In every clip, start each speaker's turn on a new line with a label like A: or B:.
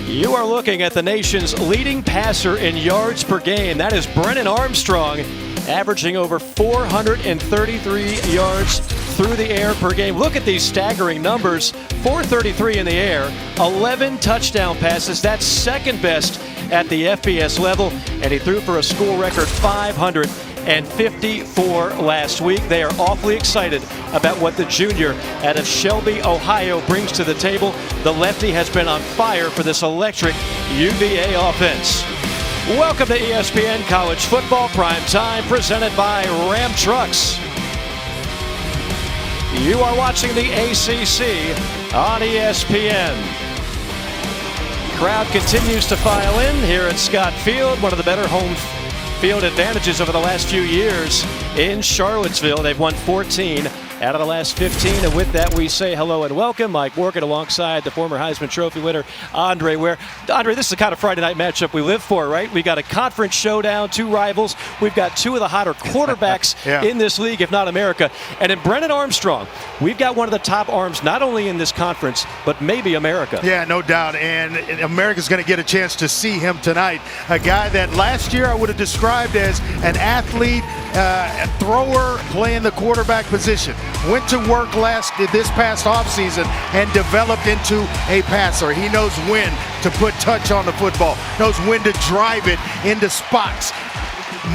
A: You are looking at the nation's leading passer in yards per game. That is Brennan Armstrong, averaging over 433 yards through the air per game. Look at these staggering numbers. 433 in the air, 11 touchdown passes. That's second best at the FBS level. And he threw for a school record 554 last week. They are awfully excited about what the junior out of Shelby, Ohio brings to the table. The lefty has been on fire for this electric UVA offense. Welcome to ESPN College Football Prime Time, presented by Ram Trucks. You are watching the ACC on ESPN. Crowd continues to file in here at Scott Field, one of the better home field advantages over the last few years in Charlottesville. They've won 14 out of the last 15, and with that we say hello and welcome. Mike Morgan alongside the former Heisman Trophy winner Andre Ware. Andre, this is the kind of Friday night matchup we live for, right? We got a conference showdown, two rivals. We've got two of the hotter quarterbacks in this league, if not America. And in Brennan Armstrong, we've got one of the top arms not only in this conference, but maybe America.
B: Yeah, no doubt. And America's going to get a chance to see him tonight. A guy that last year I would have described as an athlete, a thrower playing the quarterback position. Went to work this past offseason and developed into a passer. He knows when to put touch on the football, knows when to drive it into spots.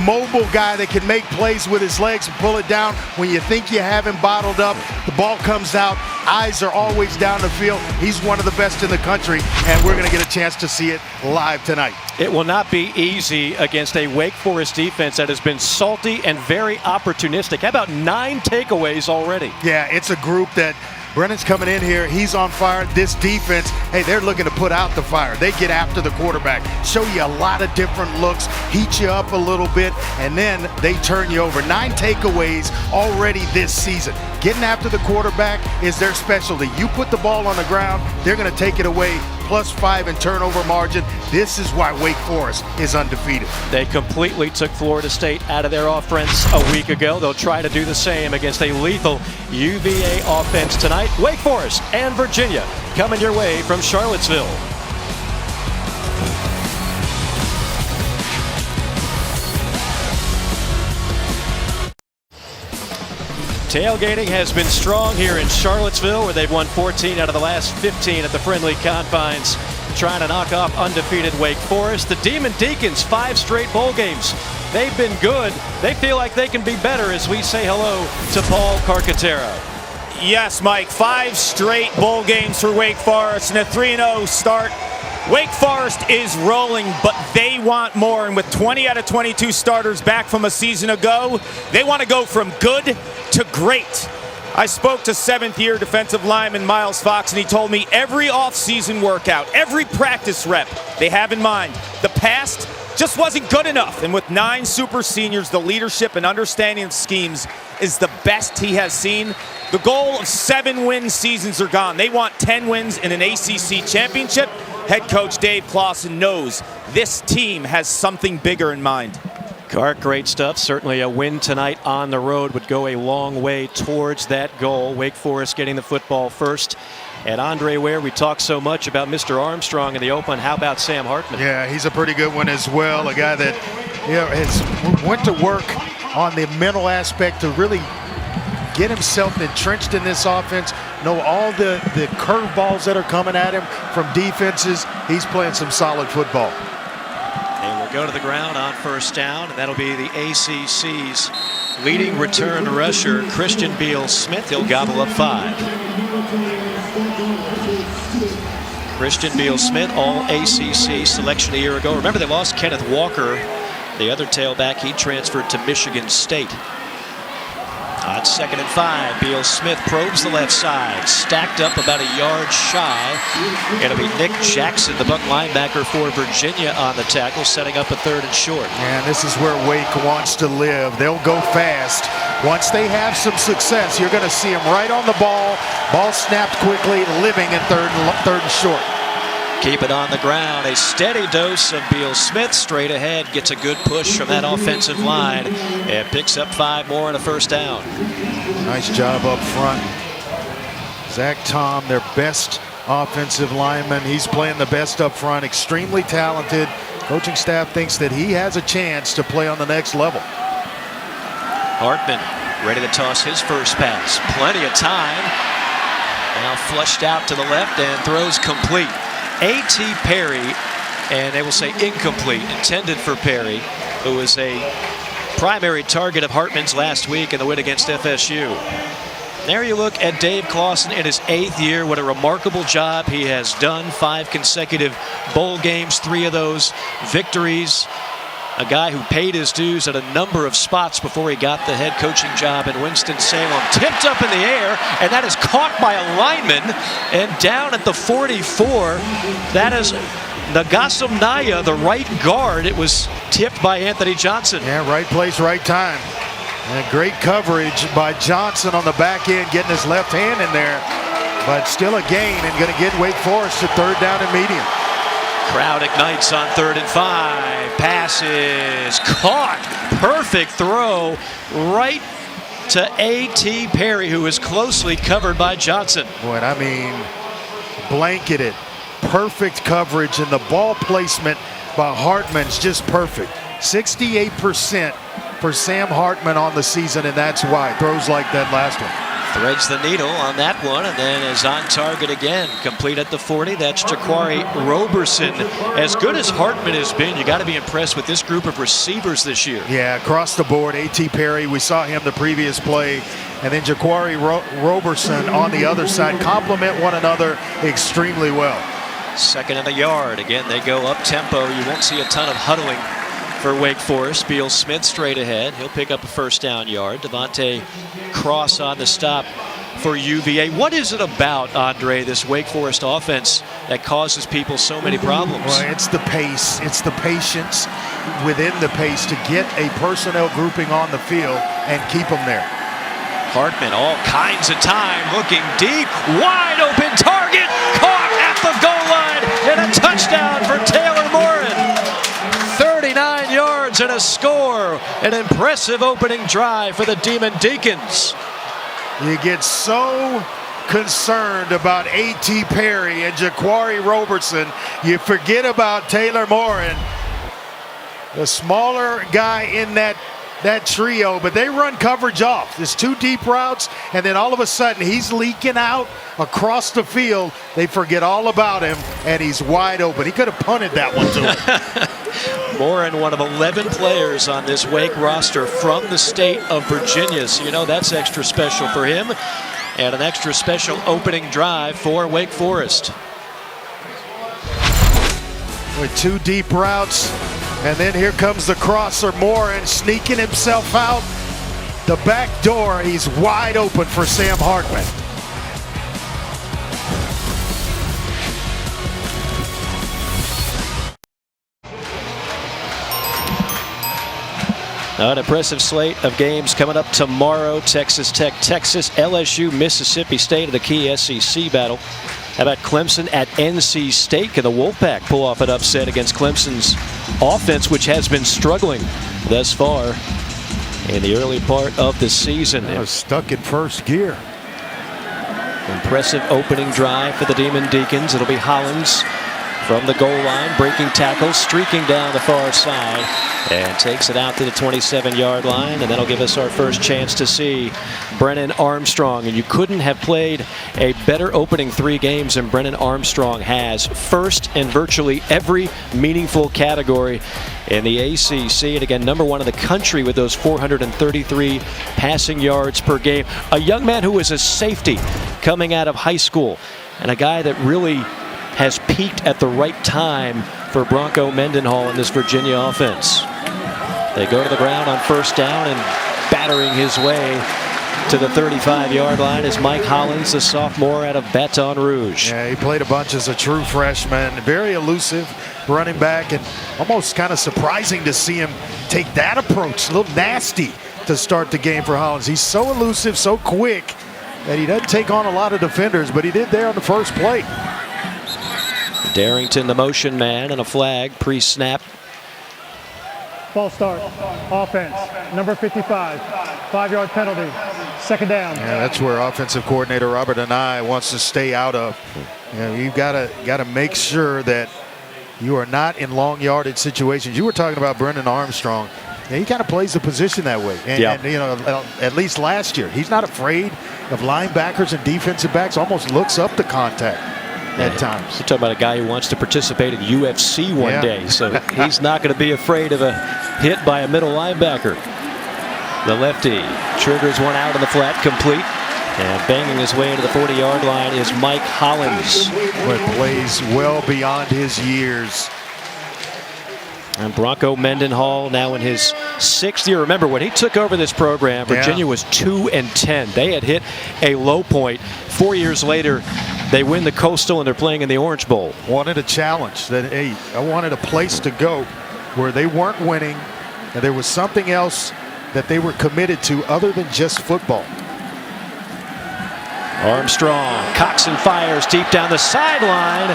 B: Mobile guy that can make plays with his legs and pull it down when you think you have him bottled up. The ball comes out. Eyes are always down the field. He's one of the best in the country, and we're going to get a chance to see it live tonight.
A: It will not be easy against a Wake Forest defense that has been salty and very opportunistic. How about 9 takeaways already?
B: Yeah, it's a group that Brennan's coming in here. He's on fire. This defense, hey, they're looking to put out the fire. They get after the quarterback, show you a lot of different looks, heat you up a little bit, and then they turn you over. 9 takeaways already this season. Getting after the quarterback is their specialty. You put the ball on the ground, they're going to take it away. +5 in turnover margin. This is why Wake Forest is undefeated.
A: They completely took Florida State out of their offense a week ago. They'll try to do the same against a lethal UVA offense tonight. Wake Forest and Virginia coming your way from Charlottesville. Tailgating has been strong here in Charlottesville, where they've won 14 out of the last 15 at the friendly confines, trying to knock off undefeated Wake Forest. The Deacons, 5 straight bowl games. They've been good. They feel like they can be better as we say hello to Paul Carcaterra.
C: Yes, Mike, 5 straight bowl games for Wake Forest and a 3-0 start. Wake Forest is rolling, but they want more. And with 20 out of 22 starters back from a season ago, they want to go from good to great. I spoke to 7th-year defensive lineman Miles Fox, and he told me every offseason workout, every practice rep they have in mind, the past just wasn't good enough. And with 9 super seniors, the leadership and understanding of schemes is the best he has seen. The goal of 7-win seasons are gone. They want 10 wins in an ACC championship. Head coach Dave Clawson knows this team has something bigger in mind.
A: Clark, great stuff. Certainly a win tonight on the road would go a long way towards that goal. Wake Forest getting the football first. And Andre Ware, we talked so much about Mr. Armstrong in the open. How about Sam Hartman?
B: Yeah, he's a pretty good one as well. A guy that has went to work on the mental aspect to really get himself entrenched in this offense, know all the curveballs that are coming at him from defenses. He's playing some solid football.
A: And we'll go to the ground on first down, and that'll be the ACC's leading return rusher, Christian Beal-Smith. He'll gobble up 5. Christian Beal-Smith, all ACC selection a year ago. Remember, they lost Kenneth Walker, the other tailback. He transferred to Michigan State. On 2nd and 5, Beal-Smith probes the left side, stacked up about a yard shy. It'll be Nick Jackson, the buck linebacker for Virginia, on the tackle, setting up a 3rd and short.
B: And this is where Wake wants to live. They'll go fast. Once they have some success, you're going to see them right on the ball. Ball snapped quickly, living in 3rd and short.
A: Keep it on the ground. A steady dose of Beal-Smith straight ahead. Gets a good push from that offensive line and picks up 5 more and a first down.
B: Nice job up front. Zach Tom, their best offensive lineman. He's playing the best up front, extremely talented. Coaching staff thinks that he has a chance to play on the next level.
A: Hartman ready to toss his first pass. Plenty of time. Now flushed out to the left and throws complete. A.T. Perry, and they will say incomplete, intended for Perry, who was a primary target of Hartman's last week in the win against FSU. There you look at Dave Clawson in his 8th year. What a remarkable job he has done. 5 consecutive bowl games, 3 of those victories. A guy who paid his dues at a number of spots before he got the head coaching job in Winston-Salem. Tipped up in the air, and that is caught by a lineman. And down at the 44, that is Nagasam Naya, the right guard. It was tipped by Anthony Johnson.
B: Yeah, right place, right time. And great coverage by Johnson on the back end, getting his left hand in there. But still a gain, and going to get Wake Forest to 3rd down and medium.
A: Crowd ignites on 3rd and 5. Passes caught. Perfect throw right to A.T. Perry, who is closely covered by Johnson.
B: Boy, I mean, blanketed. Perfect coverage, and the ball placement by Hartman's just perfect. 68% for Sam Hartman on the season, and that's why. Throws like that last one.
A: Threads the needle on that one, and then is on target again. Complete at the 40. That's Jaquari Roberson. As good as Hartman has been, you got to be impressed with this group of receivers this year.
B: Yeah, across the board. A.T. Perry, we saw him the previous play, and then Jaquari Roberson on the other side complement one another extremely well.
A: 2nd and a yard. Again, they go up tempo. You won't see a ton of huddling for Wake Forest. Beal Smith straight ahead. He'll pick up a 1st down yard. Devontae Cross on the stop for UVA. What is it about, Andre, this Wake Forest offense that causes people so many problems?
B: Well, it's the pace. It's the patience within the pace to get a personnel grouping on the field and keep them there.
A: Hartman, all kinds of time, looking deep, wide open target, caught at the goal line, and a touchdown for Taylor Morin. 39 yards and a score. An impressive opening drive for the Demon Deacons.
B: You get so concerned about A.T. Perry and Jaquari Roberson, you forget about Taylor Morin, the smaller guy in that trio, but they run coverage off. There's 2 deep routes, and then all of a sudden he's leaking out across the field. They forget all about him, and he's wide open. He could have punted that one to him.
A: Morin, one of 11 players on this Wake roster from the state of Virginia, so you know that's extra special for him, and an extra special opening drive for Wake Forest.
B: With 2 deep routes, and then here comes the crosser, Morin sneaking himself out the back door. He's wide open for Sam Hartman.
A: An impressive slate of games coming up tomorrow. Texas Tech, Texas, LSU, Mississippi State of the key SEC battle. How about Clemson at NC State? Can the Wolfpack pull off an upset against Clemson's offense, which has been struggling thus far in the early part of the season?
B: I was stuck in 1st gear.
A: Impressive opening drive for the Demon Deacons. It'll be Hollins from the goal line, breaking tackles, streaking down the far side, and takes it out to the 27-yard line, and that'll give us our first chance to see Brennan Armstrong. And you couldn't have played a better opening 3 games than Brennan Armstrong has. First in virtually every meaningful category in the ACC, and again, #1 in the country with those 433 passing yards per game. A young man who was a safety coming out of high school, and a guy that really has peaked at the right time for Bronco Mendenhall in this Virginia offense. They go to the ground on 1st down, and battering his way to the 35-yard line is Mike Hollins, the sophomore out of Baton Rouge.
B: Yeah, he played a bunch as a true freshman. Very elusive running back, and almost kind of surprising to see him take that approach. A little nasty to start the game for Hollins. He's so elusive, so quick, that he doesn't take on a lot of defenders, but he did there on the first play.
A: Darrington, the motion man, and a flag pre-snap.
D: False start. Offense. Number 55. 5-yard penalty. Second down.
B: Yeah, that's where offensive coordinator Robert Anae wants to stay out of. You know, you've got to make sure that you are not in long yardage situations. You were talking about Brendan Armstrong. Yeah, he kind of plays the position that way. And,
A: yeah.
B: and, you know, at least last year, he's not afraid of linebackers and defensive backs, almost looks up the contact at times.
A: You're talking about a guy who wants to participate in UFC one day, so he's not going to be afraid of a hit by a middle linebacker. The lefty triggers one out in the flat, complete. And banging his way into the 40-yard line is Mike Hollins.
B: But plays well beyond his years.
A: And Bronco Mendenhall now in his 6th year. Remember, when he took over this program, Virginia was 2-10. They had hit a low point. 4 years later, they win the Coastal and they're playing in the Orange Bowl.
B: Wanted a challenge. That, hey, I wanted a place to go where they weren't winning and there was something else that they were committed to other than just football.
A: Armstrong cocks and fires deep down the sideline.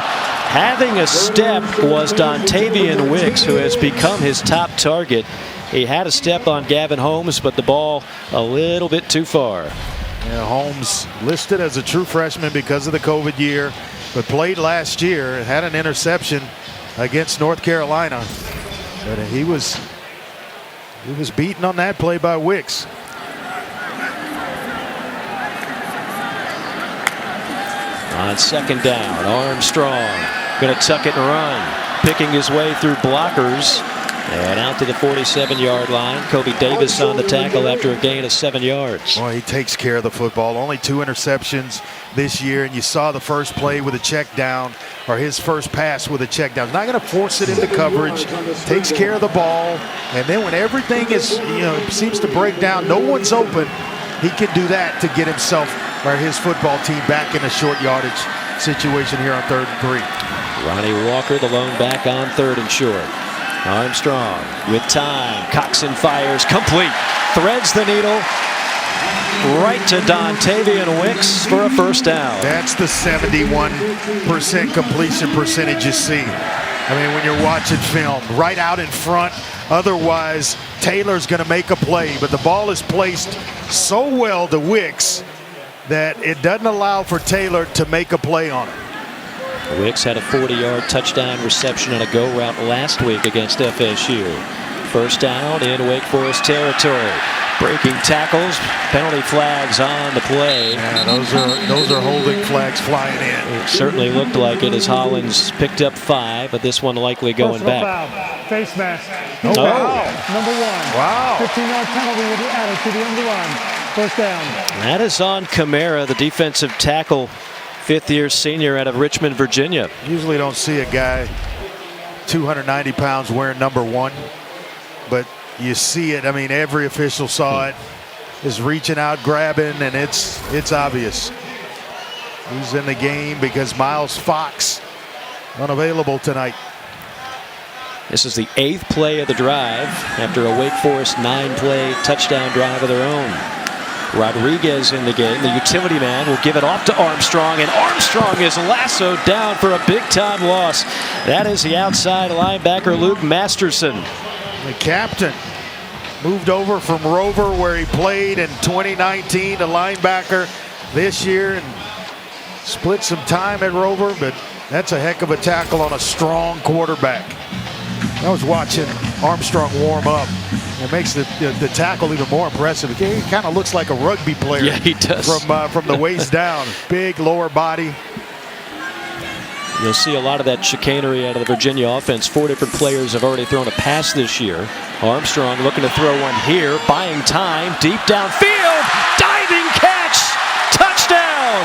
A: Having a step was Dontavian Wicks, who has become his top target. He had a step on Gavin Holmes, but the ball a little bit too far.
B: Yeah, Holmes listed as a true freshman because of the COVID year, but played last year and had an interception against North Carolina. But he was beaten on that play by Wicks.
A: On second down, Armstrong going to tuck it and run, picking his way through blockers and out to the 47-yard line. Kobe Davis on the tackle after a gain of 7 yards.
B: Boy, he takes care of the football. Only 2 interceptions this year, and you saw the first play with a check down, or his first pass with a check down. He's not going to force it into coverage. Takes care of the ball, and then when everything is, seems to break down, no one's open, he can do that to get himself or his football team back in a short yardage situation here on 3rd and 3.
A: Ronnie Walker, the lone back on 3rd and short. Armstrong with time, cocks and fires, complete. Threads the needle right to Dontavian Wicks for a first down.
B: That's the 71% completion percentage you see. I mean, when you're watching film, right out in front. Otherwise, Taylor's going to make a play, but the ball is placed so well to Wicks that it doesn't allow for Taylor to make a play on it.
A: Wicks had a 40-yard touchdown reception on a go route last week against FSU. First down in Wake Forest territory. Breaking tackles, penalty flags on the play.
B: Yeah, those are holding flags flying in.
A: It certainly looked like it as Hollins picked up 5, but this one likely going back.
D: Foul. Face mask.
B: Oh, wow.
D: Number 1.
B: Wow.
D: 15-yard penalty will be added to the end of the run. First down.
A: That is on Kamara, the defensive tackle, 5th-year senior out of Richmond, Virginia.
B: Usually don't see a guy 290 pounds wearing number 1, but you see it. I mean, every official saw it, is reaching out, grabbing, and it's obvious. He's in the game because Miles Fox unavailable tonight.
A: This is the 8th play of the drive after a Wake Forest 9-play touchdown drive of their own. Rodriguez in the game. The utility man will give it off to Armstrong, and Armstrong is lassoed down for a big-time loss. That is the outside linebacker, Luke Masterson.
B: The captain moved over from Rover, where he played in 2019, to linebacker this year, and split some time at Rover, but that's a heck of a tackle on a strong quarterback. I was watching Armstrong warm up. It makes the tackle even more impressive. He kind of looks like a rugby player.
A: Yeah, he does.
B: From the waist down. Big lower body.
A: You'll see a lot of that chicanery out of the Virginia offense. 4 different players have already thrown a pass this year. Armstrong looking to throw one here, buying time, deep downfield, diving catch, touchdown!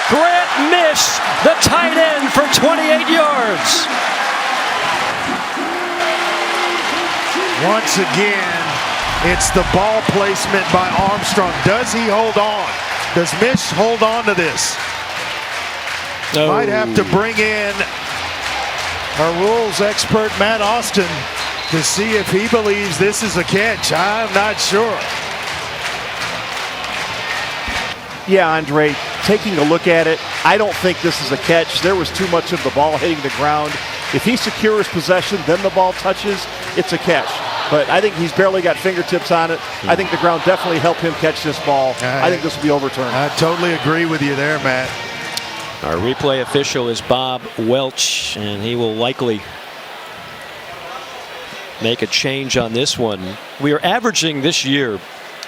A: Grant Mish, the tight end, for 28 yards.
B: Once again, it's the ball placement by Armstrong. Does he hold on? Does Mish hold on to this?
A: No.
B: Might have to bring in our rules expert, Matt Austin, to see if he believes this is a catch. I'm not sure.
E: Yeah, Andre, taking a look at it, I don't think this is a catch. There was too much of the ball hitting the ground. If he secures possession, then the ball touches, it's a catch. but I think he's barely got fingertips on it. I think the ground definitely helped him catch this ball. I think this will be overturned.
B: I totally agree with you there, Matt.
A: Our replay official is Bob Welch, and he will likely make a change on this one. We are averaging this year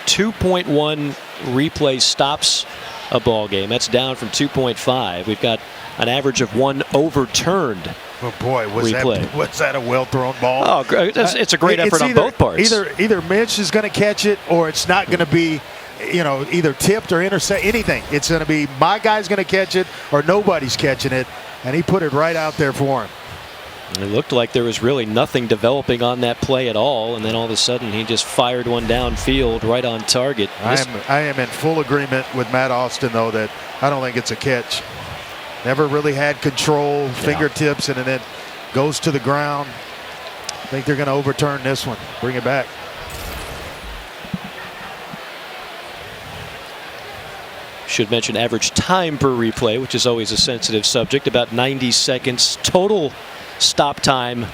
A: 2.1 replay stops a ball game. That's down from 2.5. We've got an average of 1 overturned.
B: Oh boy, was
A: replay.
B: that a well-thrown ball?
A: Oh, it's a great effort on both parts.
B: Either Mitch is going to catch it, or it's not going to be, either tipped or intercept. Anything. It's going to be my guy's going to catch it, or nobody's catching it, and he put it right out there for him.
A: It looked like there was really nothing developing on that play at all, and then all of a sudden he just fired one downfield right on target.
B: I am in full agreement with Matt Austin, though, that I don't think it's a catch. Never really had control, fingertips, and then it goes to the ground. I think they're going to overturn this one, bring it back.
A: Should mention average time per replay, which is always a sensitive subject, about 90 seconds. Total stop time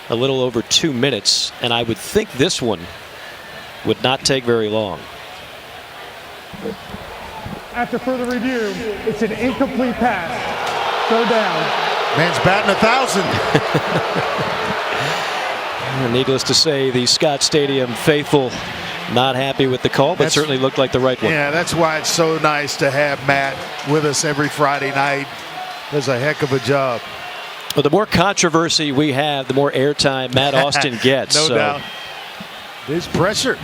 A: a little over 2 minutes, and I would think this one would not take very long.
D: After further review, it's an incomplete pass. Third down.
B: Man's batting 1,000.
A: Needless to say, the Scott Stadium faithful not happy with the call, but certainly looked like the right one.
B: Yeah, that's why it's so nice to have Matt with us every Friday night. Does a heck of a job.
A: Well, the more controversy we have, the more airtime Matt Austin gets.
B: No doubt. There's pressure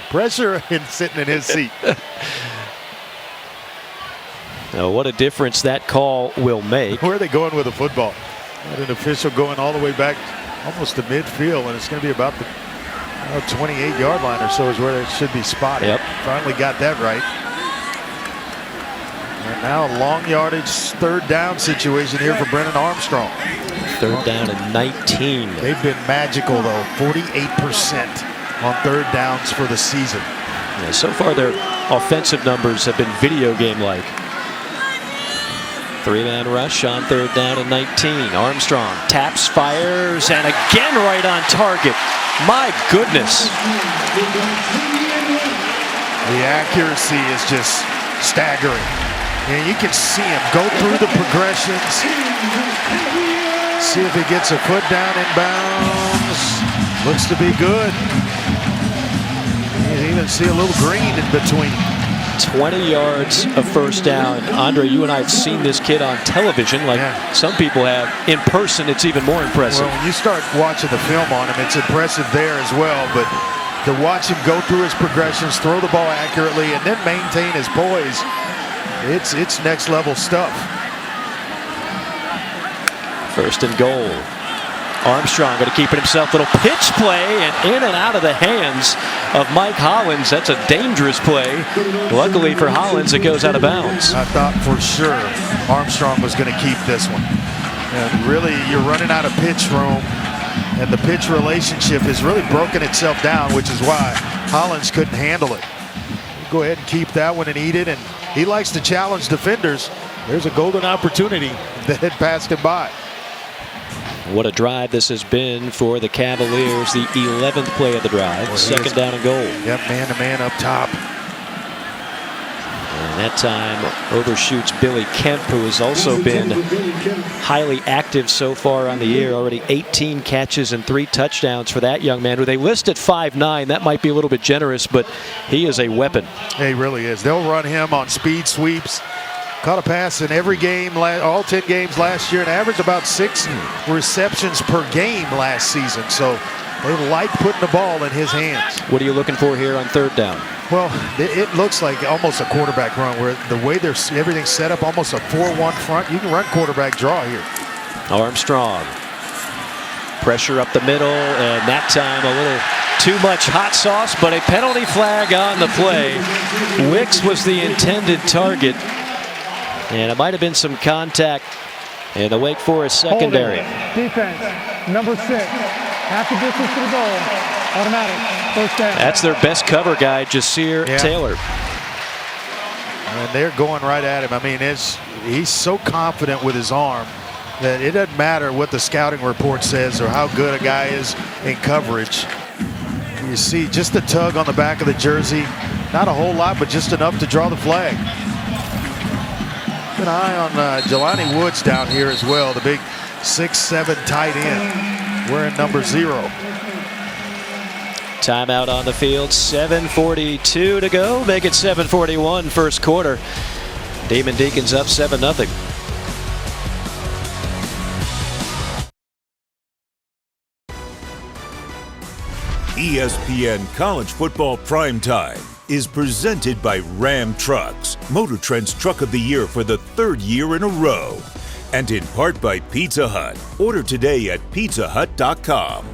B: in sitting in his seat.
A: Now, what a difference that call will make.
B: Where are they going with the football? Got an official going all the way back almost to midfield, and it's going to be about the 28-yard line or so is where it should be spotted.
A: Yep.
B: Finally got that right. And now a long yardage third down situation here for Brennan Armstrong.
A: Third down and 19.
B: They've been magical, though. 48% on third downs for the season.
A: Yeah, so far their offensive numbers have been video game-like. 3-man rush on third down and 19. Armstrong taps, fires, and again right on target. My goodness.
B: The accuracy is just staggering. And you can see him go through the progressions. See if he gets a foot down in bounds. Looks to be good. You can even see a little green in between.
A: 20 yards of first down. Andre, you and I have seen this kid on television like some people have. In person, it's even more impressive.
B: Well, when you start watching the film on him, it's impressive there as well. But to watch him go through his progressions, throw the ball accurately, and then maintain his poise, it's next level stuff.
A: First and goal. Armstrong going to keep it himself. Little pitch play, and in and out of the hands of Mike Hollins. That's a dangerous play. Luckily for Hollins, it goes out of bounds.
B: I thought for sure Armstrong was going to keep this one. And really, you're running out of pitch room, and the pitch relationship has really broken itself down, which is why Hollins couldn't handle it. Go ahead and keep that one and eat it, and he likes to challenge defenders. There's a golden opportunity that had passed him by.
A: What a drive this has been for the Cavaliers. The 11th play of the drive. Well, second down and goal.
B: Yep, man-to-man up top.
A: And that time overshoots Billy Kemp, who has also been highly active so far on the year. Already 18 catches and 3 touchdowns for that young man, who they list at 5'9". That might be a little bit generous, but he is a weapon.
B: He really is. They'll run him on speed sweeps. Caught a pass in every game, all 10 games last year, and averaged about 6 receptions per game last season. So they like putting the ball in his hands.
A: What are you looking for here on third down?
B: Well, it looks like almost a quarterback run, where the way everything's set up, almost a 4-1 front. You can run quarterback draw here.
A: Armstrong. Pressure up the middle, and that time a little too much hot sauce, but a penalty flag on the play. Wicks was the intended target. And it might have been some contact in the Wake Forest secondary.
D: Defense, number 6. Half the distance to the goal. Automatic. First down.
A: That's their best cover guy, Jasir Taylor.
B: And they're going right at him. I mean, he's so confident with his arm that it doesn't matter what the scouting report says or how good a guy is in coverage. You see just the tug on the back of the jersey. Not a whole lot, but just enough to draw the flag. Keep an eye on Jelani Woods down here as well, the big 6'7" tight end, wearing number 0.
A: Timeout on the field, 7:42 to go. Make it 7:41 first quarter. Demon Deacons up 7-0.
F: ESPN College Football Primetime is presented by Ram Trucks, Motor Trend's Truck of the Year for the 3rd year in a row. And in part by Pizza Hut. Order today at pizzahut.com.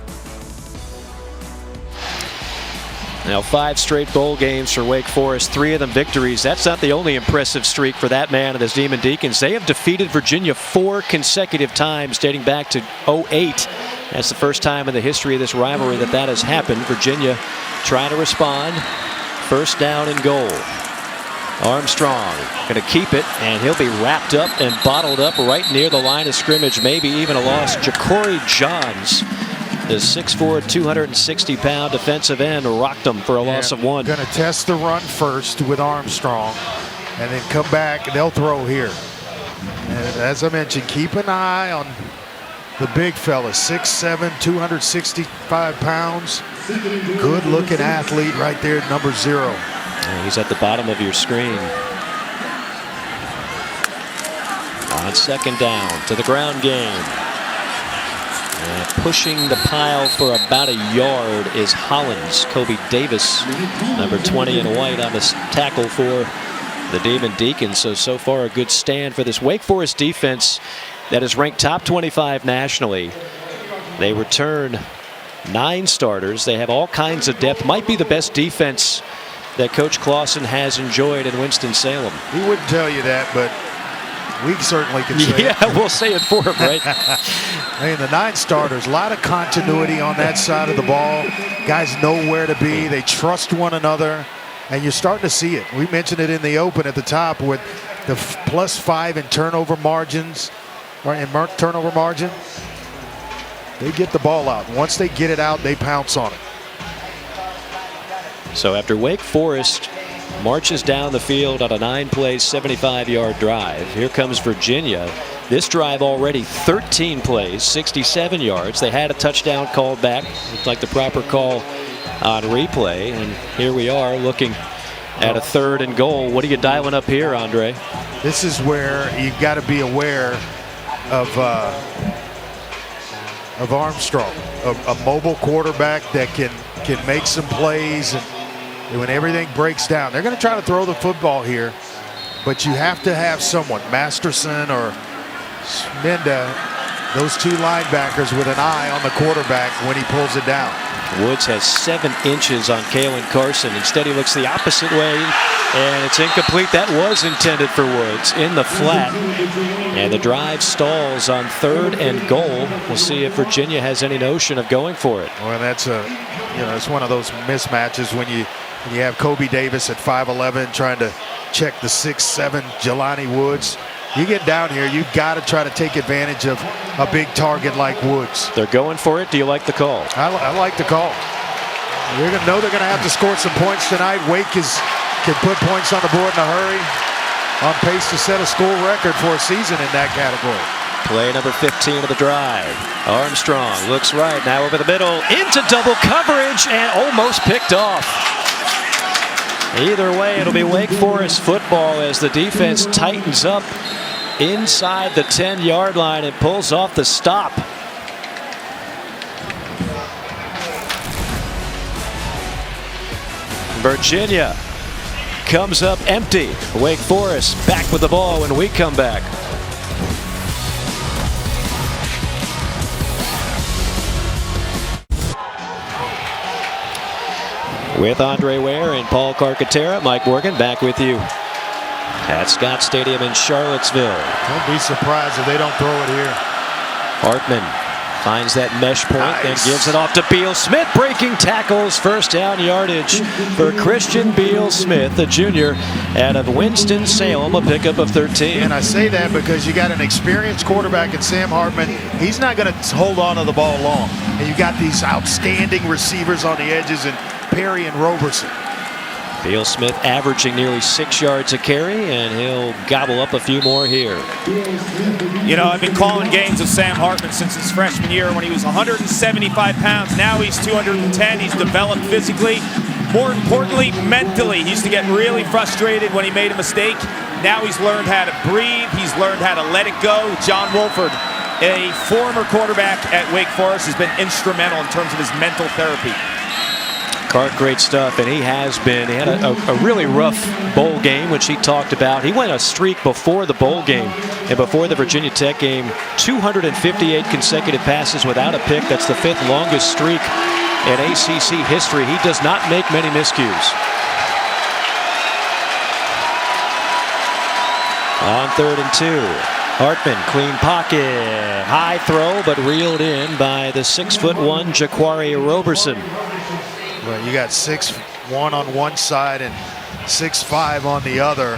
A: Now 5 straight bowl games for Wake Forest, 3 of them victories. That's not the only impressive streak for that man and his Demon Deacons. They have defeated Virginia 4 consecutive times dating back to 2008. That's the first time in the history of this rivalry that has happened. Virginia trying to respond. First down and goal. Armstrong going to keep it, and he'll be wrapped up and bottled up right near the line of scrimmage, maybe even a loss. Ja'Cory Johns, the 6'4", 260-pound defensive end, rocked him for a loss of 1.
B: Going to test the run first with Armstrong, and then come back, and they'll throw here. And as I mentioned, keep an eye on the big fella, 6'7", 265 pounds. Good-looking athlete right there, number 0.
A: And he's at the bottom of your screen. On second down, to the ground game. And pushing the pile for about a yard is Hollins. Kobe Davis, number 20 in white, on the tackle for the Demon Deacons. So far a good stand for this Wake Forest defense that is ranked top 25 nationally. They return 9 starters. They have all kinds of depth. Might be the best defense that Coach Clawson has enjoyed in Winston-Salem.
B: He wouldn't tell you that, but we certainly can say it.
A: Yeah, we'll say it for him, right?
B: I mean, the 9 starters, a lot of continuity on that side of the ball. Guys know where to be. They trust one another, and you're starting to see it. We mentioned it in the open at the top with the +5 in turnover margins, or in turnover margin. They get the ball out. Once they get it out, they pounce on it.
A: So after Wake Forest marches down the field on a 9-play, 75-yard drive, here comes Virginia. This drive already 13 plays, 67 yards. They had a touchdown called back. Looked like the proper call on replay. And here we are looking at a 3rd and goal. What are you dialing up here, Andre?
B: This is where you've got to be aware of Armstrong, a mobile quarterback that can make some plays, and when everything breaks down, they're going to try to throw the football here, but you have to have someone, Masterson or Smenda, those 2 linebackers with an eye on the quarterback when he pulls it down.
A: Woods has 7 inches on Kalen Carson. Instead, he looks the opposite way, and it's incomplete. That was intended for Woods in the flat. And the drive stalls on 3rd and goal. We'll see if Virginia has any notion of going for it.
B: Well, that's it's one of those mismatches when you have Kobe Davis at 5'11", trying to check the 6'7" Jelani Woods. You get down here, you've got to try to take advantage of a big target like Woods.
A: They're going for it. Do you like the call?
B: I like the call. They're going to know they're going to have to score some points tonight. Wake can put points on the board in a hurry. On pace to set a school record for a season in that category.
A: Play number 15 of the drive. Armstrong looks right, now over the middle, into double coverage, and almost picked off. Either way, it'll be Wake Forest football as the defense tightens up inside the 10-yard line and pulls off the stop. Virginia comes up empty. Wake Forest back with the ball when we come back. With Andre Ware and Paul Carcaterra, Mike Morgan back with you at Scott Stadium in Charlottesville.
B: Don't be surprised if they don't throw it here.
A: Hartman Finds that mesh point,
B: nice.
A: Then gives it off to Beal Smith. Breaking tackles, first down yardage for Christian Beal Smith, the junior out of Winston-Salem, a pickup of 13.
B: And I say that because you got an experienced quarterback in Sam Hartman. He's not going to hold on to the ball long. And you got these outstanding receivers on the edges in Perry and Roberson.
A: Beal Smith averaging nearly 6 yards a carry, and he'll gobble up a few more here.
C: You know, I've been calling games of Sam Hartman since his freshman year when he was 175 pounds. Now he's 210. He's developed physically. More importantly, mentally. He used to get really frustrated when he made a mistake. Now he's learned how to breathe. He's learned how to let it go. John Wolford, a former quarterback at Wake Forest, has been instrumental in terms of his mental therapy.
A: Cart, great stuff, and he has been. He had a really rough bowl game, which he talked about. He went a streak before the bowl game and before the Virginia Tech game, 258 consecutive passes without a pick. That's the 5th longest streak in ACC history. He does not make many miscues. On 3rd and 2. Hartman, clean pocket, high throw, but reeled in by the 6'1" Jaquari Roberson.
B: Well, you got 6'1" on one side and 6'5" on the other.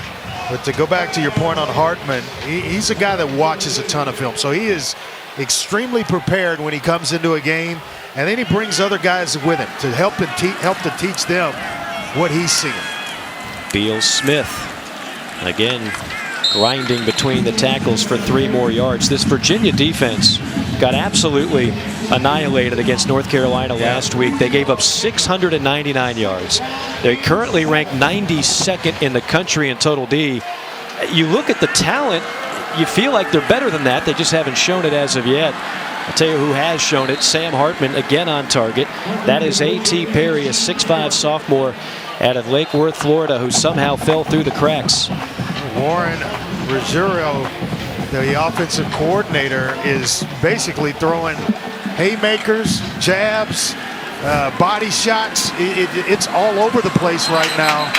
B: But to go back to your point on Hartman, he's a guy that watches a ton of film. So he is extremely prepared when he comes into a game. And then he brings other guys with him to help to teach them what he's seeing.
A: Beal Smith, again, grinding between the tackles for 3 more yards. This Virginia defense got absolutely annihilated against North Carolina last week. They gave up 699 yards. They currently rank 92nd in the country in total D. You look at the talent, you feel like they're better than that. They just haven't shown it as of yet. I'll tell you who has shown it. Sam Hartman, again on target. That is A.T. Perry, a 6'5" sophomore out of Lake Worth, Florida, who somehow fell through the cracks.
B: Warren Ruggiero, the offensive coordinator, is basically throwing haymakers, jabs, body shots. It's all over the place right now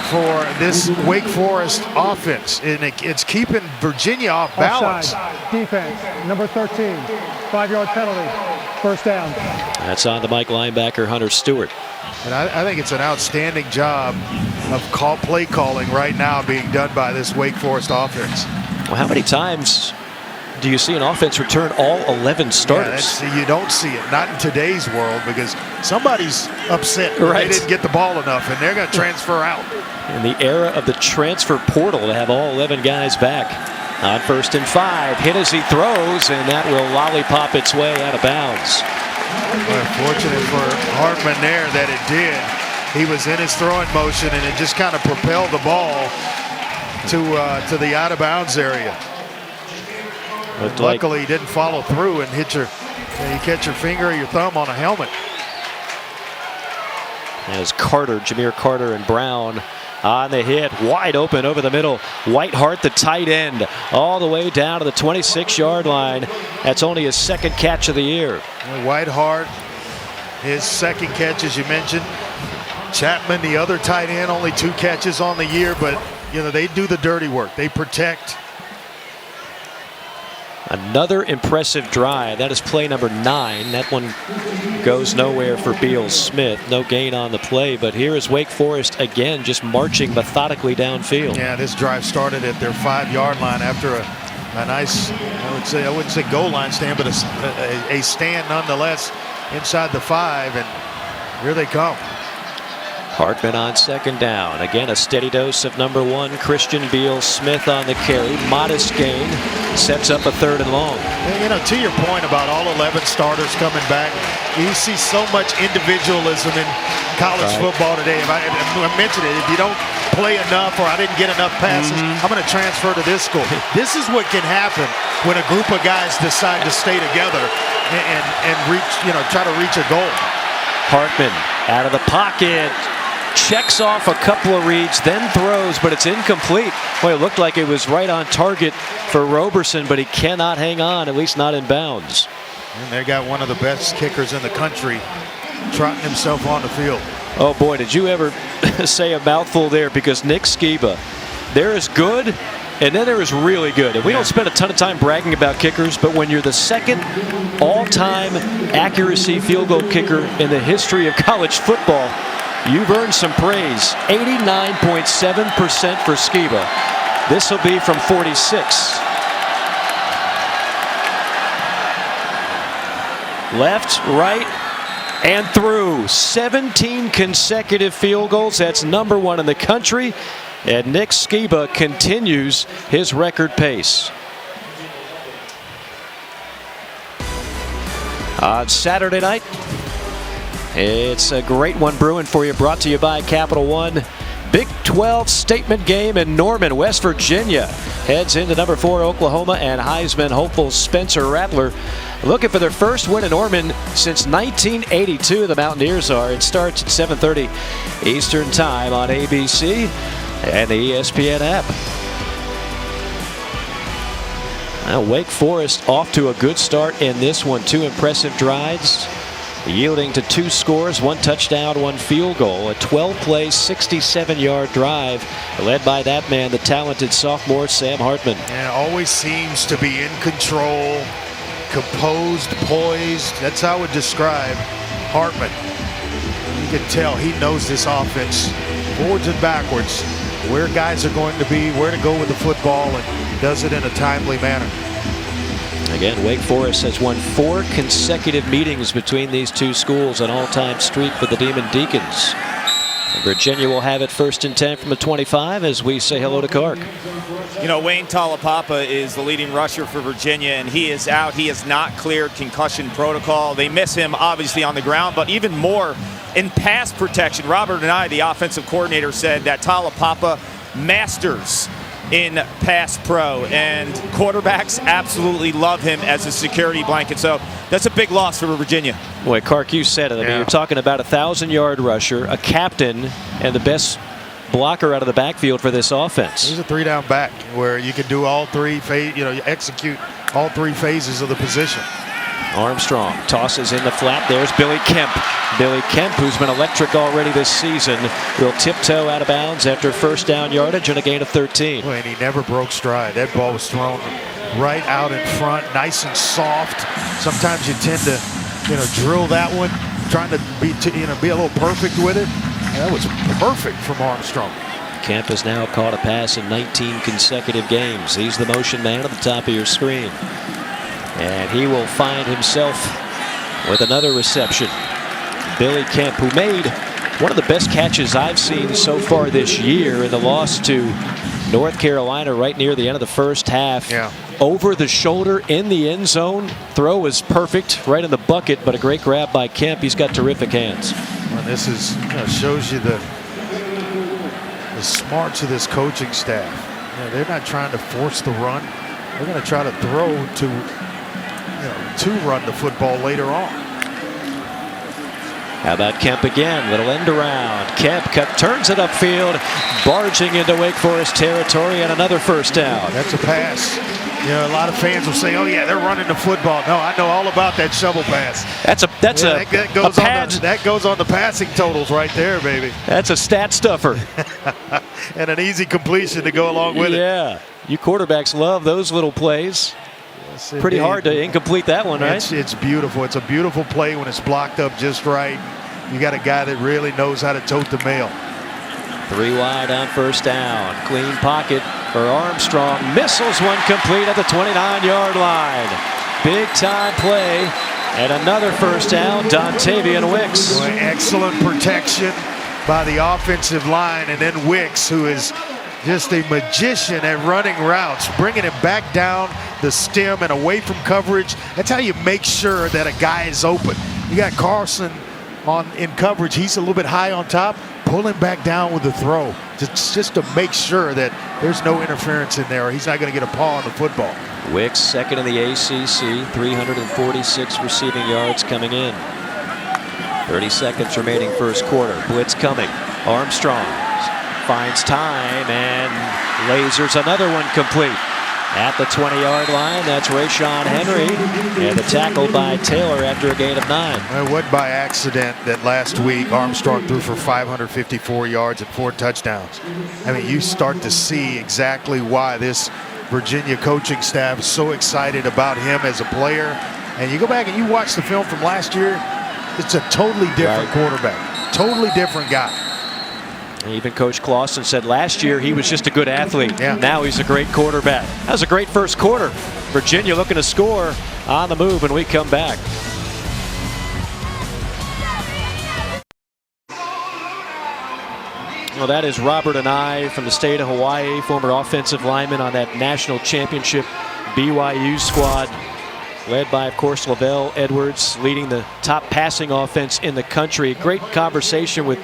B: for this Wake Forest offense, and it's keeping Virginia off balance.
D: Offside. Defense, number 13, 5-yard penalty, first down.
A: That's on the Mike linebacker, Hunter Stewart.
B: And I think it's an outstanding job of play calling right now being done by this Wake Forest offense.
A: Well, how many times do you see an offense return all 11 starters?
B: Yeah, you don't see it, not in today's world, because somebody's upset
A: right.
B: They didn't get the ball enough, and they're going to transfer out.
A: In the era of the transfer portal, to have all 11 guys back. On 1st and 5, hit as he throws, and that will lollipop its way out of bounds.
B: Well, fortunate for Hartman there that it did. He was in his throwing motion, and it just kind of propelled the ball to the out of bounds area. Luckily, he didn't follow through and hit you catch your finger or your thumb on a helmet.
A: As Jameer Carter and Brown on the hit, wide open over the middle. Whitehart, the tight end, all the way down to the 26-yard line. That's only his 2nd catch of the year.
B: Whitehart, his 2nd catch, as you mentioned. Chapman, the other tight end, only 2 catches on the year, but they do the dirty work. They protect.
A: Another impressive drive. That is play number 9. That one goes nowhere for Beal Smith. No gain on the play, but here is Wake Forest again, just marching methodically downfield.
B: Yeah, this drive started at their 5-yard line after a nice, I wouldn't say goal line stand, but a stand nonetheless inside the 5, and here they come.
A: Hartman on 2nd down. Again, a steady dose of number 1, Christian Beal Smith on the carry. Modest gain. Sets up a 3rd and long.
B: And, to your point about all 11 starters coming back, you see so much individualism in college football today. I mentioned it. If you don't play enough or I didn't get enough passes, I'm going to transfer to this school. This is what can happen when a group of guys decide to stay together and reach, try to reach a goal.
A: Hartman out of the pocket. Checks off a couple of reads, then throws, but it's incomplete. Boy, it looked like it was right on target for Roberson, but he cannot hang on, at least not in bounds.
B: And they got one of the best kickers in the country trotting himself on the field.
A: Oh boy, did you ever say a mouthful there, because Nick Skiba, they're as good And then there is really good. And we don't spend a ton of time bragging about kickers, but when you're the second all-time accuracy field goal kicker in the history of college football, you've earned some praise. 89.7% for Skiba. This will be from 46. Left, right, and through. 17 consecutive field goals. That's number 1 in the country. And Nick Skiba continues his record pace. On Saturday night, it's a great one brewing for you, brought to you by Capital One. Big 12 statement game in Norman, West Virginia. Heads into number 4 Oklahoma, and Heisman hopeful Spencer Rattler looking for their first win in Norman since 1982. The Mountaineers are. It starts at 7:30 Eastern Time on ABC and the ESPN app. Now Wake Forest off to a good start in this one. 2 impressive drives, yielding to 2 scores, 1 touchdown, 1 field goal. A 12-play, 67-yard drive led by that man, the talented sophomore Sam Hartman.
B: And always seems to be in control, composed, poised. That's how I would describe Hartman. You can tell he knows this offense forwards and backwards, where guys are going to be, where to go with the football, and does it in a timely manner.
A: Again, Wake Forest has won 4 consecutive meetings between these 2 schools, an all-time streak for the Demon Deacons. And Virginia will have it 1st and 10 from the 25 as we say hello to Clark.
C: You know, Wayne Talapapa is the leading rusher for Virginia, and he is out. He has not cleared concussion protocol. They miss him, obviously, on the ground, but even more in pass protection. Robert and I, the offensive coordinator, said that Talapapa masters in pass pro, and quarterbacks absolutely love him as a security blanket. So that's a big loss for Virginia.
A: Boy, Clark, you said it. I mean, you're talking about a 1,000-yard rusher, a captain, and the best blocker out of the backfield for this offense.
B: He's a 3-down back where you can do all 3 you execute all 3 phases of the position.
A: Armstrong tosses in the flat. There's Billy Kemp. Billy Kemp, who's been electric already this season, will tiptoe out of bounds after 1st down yardage and a gain of 13.
B: Well, and he never broke stride. That ball was thrown right out in front, nice and soft. Sometimes you tend to, drill that one, trying to be a little perfect with it. And that was perfect from Armstrong.
A: Kemp has now caught a pass in 19 consecutive games. He's the motion man at the top of your screen. And he will find himself with another reception. Billy Kemp, who made one of the best catches I've seen so far this year in the loss to North Carolina right near the end of the 1st half.
B: Yeah.
A: Over the shoulder in the end zone. Throw was perfect, right in the bucket, but a great grab by Kemp. He's got terrific hands.
B: Well, this is shows you the smarts of this coaching staff. They're not trying to force the run. They're going to try to throw to run the football later on.
A: How about Kemp again? Little end around. Kemp turns it upfield, barging into Wake Forest territory, and another 1st down.
B: That's a pass. A lot of fans will say, "Oh yeah, they're running the football." No, I know all about that shovel pass.
A: That
B: goes on the passing totals right there, baby.
A: That's a stat stuffer.
B: And an easy completion to go along with it.
A: Yeah, you quarterbacks love those little plays. Pretty hard to incomplete that one, right?
B: It's beautiful. It's a beautiful play when it's blocked up just right. You got a guy that really knows how to tote the mail.
A: 3 wide on 1st down. Clean pocket for Armstrong. Missiles one complete at the 29-yard line. Big time play. And another 1st down, Dontavian Wicks.
B: Boy, excellent protection by the offensive line. And then Wicks, who is just a magician at running routes, bringing it back down the stem and away from coverage. That's how you make sure that a guy is open. You got Carlson in coverage. He's a little bit high on top. Pull him back down with the throw, just to make sure that there's no interference in there, or he's not going to get a paw on the football.
A: Wicks, 2nd in the ACC, 346 receiving yards coming in. 30 seconds remaining 1st quarter. Blitz coming. Armstrong finds time and lasers another one complete. at the 20-yard line. That's Rayshon Henry, and the tackle by Taylor after a gain of 9.
B: Well, it wasn't by accident that last week Armstrong threw for 554 yards and 4 touchdowns. I mean, you start to see exactly why this Virginia coaching staff is so excited about him as a player. And you go back and you watch the film from last year, it's a totally different quarterback, totally different guy.
A: Even Coach Clawson said last year he was just a good athlete.
B: Yeah.
A: Now he's a great quarterback. That was a great first quarter. Virginia looking to score on the move when we come back. Well, that is Robert Anae from the state of Hawaii, former offensive lineman on that national championship BYU squad, led by, of course, Lavelle Edwards, leading the top passing offense in the country. Great conversation with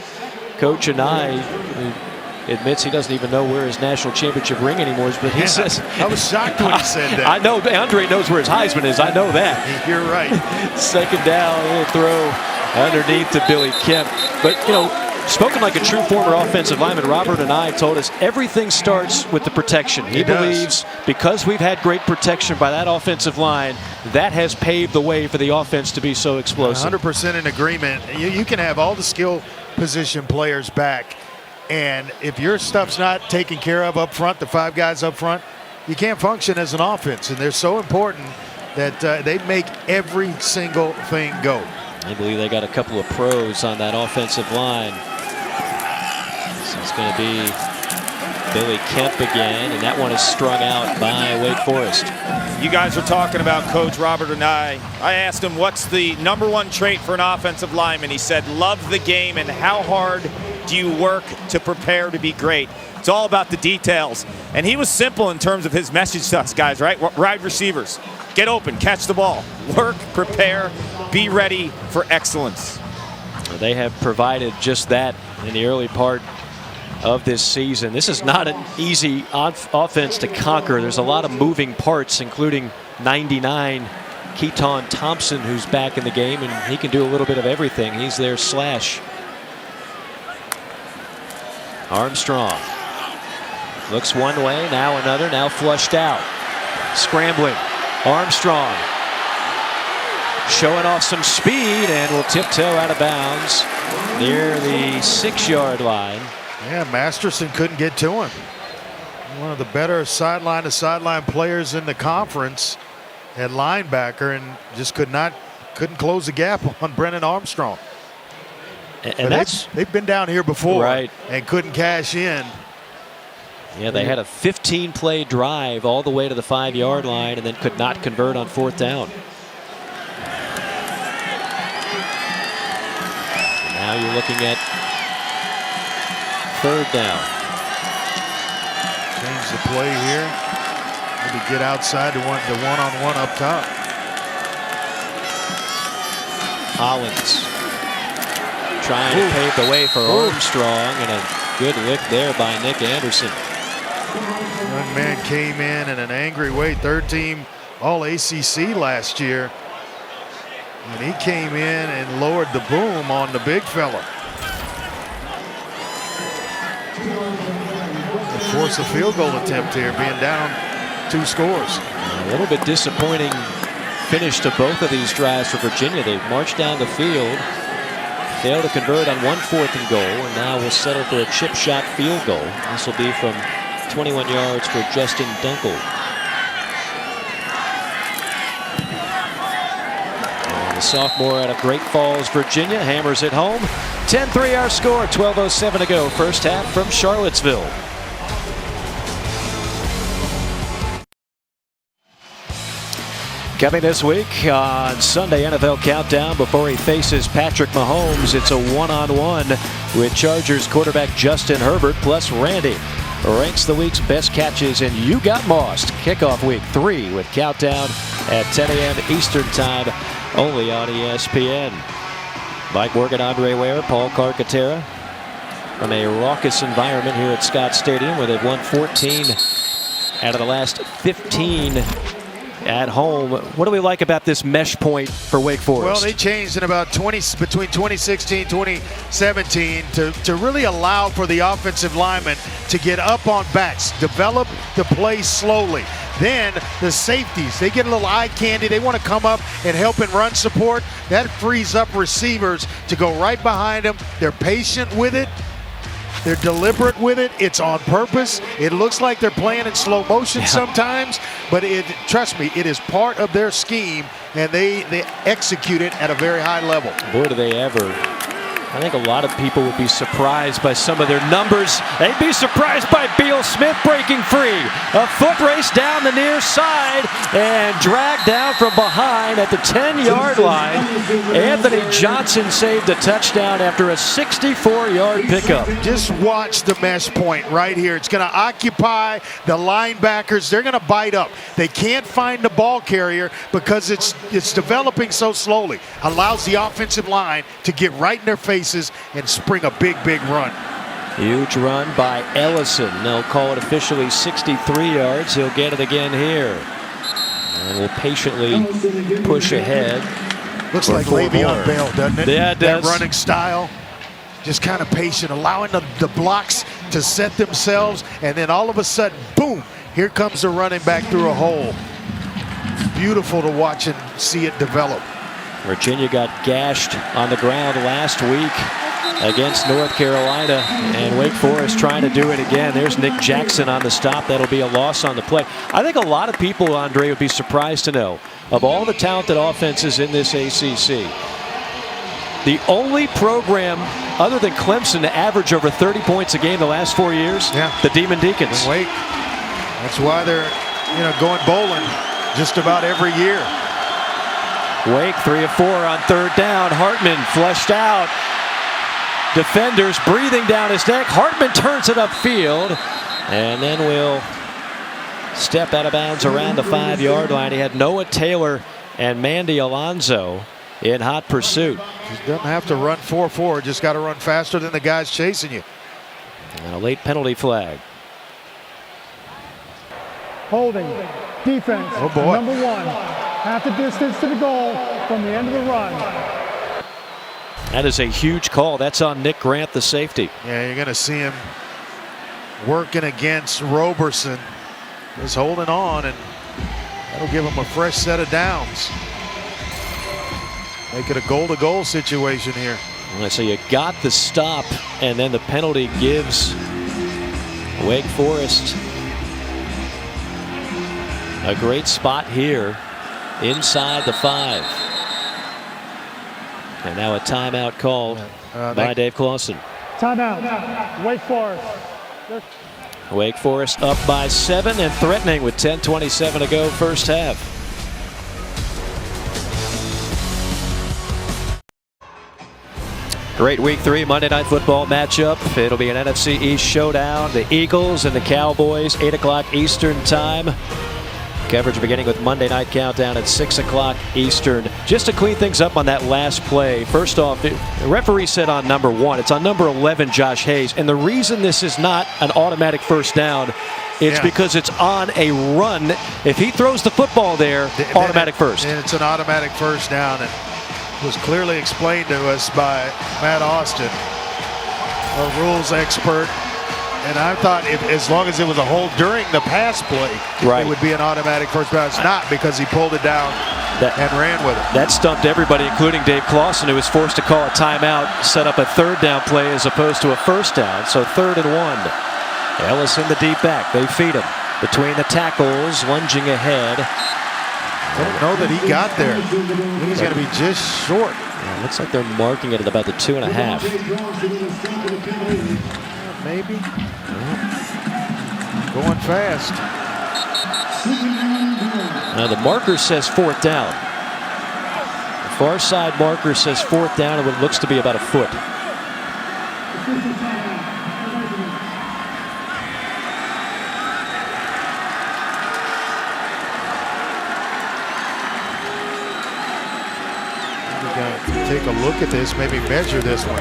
A: Coach Anae, who admits he doesn't even know where his national championship ring anymore is, but he says...
B: I was shocked when he said that.
A: I know Andre knows where his Heisman is. I know that.
B: You're right.
A: Second down, a little throw underneath to Billy Kemp. But, you know, spoken like a true former offensive lineman, Robert Anae told us everything starts with the protection. He believes because we've had great protection by that offensive line, that has paved the way for the offense to be so explosive.
B: 100% in agreement. You can have all the skill position players back, and if your stuff's not taken care of up front, the 5 guys up front, you can't function as an offense. And they're so important that they make every single thing go.
A: I believe they got a couple of pros on that offensive line. So it's going to be Billy Kemp again, and that one is strung out by Wake Forest.
C: You guys are talking about Coach Robert Anae. I asked him what's the #1 trait for an offensive lineman. He said, love the game, and how hard do you work to prepare to be great? It's all about the details. And he was simple in terms of his message to us guys, right? Wide receivers, get open, catch the ball, work, prepare, be ready for excellence.
A: They have provided just that in the early part of this season. This is not an easy offense to conquer. There's a lot of moving parts, including 99 Keaton Thompson, who's back in the game, and he can do a little bit of everything. He's their slash. Armstrong looks one way, now another, now flushed out. Scrambling. Armstrong showing off some speed and will tiptoe out of bounds near the 6-yard line.
B: Yeah, Masterson couldn't get to him. One of the better sideline-to-sideline players in the conference at linebacker, and just couldn't close the gap on Brennan Armstrong.
A: And
B: they've been down here before,
A: right,
B: and couldn't cash in.
A: Yeah, they had a 15-play drive all the way to the 5-yard line and then could not convert on 4th down. And now you're looking at 3rd down.
B: Change the play here. Maybe get outside to the one-on-one up top.
A: Hollins trying to pave the way for Armstrong, and a good lick there by Nick Anderson.
B: Young man came in an angry way, 3rd team All-ACC last year. And he came in and lowered the boom on the big fella. Force a field goal attempt here, being down 2 scores.
A: A little bit disappointing finish to both of these drives for Virginia. They marched down the field, failed to convert on 1 4th and goal, and now will settle for a chip shot field goal. This will be from 21 yards for Justin Dunkel. And the sophomore out of Great Falls, Virginia, hammers it home. 10-3 our score, 12:07 to go. First half from Charlottesville. Coming this week on Sunday NFL Countdown, before he faces Patrick Mahomes, it's a one-on-one with Chargers quarterback Justin Herbert plus Randy. Ranks the week's best catches in You Got Mossed. Kickoff week 3 with Countdown at 10 a.m. Eastern Time, only on ESPN. Mike Morgan, Andre Ware, Paul Carcaterra from a raucous environment here at Scott Stadium, where they've won 14 out of the last 15 at home. What do we like about this mesh point for Wake Forest?
B: Well, they changed in about between 2016 and 2017 to really allow for the offensive linemen to get up on backs, develop the play slowly. Then the safeties, they get a little eye candy. They want to come up and help in run support. That frees up receivers to go right behind them. They're patient with it. They're deliberate with it. It's on purpose. It looks like they're playing in slow motion sometimes, but trust me, it is part of their scheme, and they execute it at a very high level.
A: Boy, do they ever. I think a lot of people would be surprised by some of their numbers. They'd be surprised by Beal Smith breaking free. A foot race down the near side and dragged down from behind at the 10-yard line. Anthony Johnson saved a touchdown after a 64-yard pickup.
B: Just watch the mesh point right here. It's going to occupy the linebackers. They're going to bite up. They can't find the ball carrier because it's developing so slowly. Allows the offensive line to get right in their faces and spring a big run.
A: Huge run by Ellison. They'll call it officially 63 yards. He'll get it again here. And will patiently push ahead.
B: Looks like Le'Veon Bell, doesn't it?
A: Yeah, it does.
B: That running style. Just kind of patient, allowing the blocks to set themselves, and then all of a sudden, boom, here comes the running back through a hole. Beautiful to watch and see it develop.
A: Virginia got gashed on the ground last week against North Carolina, and Wake Forest trying to do it again. There's Nick Jackson on the stop. That'll be a loss on the play. I think a lot of people, Andre, would be surprised to know, of all the talented offenses in this ACC, the only program other than Clemson to average over 30 points a game the last 4 years, the Demon Deacons.
B: And Wake, that's why they're going bowling just about every year.
A: Wake 3 of 4 on third down. Hartman flushed out. Defenders breathing down his neck. Hartman turns it upfield and then will step out of bounds around the 5-yard line. He had Noah Taylor and Mandy Alonzo in hot pursuit.
B: He doesn't have to run 4-4, just got to run faster than the guys chasing you.
A: And a late penalty flag.
D: Holding. Defense.
B: Oh boy.
D: Number 1. Half the distance to the goal from the end of the run.
A: That is a huge call. That's on Nick Grant, the safety.
B: Yeah, you're going to see him working against Roberson. Just holding on, and that'll give him a fresh set of downs. Make it a goal-to-goal situation here.
A: So you got the stop, and then the penalty gives Wake Forest a great spot here inside the 5. And now a timeout called by Dave Clawson.
D: Timeout. Wake Forest.
A: Wake Forest up by 7 and threatening with 10:27 to go first half. Great Week 3 Monday Night Football matchup. It'll be an NFC East showdown. The Eagles and the Cowboys, 8 o'clock Eastern time. Coverage beginning with Monday Night Countdown at 6 o'clock Eastern. Just to clean things up on that last play, first off, the referee said on number 1. It's on number 11, Josh Hayes. And the reason this is not an automatic first down, it's because it's on a run. If he throws the football there, automatic first.
B: And it's an automatic first down. And was clearly explained to us by Matt Austin, a rules expert. And I thought as long as it was a hold during the pass play, it would be an automatic first down. It's not, because he pulled it down and ran with it.
A: That stumped everybody, including Dave Clawson, who was forced to call a timeout, set up a third down play as opposed to a first down. So 3rd and 1. Ellison, the deep back. They feed him between the tackles, lunging ahead.
B: I don't know that he got there. I think he's going to be just short.
A: Yeah, looks like they're marking it at about the 2.5.
B: Maybe. Going fast.
A: Now the marker says 4th down. The far side marker says 4th down, and what looks to be about a foot.
B: Take a look at this, maybe measure this one.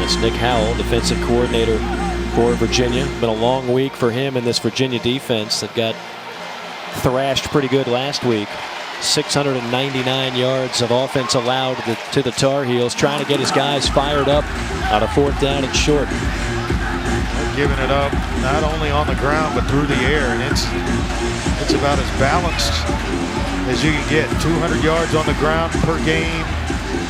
A: It's Nick Howell, defensive coordinator for Virginia. Been a long week for him in this Virginia defense that got thrashed pretty good last week. 699 yards of offense allowed to the Tar Heels, trying to get his guys fired up on a 4th down and short.
B: giving it up not only on the ground but through the air, and it's about as balanced as you can get. 200 yards on the ground per game,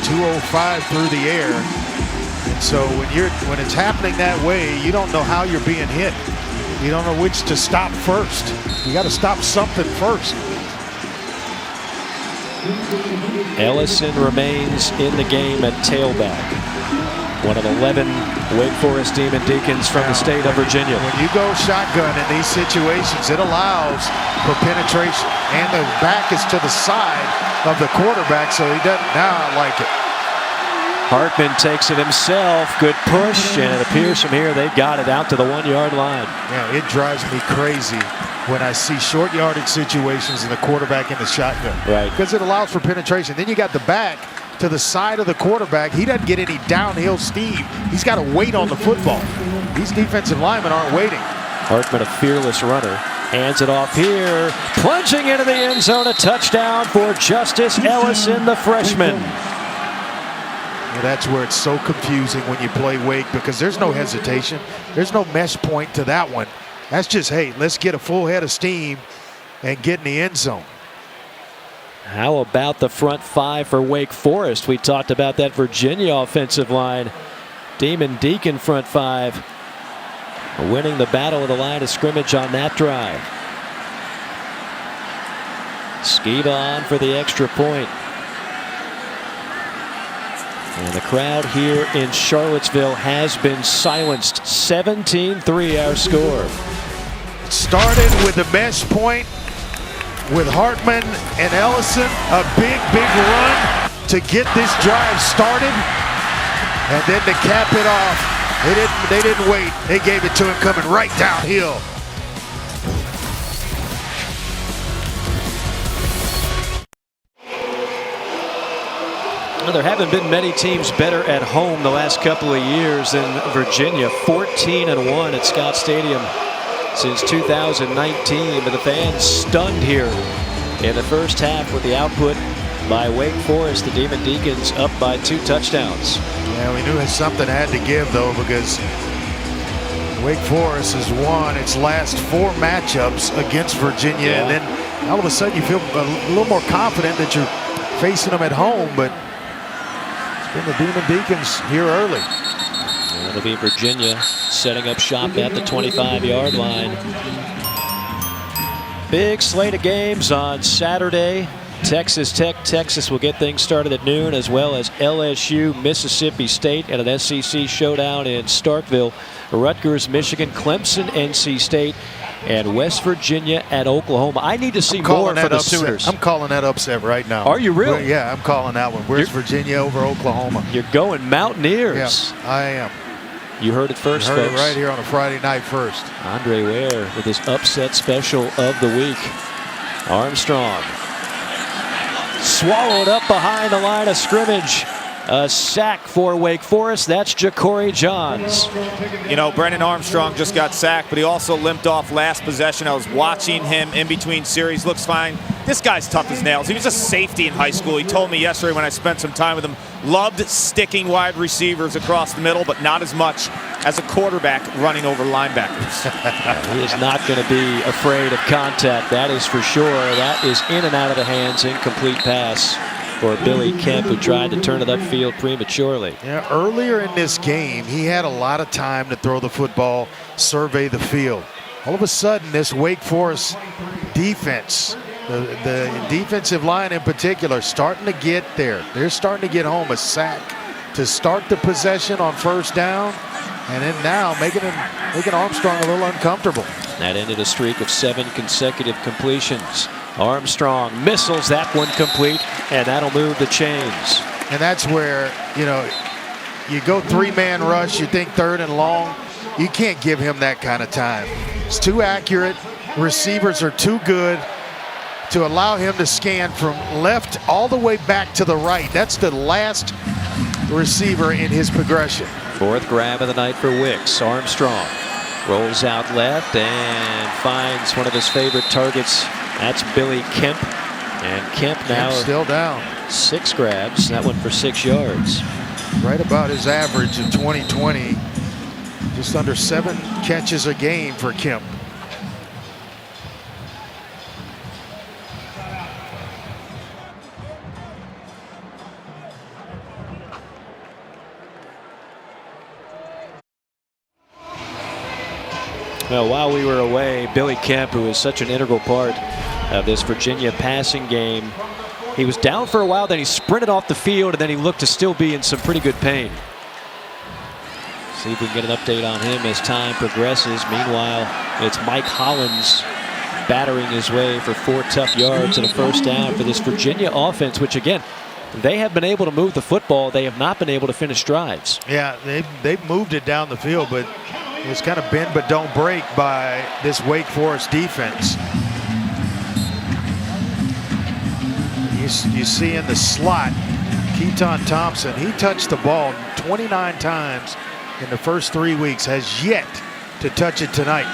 B: 205 through the air. And so when it's happening that way, you don't know how you're being hit. You don't know which to stop first. You got to stop something first.
A: Ellison remains in the game at tailback. One of 11 Wake Forest Demon Deacons from the state of Virginia.
B: When you go shotgun in these situations, it allows for penetration. And the back is to the side of the quarterback, so he doesn't now like it.
A: Hartman takes it himself. Good push, and it appears from here they've got it out to the 1-yard line.
B: Yeah, it drives me crazy when I see short yardage situations and the quarterback in the shotgun.
A: Right.
B: Because it allows for penetration. Then you got the back to the side of the quarterback. He doesn't get any downhill steam. He's got to wait on the football. These defensive linemen aren't waiting.
A: Hartman, a fearless runner. Hands it off here. Plunging into the end zone. A touchdown for Justice Ellison, the freshman.
B: Yeah, that's where it's so confusing when you play Wake, because there's no hesitation. There's no mesh point to that one. That's just, hey, let's get a full head of steam and get in the end zone.
A: How about the front five for Wake Forest? We talked about that Virginia offensive line. Demon Deacon front five winning the battle of the line of scrimmage on that drive. Skiba on for the extra point. And the crowd here in Charlottesville has been silenced. 17-3 our score.
B: It started with the mesh point with Hartman and Ellison. A big run to get this drive started. And then to cap it off, they didn't wait. They gave it to him coming right downhill.
A: Well, there haven't been many teams better at home the last couple of years than Virginia. 14-1 at Scott Stadium since 2019. But the fans stunned here in the first half with the output by Wake Forest. The Demon Deacons up by 2 touchdowns.
B: Yeah, we knew something had to give, though, because Wake Forest has won its last 4 matchups against Virginia.
A: Yeah.
B: And then all of a sudden you feel a little more confident that you're facing them at home. But and the Demon Deacons here early.
A: And it'll be Virginia setting up shop at the 25-yard line. Big slate of games on Saturday. Texas Tech, Texas will get things started at noon, as well as LSU, Mississippi State, and an SEC showdown in Starkville. Rutgers, Michigan, Clemson, NC State, and West Virginia at Oklahoma. I need to see more for the Sooners.
B: I'm calling that upset right now.
A: Are you really?
B: Well, yeah, I'm calling that one. Where's Virginia over Oklahoma?
A: You're going Mountaineers.
B: Yeah, I am.
A: You heard it first,
B: folks.
A: It
B: right here on a Friday night first.
A: Andre Ware with his upset special of the week. Armstrong swallowed up behind the line of scrimmage. A sack for Wake Forest. That's Ja'Cory Johns.
C: You know, Brennan Armstrong just got sacked, but he also limped off last possession. I was watching him in between series. Looks fine. This guy's tough as nails. He was a safety in high school. He told me yesterday when I spent some time with him, loved sticking wide receivers across the middle, but not as much as a quarterback running over linebackers.
A: He is not going to be afraid of contact. That is for sure. That is in and out of the hands. Incomplete pass for Billy Kemp, who tried to turn it upfield prematurely.
B: Yeah, earlier in this game, he had a lot of time to throw the football, survey the field. All of a sudden, this Wake Forest defense, the defensive line in particular, starting to get there. They're starting to get home. A sack to start the possession on first down, and then now making Armstrong a little uncomfortable.
A: That ended a streak of 7 consecutive completions. Armstrong missiles that one complete, and that'll move the chains.
B: And that's where, you know, you go 3-man rush, you think 3rd and long. You can't give him that kind of time. It's too accurate. Receivers are too good to allow him to scan from left all the way back to the right. That's the last receiver in his progression.
A: 4th grab of the night for Wicks. Armstrong rolls out left and finds one of his favorite targets. That's Billy Kemp. And Kemp now
B: still down.
A: 6 grabs. That one for 6 yards.
B: Right about his average of 2020 Just under 7 catches a game for Kemp.
A: Well, while we were away, Billy Kemp, who is such an integral part of this Virginia passing game, he was down for a while, then he sprinted off the field, and then he looked to still be in some pretty good pain. See if we can get an update on him as time progresses. Meanwhile, it's Mike Hollins battering his way for 4 tough yards and a first down for this Virginia offense, which again, they have been able to move the football. They have not been able to finish drives.
B: Yeah, they've moved it down the field, but it's kind of bend but don't break by this Wake Forest defense. You see in the slot, Keaton Thompson, he touched the ball 29 times in the first 3 weeks, has yet to touch it tonight.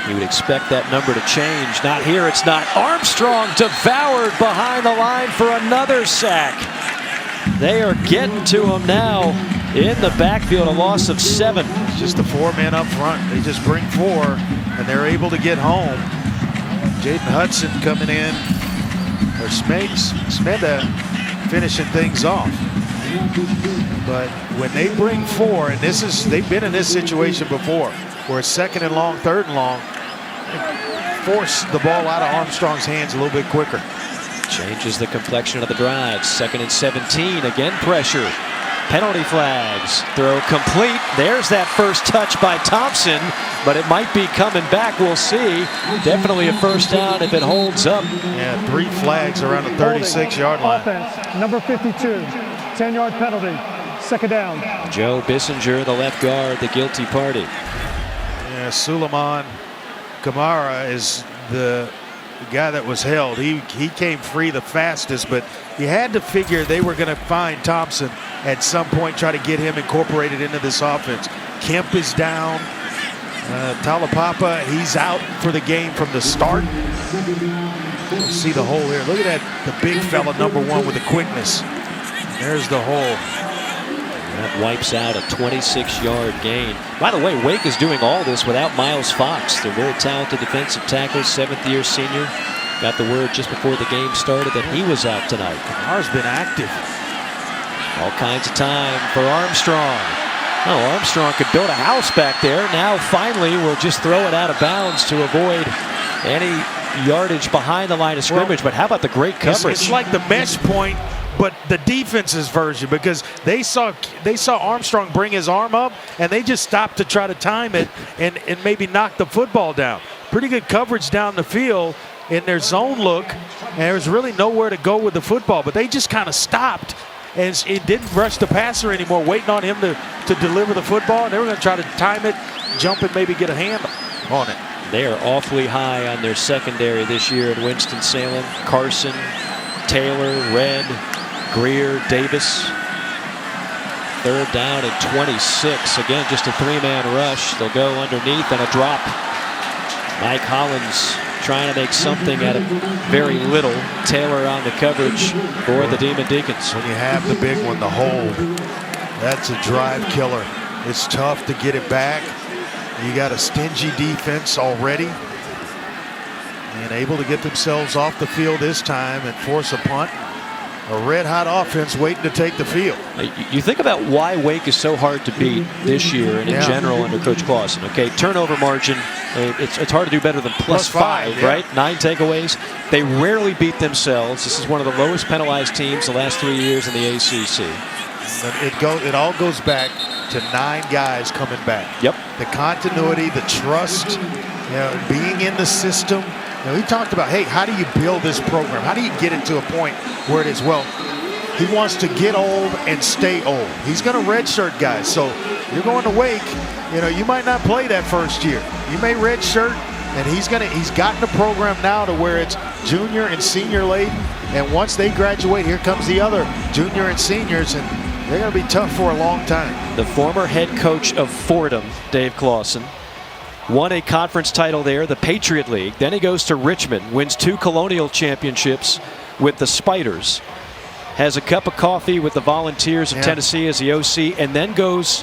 A: You would expect that number to change. Not here, it's not. Armstrong devoured behind the line for another sack. They are getting to him now in the backfield, a loss of 7.
B: Just the 4 men up front. They just bring 4, and they're able to get home. Jaden Hudson coming in, or Smeda finishing things off. But when they bring 4, and they've been in this situation before, where it's 2nd and long, 3rd and long, force the ball out of Armstrong's hands a little bit quicker.
A: Changes the complexion of the drive. 2nd and 17, again pressure. Penalty flags. Throw complete. There's that first touch by Thompson, but it might be coming back. We'll see. Definitely a first down if it holds up.
B: Yeah, 3 flags around the 36-yard line.
D: Offense, number 52, 10-yard penalty, 2nd down.
A: Joe Bissinger, the left guard, the guilty party.
B: Yeah, Suleiman Kamara is the guy that was held. He came free the fastest, but you had to figure they were going to find Thompson at some point, try to get him incorporated into this offense. Kemp is down. Talapapa, he's out for the game from the start. Let's see the hole here. Look at that, the big fella, number 1 with the quickness. There's the hole.
A: That wipes out a 26-yard gain. By the way, Wake is doing all this without Miles Fox. They're very talented defensive tackle, 7th-year senior. Got the word just before the game started that he was out tonight.
B: Kamar's been active.
A: All kinds of time for Armstrong. Oh, Armstrong could build a house back there. Now finally we'll just throw it out of bounds to avoid any yardage behind the line of scrimmage. But how about the great coverage?
B: It's like the mesh point, but the defense's version, because they saw Armstrong bring his arm up and they just stopped to try to time it and maybe knock the football down. Pretty good coverage down the field in their zone look, and there was really nowhere to go with the football, but they just kind of stopped and it didn't rush the passer anymore, waiting on him to deliver the football, and they were going to try to time it, jump and maybe get a hand on it.
A: They are awfully high on their secondary this year in Winston-Salem. Carson, Taylor, Red, Greer, Davis. 3rd down and 26. Again, just a 3-man rush. They'll go underneath and a drop. Mike Hollins trying to make something out of very little. Taylor on the coverage for the Demon Deacons.
B: When you have the big one, the hold, that's a drive killer. It's tough to get it back. You got a stingy defense already, and able to get themselves off the field this time and force a punt. A red-hot offense waiting to take the field.
A: You think about why Wake is so hard to beat this year and in general under Coach Clausen. Okay, turnover margin, it's hard to do better than plus 5, right? 9 takeaways. They rarely beat themselves. This is one of the lowest penalized teams the last 3 years in the ACC.
B: It all goes back to 9 guys coming back.
A: Yep.
B: The continuity, the trust, being in the system. He talked about, hey, how do you build this program? How do you get it to a point where it is? Well, he wants to get old and stay old. He's going to redshirt guys. So you're going to Wake, you might not play that first year. You may redshirt, and he's gotten the program now to where it's junior and senior laden. And once they graduate, here comes the other junior and seniors, and they're going to be tough for a long time.
A: The former head coach of Fordham, Dave Clawson, won a conference title there, the Patriot League. Then he goes to Richmond, wins 2 Colonial Championships with the Spiders, has a cup of coffee with the Volunteers of Tennessee as the OC, and then goes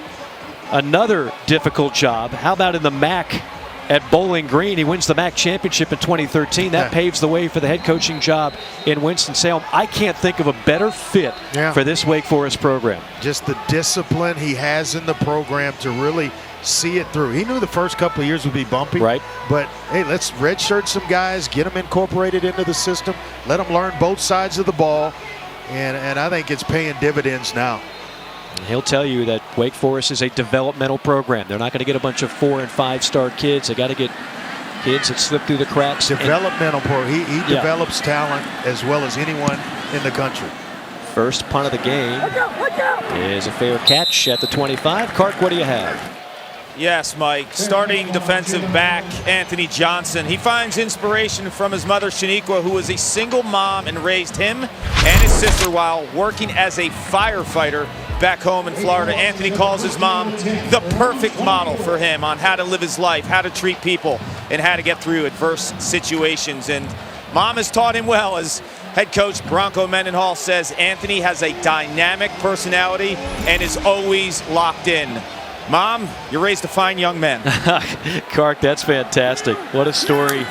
A: another difficult job. How about in the MAC at Bowling Green? He wins the MAC championship in 2013. That paves the way for the head coaching job in Winston-Salem. I can't think of a better fit for this Wake Forest program.
B: Just the discipline he has in the program to really see it through. He knew the first couple of years would be bumpy,
A: right?
B: But hey, let's redshirt some guys, get them incorporated into the system, let them learn both sides of the ball, and I think it's paying dividends now.
A: He'll tell you that Wake Forest is a developmental program. They're not going to get a bunch of 4- and 5-star kids. They got to get kids that slip through the cracks.
B: Developmental pro. He develops talent as well as anyone in the country.
A: First punt of the game is a fair catch at the 25. Clark, what do you have?
C: Yes, Mike. Starting defensive back Anthony Johnson. He finds inspiration from his mother, Shaniqua, who was a single mom and raised him and his sister while working as a firefighter back home in Florida. Anthony calls his mom the perfect model for him on how to live his life, how to treat people, and how to get through adverse situations. And mom has taught him well. As head coach Bronco Mendenhall says, Anthony has a dynamic personality and is always locked in. Mom, you raised a fine young man.
A: Clark, that's fantastic. What a story.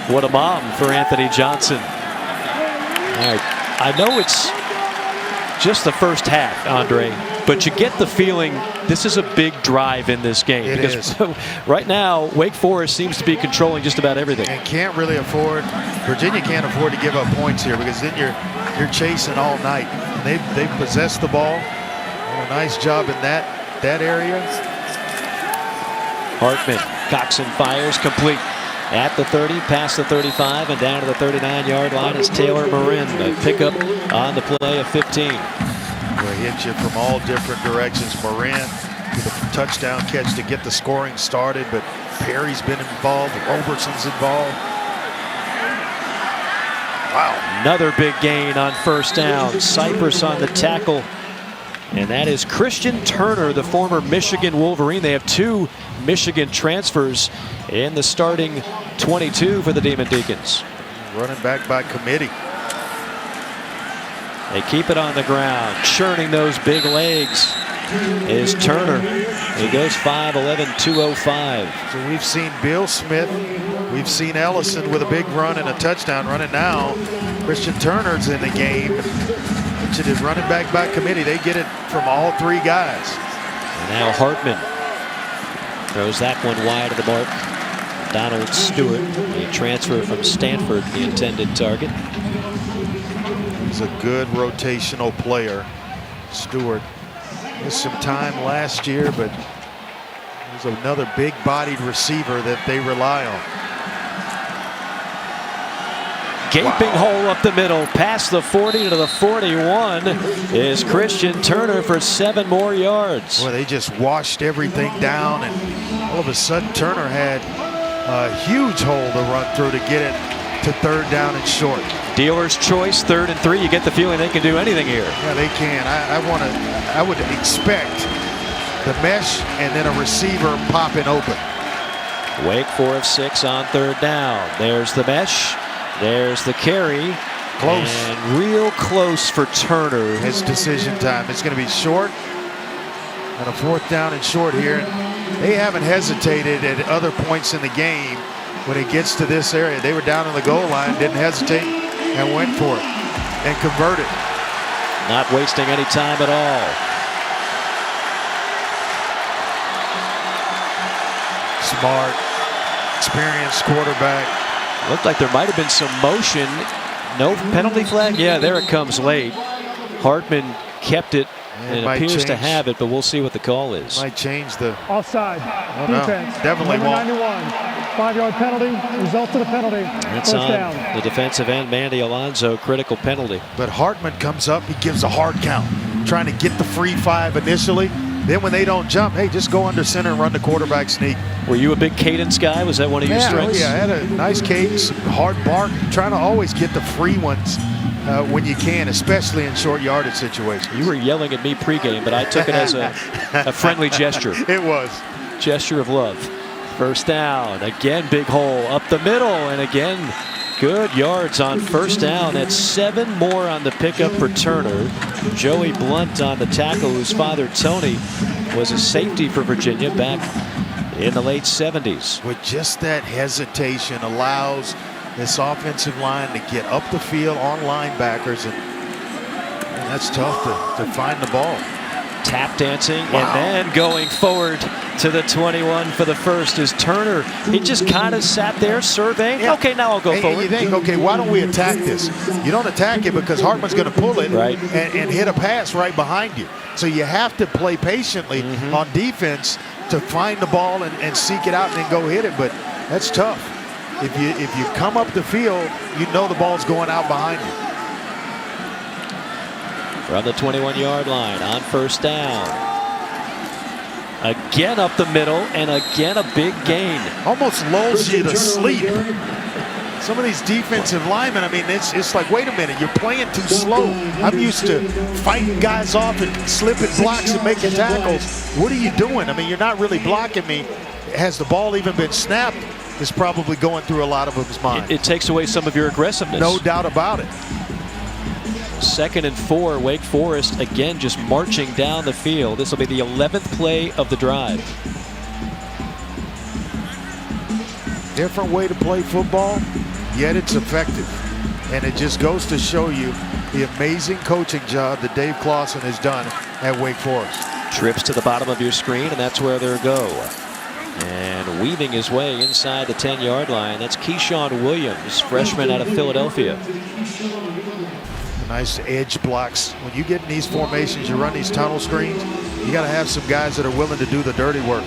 A: What a mom for Anthony Johnson. All right. I know it's just the first half, Andre, but you get the feeling this is a big drive in this game.
B: It is.
A: Right now, Wake Forest seems to be controlling just about everything.
B: And can't really afford, Virginia can't afford to give up points here, because then you're chasing all night. And they've possessed the ball. A nice job in that area.
A: Hartman cocks and fires, complete at the 30, past the 35, and down to the 39-yard line is Taylor Marin. A pickup on the play of 15.
B: Well, he hits you from all different directions. Marin with a touchdown catch to get the scoring started, but Perry's been involved. Roberson's involved. Wow.
A: Another big gain on first down. Cypress on the tackle. And that is Christian Turner, the former Michigan Wolverine. They have 2 Michigan transfers in the starting 22 for the Demon Deacons.
B: Running back by committee.
A: They keep it on the ground. Churning those big legs is Turner. He goes 5'11", 205.
B: So we've seen Bill Smith. We've seen Ellison with a big run and a touchdown run. And now Christian Turner's in the game. It is running back by committee. They get it from all 3 guys.
A: And now Hartman throws that one wide of the mark. Donald Stewart, a transfer from Stanford, the intended target.
B: He's a good rotational player. Stewart missed some time last year, but he's another big-bodied receiver that they rely on.
A: Gaping hole up the middle, past the 40 to the 41 is Christian Turner for 7 more yards.
B: Well, they just washed everything down, and all of a sudden Turner had a huge hole to run through to get it to 3rd down and short.
A: Dealer's choice, 3rd and 3. You get the feeling they can do anything here.
B: Yeah, they can. I would expect the mesh and then a receiver popping open.
A: Wake Forest 6 on 3rd down. There's the mesh. There's the carry.
B: Close.
A: And real close for Turner.
B: It's decision time. It's going to be short. And a 4th down and short here. They haven't hesitated at other points in the game when it gets to this area. They were down on the goal line, didn't hesitate, and went for it. And converted.
A: Not wasting any time at all.
B: Smart, experienced quarterback.
A: Looked like there might have been some motion. No penalty flag? Yeah, there it comes late. Hartman kept it and appears to have it, but we'll see what the call is.
B: Might change the
D: offside. Defense.
B: No, definitely
D: number
B: won't.
D: 91. 5-yard penalty. Result of the penalty.
A: It's
D: First
A: on
D: down.
A: the defensive end, Mandy Alonso, critical penalty.
B: But Hartman comes up, he gives a hard count, trying to get the free 5 initially. Then when they don't jump, hey, just go under center and run the quarterback sneak.
A: Were you a big cadence guy? Was that one of your strengths?
B: Yeah, I had a nice cadence, hard bark, trying to always get the free ones when you can, especially in short yardage situations.
A: You were yelling at me pregame, but I took it as a friendly gesture.
B: It was.
A: Gesture of love. First down. Again, big hole up the middle. And again, good yards on first down. That's 7 more on the pickup for Turner. Joey Blunt on the tackle, whose father, Tony, was a safety for Virginia back in the late 70s.
B: With just that hesitation allows this offensive line to get up the field on linebackers, and that's tough to find the ball.
A: Tap dancing, and then going forward to the 21 for the first is Turner. He just kind of sat there surveying. Yeah. Okay, now I'll go forward.
B: You think, okay, why don't we attack this? You don't attack it because Hartman's going to pull it and hit a pass right behind you. So you have to play patiently on defense to find the ball and seek it out and then go hit it. But that's tough. If you come up the field, you know the ball's going out behind you.
A: From the 21-yard line on first down. Again up the middle, and again a big gain.
B: Almost lulls you to sleep. Some of these defensive linemen, I mean, it's like, wait a minute, you're playing too slow. I'm used to fighting guys off and slipping blocks and making tackles. What are you doing? I mean, you're not really blocking me. Has the ball even been snapped? Is probably going through a lot of his mind.
A: It takes away some of your aggressiveness.
B: No doubt about it.
A: 2nd and 4, Wake Forest again just marching down the field. This will be the 11th play of the drive.
B: Different way to play football, yet it's effective. And it just goes to show you the amazing coaching job that Dave Clawson has done at Wake Forest.
A: Trips to the bottom of your screen, and that's where they'll go. And weaving his way inside the 10-yard line, that's Keyshawn Williams, freshman out of Philadelphia.
B: Nice edge blocks. When you get in these formations, you run these tunnel screens, you got to have some guys that are willing to do the dirty work.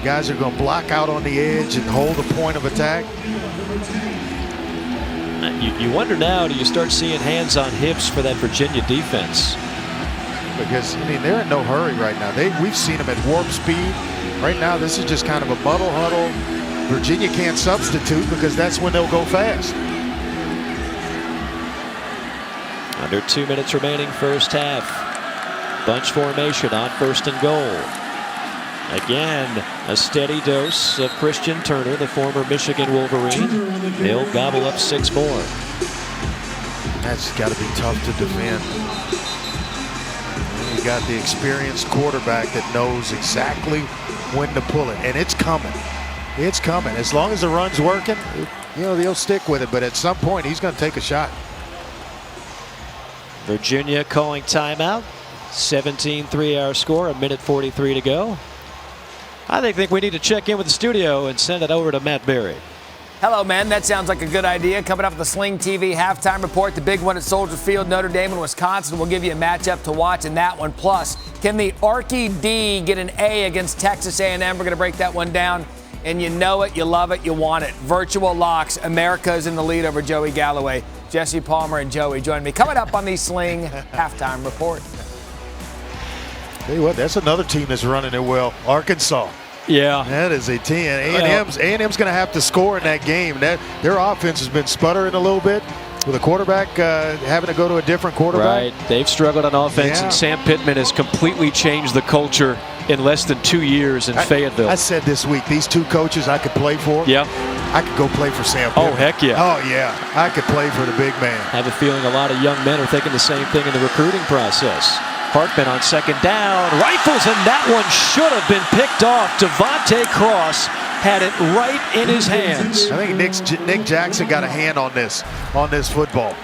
B: Guys are going to block out on the edge and hold the point of attack.
A: You wonder now, do you start seeing hands on hips for that Virginia defense?
B: Because, I mean, they're in no hurry right now. We've seen them at warp speed. Right now, this is just kind of a muddle huddle. Virginia can't substitute because that's when they'll go fast.
A: Under 2 minutes remaining first half. Bunch formation on 1st and goal. Again, a steady dose of Christian Turner, the former Michigan Wolverine. They'll gobble up 6 more.
B: That's got to be tough to defend. You got the experienced quarterback that knows exactly when to pull it, and it's coming. It's coming. As long as the run's working, you know, they'll stick with it, but at some point he's going to take a shot.
A: Virginia calling timeout. 17-3 our score, 1:43 to go. I think we need to check in with the studio and send it over to Matt Berry.
G: Hello, man. That sounds like a good idea. Coming up with the Sling TV halftime report, the big one at Soldier Field, Notre Dame and Wisconsin. We'll give you a matchup to watch in that one. Plus, can the Arky D get an A against Texas A&M? We're going to break that one down. And you know it, you love it, you want it. Virtual locks. America's in the lead over Joey Galloway. Jesse Palmer and Joey join me. Coming up on the Sling halftime report.
B: Tell you what, that's another team that's running it well. Arkansas.
A: Yeah.
B: That is a team. A&M's going to have to score in that game. Their offense has been sputtering a little bit with a quarterback having to go to a different quarterback.
A: Right. They've struggled on offense, and Sam Pittman has completely changed the culture in less than 2 years in Fayetteville.
B: I said this week, these two coaches I could play for.
A: Yeah.
B: I could go play for Sam Pittman.
A: Oh, heck yeah.
B: Oh, yeah. I could play for the big man.
A: I have a feeling a lot of young men are thinking the same thing in the recruiting process. Hartman on 2nd down. Rifles, and that one should have been picked off. Devontae Cross had it right in his hands.
B: I think Nick Jackson got a hand on this football.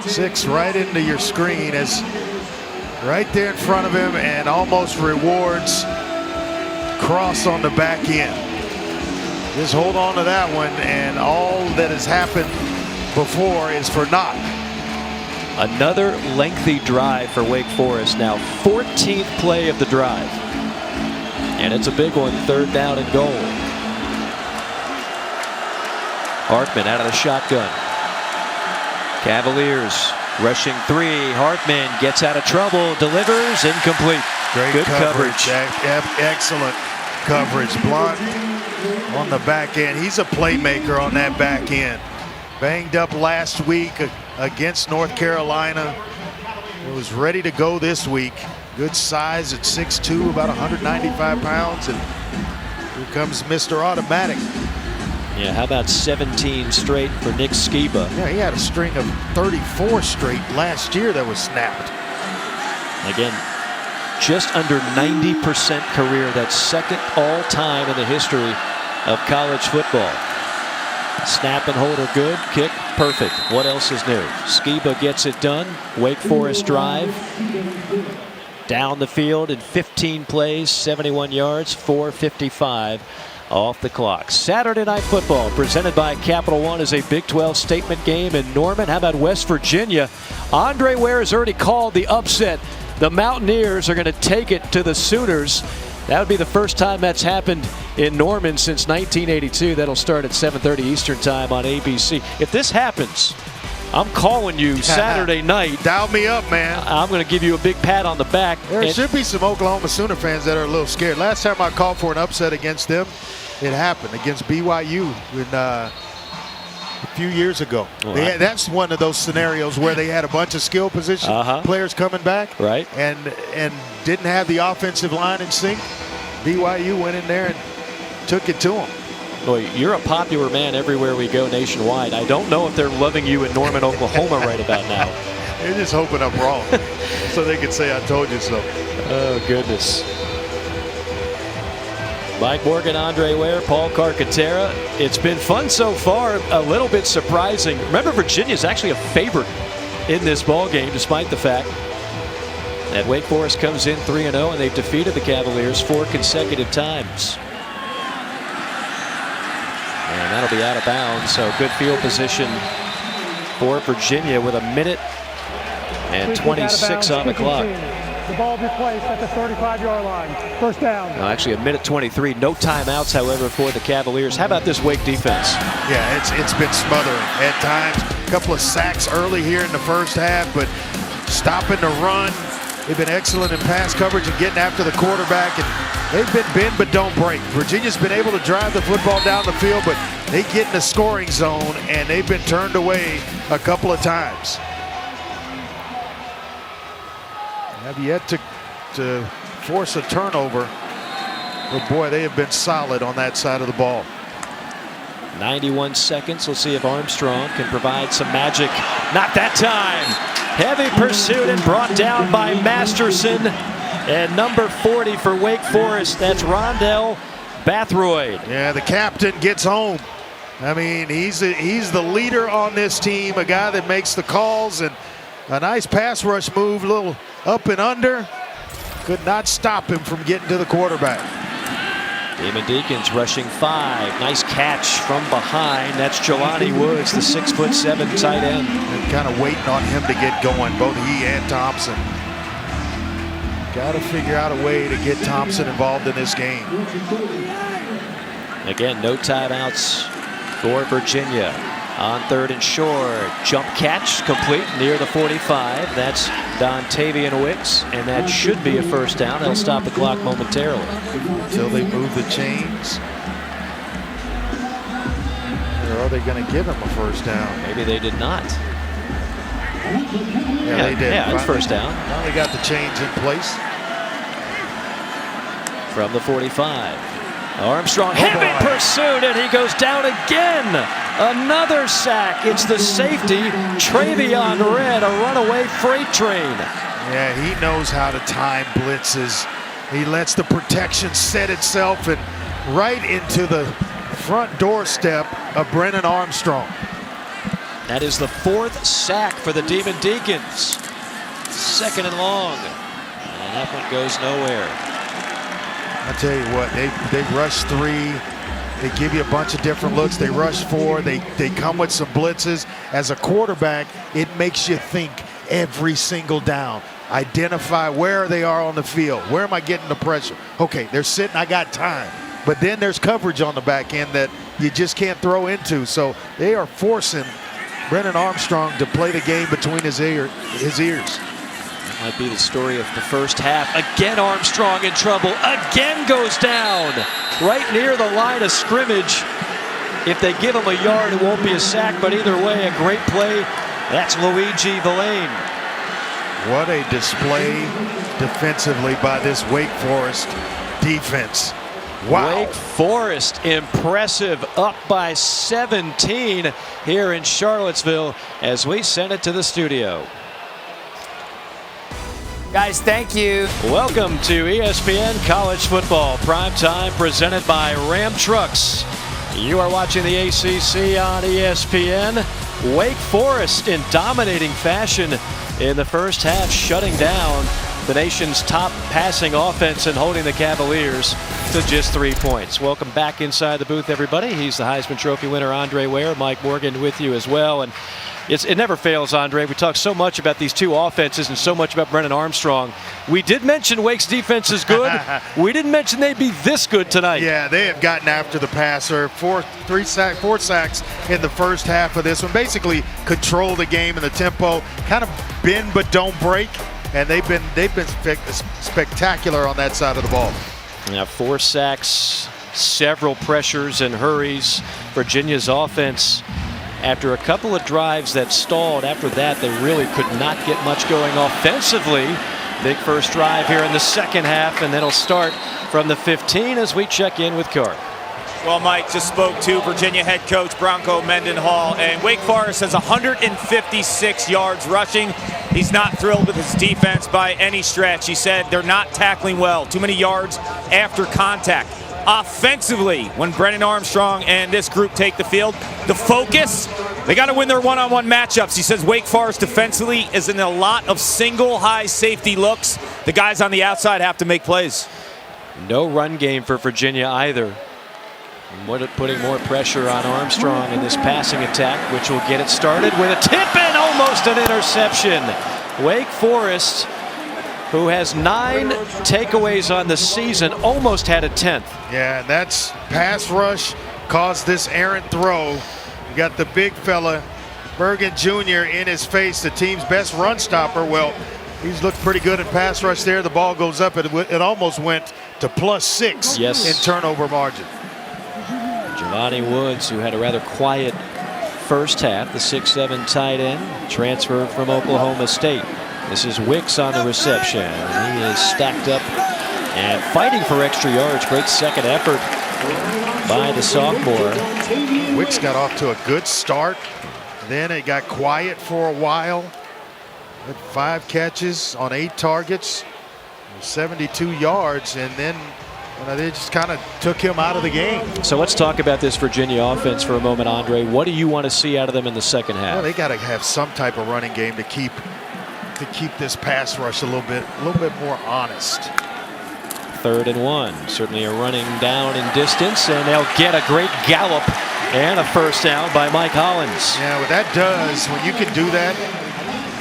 B: 6 right into your screen is right there in front of him and almost rewards Cross on the back end. Just hold on to that one, and all that has happened before is for naught.
A: Another lengthy drive for Wake Forest now. 14th play of the drive. And it's a big one, 3rd down and goal. Hartman out of the shotgun. Cavaliers rushing 3. Hartman gets out of trouble, delivers, incomplete.
B: Good coverage. Excellent coverage. Blunt on the back end. He's a playmaker on that back end. Banged up last week against North Carolina. He was ready to go this week. Good size at 6'2", about 195 pounds. And here comes Mr. Automatic.
A: Yeah, how about 17 straight for Nick Skiba?
B: Yeah, he had a string of 34 straight last year that was snapped.
A: Again, just under 90% career. That's second all time in the history of college football. Snap and hold are good. Kick, perfect. What else is new? Skiba gets it done. Wake Forest drive. Down the field in 15 plays, 71 yards, 4:55 off the clock. Saturday Night Football presented by Capital One is a Big 12 statement game in Norman. How about West Virginia? Andre Ware has already called the upset. The Mountaineers are going to take it to the Sooners. That would be the first time that's happened in Norman since 1982. That'll start at 7:30 Eastern Time on ABC. If this happens, I'm calling you Saturday night.
B: Dial me up, man.
A: I'm going to give you a big pat on the back.
B: There should be some Oklahoma Sooner fans that are a little scared. Last time I called for an upset against them, it happened against BYU a few years ago. That's one of those scenarios where they had a bunch of skill position players coming back,
A: right,
B: and didn't have the offensive line in sync. BYU went in there and took it to them.
A: Boy, you're a popular man everywhere we go nationwide. I don't know if they're loving you in Norman, Oklahoma right about now.
B: They're just hoping I'm wrong so they can say I told you so.
A: Oh, goodness. Mike Morgan, Andre Ware, Paul Carcaterra. It's been fun so far, a little bit surprising. Remember, Virginia's actually a favorite in this ball game, despite the fact that Wake Forest comes in 3-0 and they've defeated the Cavaliers 4 consecutive times. And that'll be out of bounds, so good field position for Virginia with 1:26 on the clock.
D: The ball will be placed at the 35-yard line. First down.
A: Actually, 1:23. No timeouts, however, for the Cavaliers. How about this Wake defense?
B: Yeah, it's been smothering at times. A couple of sacks early here in the first half, but stopping the run. They've been excellent in pass coverage and getting after the quarterback, and they've been bend but don't break. Virginia's been able to drive the football down the field, but they get in the scoring zone, and they've been turned away a couple of times. Have yet to force a turnover, but boy, they have been solid on that side of the ball.
A: 91 seconds. Let's see if Armstrong can provide some magic. Not that time. Heavy pursuit and brought down by Masterson. And number 40 for Wake Forest, that's Rondell Bathroyd.
B: Yeah, the captain gets home. I mean, he's the leader on this team, a guy that makes the calls, and a nice pass rush move, a little up and under. Could not stop him from getting to the quarterback.
A: Demon Deacons rushing 5. Nice catch from behind. That's Jelani Woods, the 6'7" tight end.
B: And kind of waiting on him to get going, both he and Thompson. Got to figure out a way to get Thompson involved in this game.
A: Again, no timeouts for Virginia. On 3rd and short, jump catch complete near the 45. That's Dontavian Wicks, and that should be a first down. They'll stop the clock momentarily.
B: Until they move the chains. Or are they going to give him a first down?
A: Maybe they did not.
B: Yeah, they did.
A: Yeah, it's first down.
B: Finally got the chains in place.
A: From the 45. Armstrong, heavy pursuit, and he goes down again. Another sack. It's the safety, Travion Red, a runaway freight train.
B: Yeah, he knows how to time blitzes. He lets the protection set itself and right into the front doorstep of Brennan Armstrong.
A: That is the 4th sack for the Demon Deacons. 2nd and long. And that one goes nowhere.
B: I tell you what, they rush 3. They give you a bunch of different looks. They rush 4. They come with some blitzes. As a quarterback, it makes you think every single down. Identify where they are on the field. Where am I getting the pressure? Okay, they're sitting. I got time. But then there's coverage on the back end that you just can't throw into. So they are forcing Brennan Armstrong to play the game between his ears.
A: Might be the story of the first half. Again, Armstrong in trouble. Again goes down right near the line of scrimmage. If they give him a yard, it won't be a sack, but either way, a great play. That's Luigi Villain.
B: What a display defensively by this Wake Forest defense. Wow.
A: Wake Forest impressive, up by 17 here in Charlottesville as we send it to the studio.
G: Guys, thank you.
A: Welcome to ESPN College Football Primetime, presented by Ram Trucks. You are watching the ACC on ESPN. Wake Forest in dominating fashion in the first half, shutting down the nation's top passing offense and holding the Cavaliers to just 3 points. Welcome back inside the booth, everybody. He's the Heisman Trophy winner, Andre Ware. Mike Morgan with you as well. And it never fails, Andre. We talk so much about these two offenses and so much about Brennan Armstrong. We did mention Wake's defense is good. We didn't mention they'd be this good tonight.
B: Yeah, they have gotten after the passer. Four sacks in the first half of this one. Basically control the game and the tempo. Kind of bend but don't break. And they've been spectacular on that side of the ball.
A: Now 4 sacks, several pressures and hurries. Virginia's offense, after a couple of drives that stalled, after that they really could not get much going offensively. Big first drive here in the second half, and then it'll start from the 15 as we check in with Carter.
C: Well, Mike just spoke to Virginia head coach Bronco Mendenhall, and Wake Forest has 156 yards rushing. He's not thrilled with his defense by any stretch. He said they're not tackling well, too many yards after contact. Offensively, when Brennan Armstrong and this group take the field, the focus, they got to win their one-on-one matchups. He says Wake Forest defensively is in a lot of single high safety looks. The guys on the outside have to make plays.
A: No run game for Virginia either. Putting more pressure on Armstrong in this passing attack, which will get it started with a tip and almost an interception. Wake Forest, who has 9 takeaways on the season, almost had a 10th.
B: Yeah, and that's pass rush caused this errant throw. You got the big fella, Bergen Jr. in his face, the team's best run stopper. Well, he's looked pretty good in pass rush there. The ball goes up. It almost went to +6 in turnover margin.
A: Jelani Woods, who had a rather quiet first half, the 6'7" tight end, transferred from Oklahoma State. This is Wicks on the reception. He is stacked up and fighting for extra yards. Great second effort by the sophomore.
B: Wicks got off to a good start. Then it got quiet for a while. Had 5 catches on 8 targets, 72 yards, and then they just kind of took him out of the game.
A: So let's talk about this Virginia offense for a moment, Andre. What do you want to see out of them in the second half?
B: Well, they got to have some type of running game to keep this pass rush a little bit more honest.
A: 3rd and 1. Certainly a running down in distance, and they'll get a great gallop and a first down by Mike Hollins.
B: Yeah, what that does, when you can do that,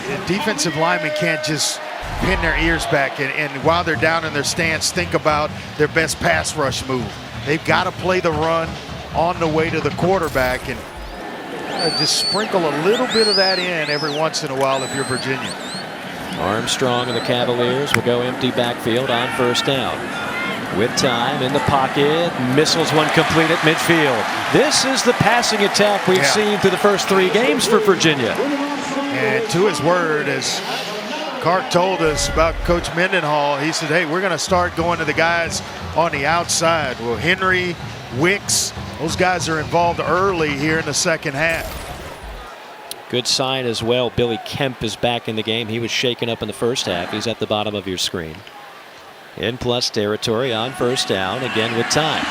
B: the defensive linemen can't just pin their ears back and while they're down in their stance think about their best pass rush move. They've got to play the run on the way to the quarterback and just sprinkle a little bit of that in every once in a while if you're Virginia.
A: Armstrong and the Cavaliers will go empty backfield on first down. With time in the pocket, missiles one complete at midfield. This is the passing attack we've seen through the first 3 games for Virginia.
B: And to his word, as Cart told us about Coach Mendenhall, he said, hey, we're going to start going to the guys on the outside. Well, Henry, Wicks, those guys are involved early here in the second half.
A: Good sign as well. Billy Kemp is back in the game. He was shaken up in the first half. He's at the bottom of your screen. In plus territory on first down, again with time.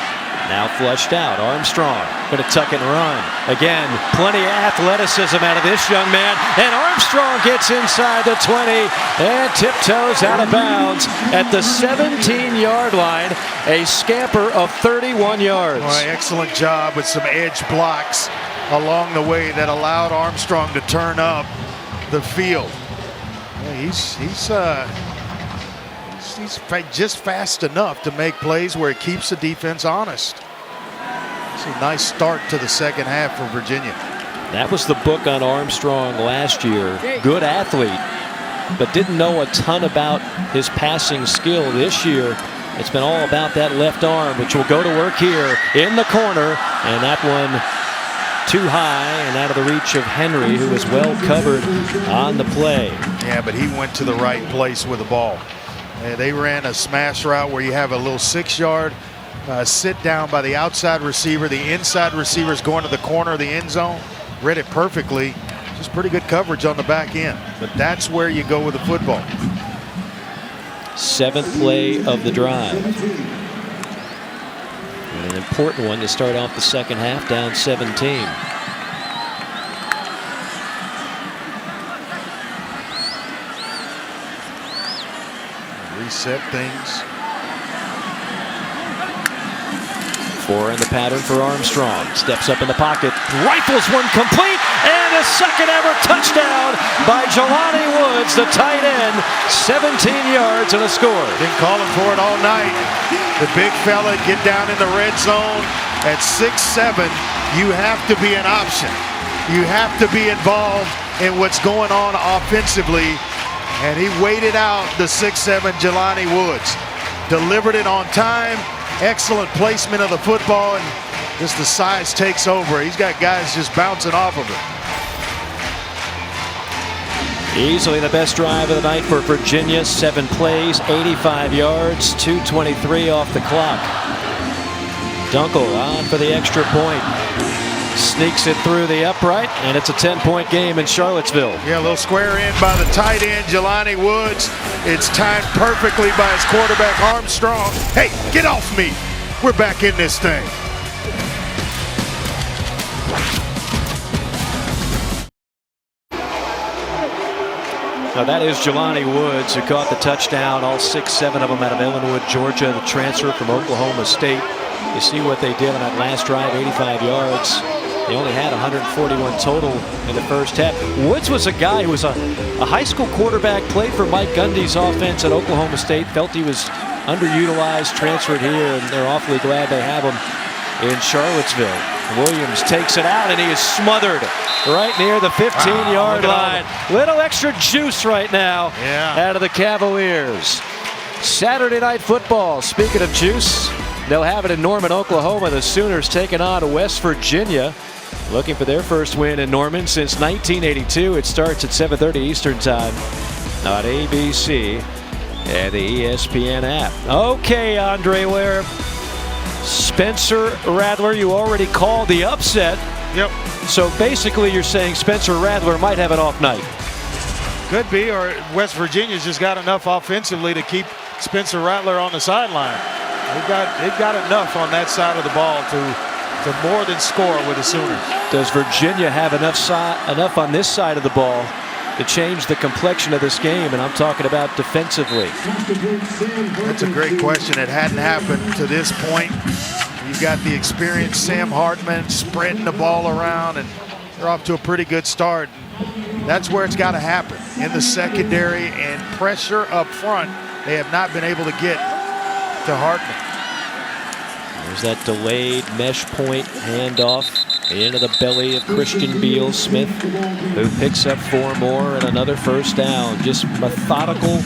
A: Now flushed out. Armstrong going to tuck and run. Again, plenty of athleticism out of this young man. And Armstrong gets inside the 20 and tiptoes out of bounds at the 17-yard line. A scamper of 31 yards.
B: Boy, excellent job with some edge blocks along the way that allowed Armstrong to turn up the field. Yeah, he's just fast enough to make plays where it keeps the defense honest. It's a nice start to the second half for Virginia.
A: That was the book on Armstrong last year. Good athlete, but didn't know a ton about his passing skill. This year, it's been all about that left arm, which will go to work here in the corner. And that one too high and out of the reach of Henry, who was well covered on the play.
B: Yeah, but he went to the right place with the ball. They ran a smash route where you have a little 6-yard sit down by the outside receiver. The inside receiver is going to the corner of the end zone. Read it perfectly. Just pretty good coverage on the back end. But that's where you go with the football.
A: 7th play of the drive. And an important one to start off the second half, down 17.
B: Reset things.
A: 4 in the pattern for Armstrong. Steps up in the pocket, rifles one complete, and a second ever touchdown by Jelani Woods, the tight end. 17 yards and a score.
B: Been calling for it all night. The big fella get down in the red zone at 6'7". You have to be an option. You have to be involved in what's going on offensively. And he waited out the 6'7" Jelani Woods. Delivered it on time. Excellent placement of the football, and just the size takes over. He's got guys just bouncing off of him.
A: Easily the best drive of the night for Virginia. 7 plays, 85 yards, 2:23 off the clock. Dunkel on for the extra point. Sneaks it through the upright, and it's a 10-point game in Charlottesville.
B: Yeah, a little square in by the tight end, Jelani Woods. It's timed perfectly by his quarterback, Armstrong. Hey, get off me. We're back in this thing.
A: Now that is Jelani Woods, who caught the touchdown, all 6-7 of them out of Ellenwood, Georgia, the transfer from Oklahoma State. You see what they did on that last drive, 85 yards. They only had 141 total in the first half. Woods was a guy who was a high school quarterback, played for Mike Gundy's offense at Oklahoma State, felt he was underutilized, transferred here, and they're awfully glad they have him in Charlottesville. Williams takes it out, and he is smothered right near the 15-yard line. Little extra juice right now out of the Cavaliers. Saturday night football. Speaking of juice, they'll have it in Norman, Oklahoma. The Sooners taking on West Virginia, looking for their first win in Norman since 1982. It starts at 7:30 Eastern Time on ABC and the ESPN app. Okay, Andre Ware. Spencer Rattler, you already called the upset.
B: Yep.
A: So basically you're saying Spencer Rattler might have an off night.
B: Could be, or West Virginia's just got enough offensively to keep Spencer Rattler on the sideline. They've got enough on that side of the ball to more than score with the Sooners.
A: Does Virginia have enough on this side of the ball to change the complexion of this game? And I'm talking about defensively.
B: That's a great question. It hadn't happened to this point. You've got the experienced Sam Hartman spreading the ball around, and they're off to a pretty good start. That's where it's got to happen, in the secondary and pressure up front. They have not been able to get to Hartman.
A: There's that delayed mesh point handoff into the belly of Christian Beal-Smith, who picks up 4 more and another first down. Just methodical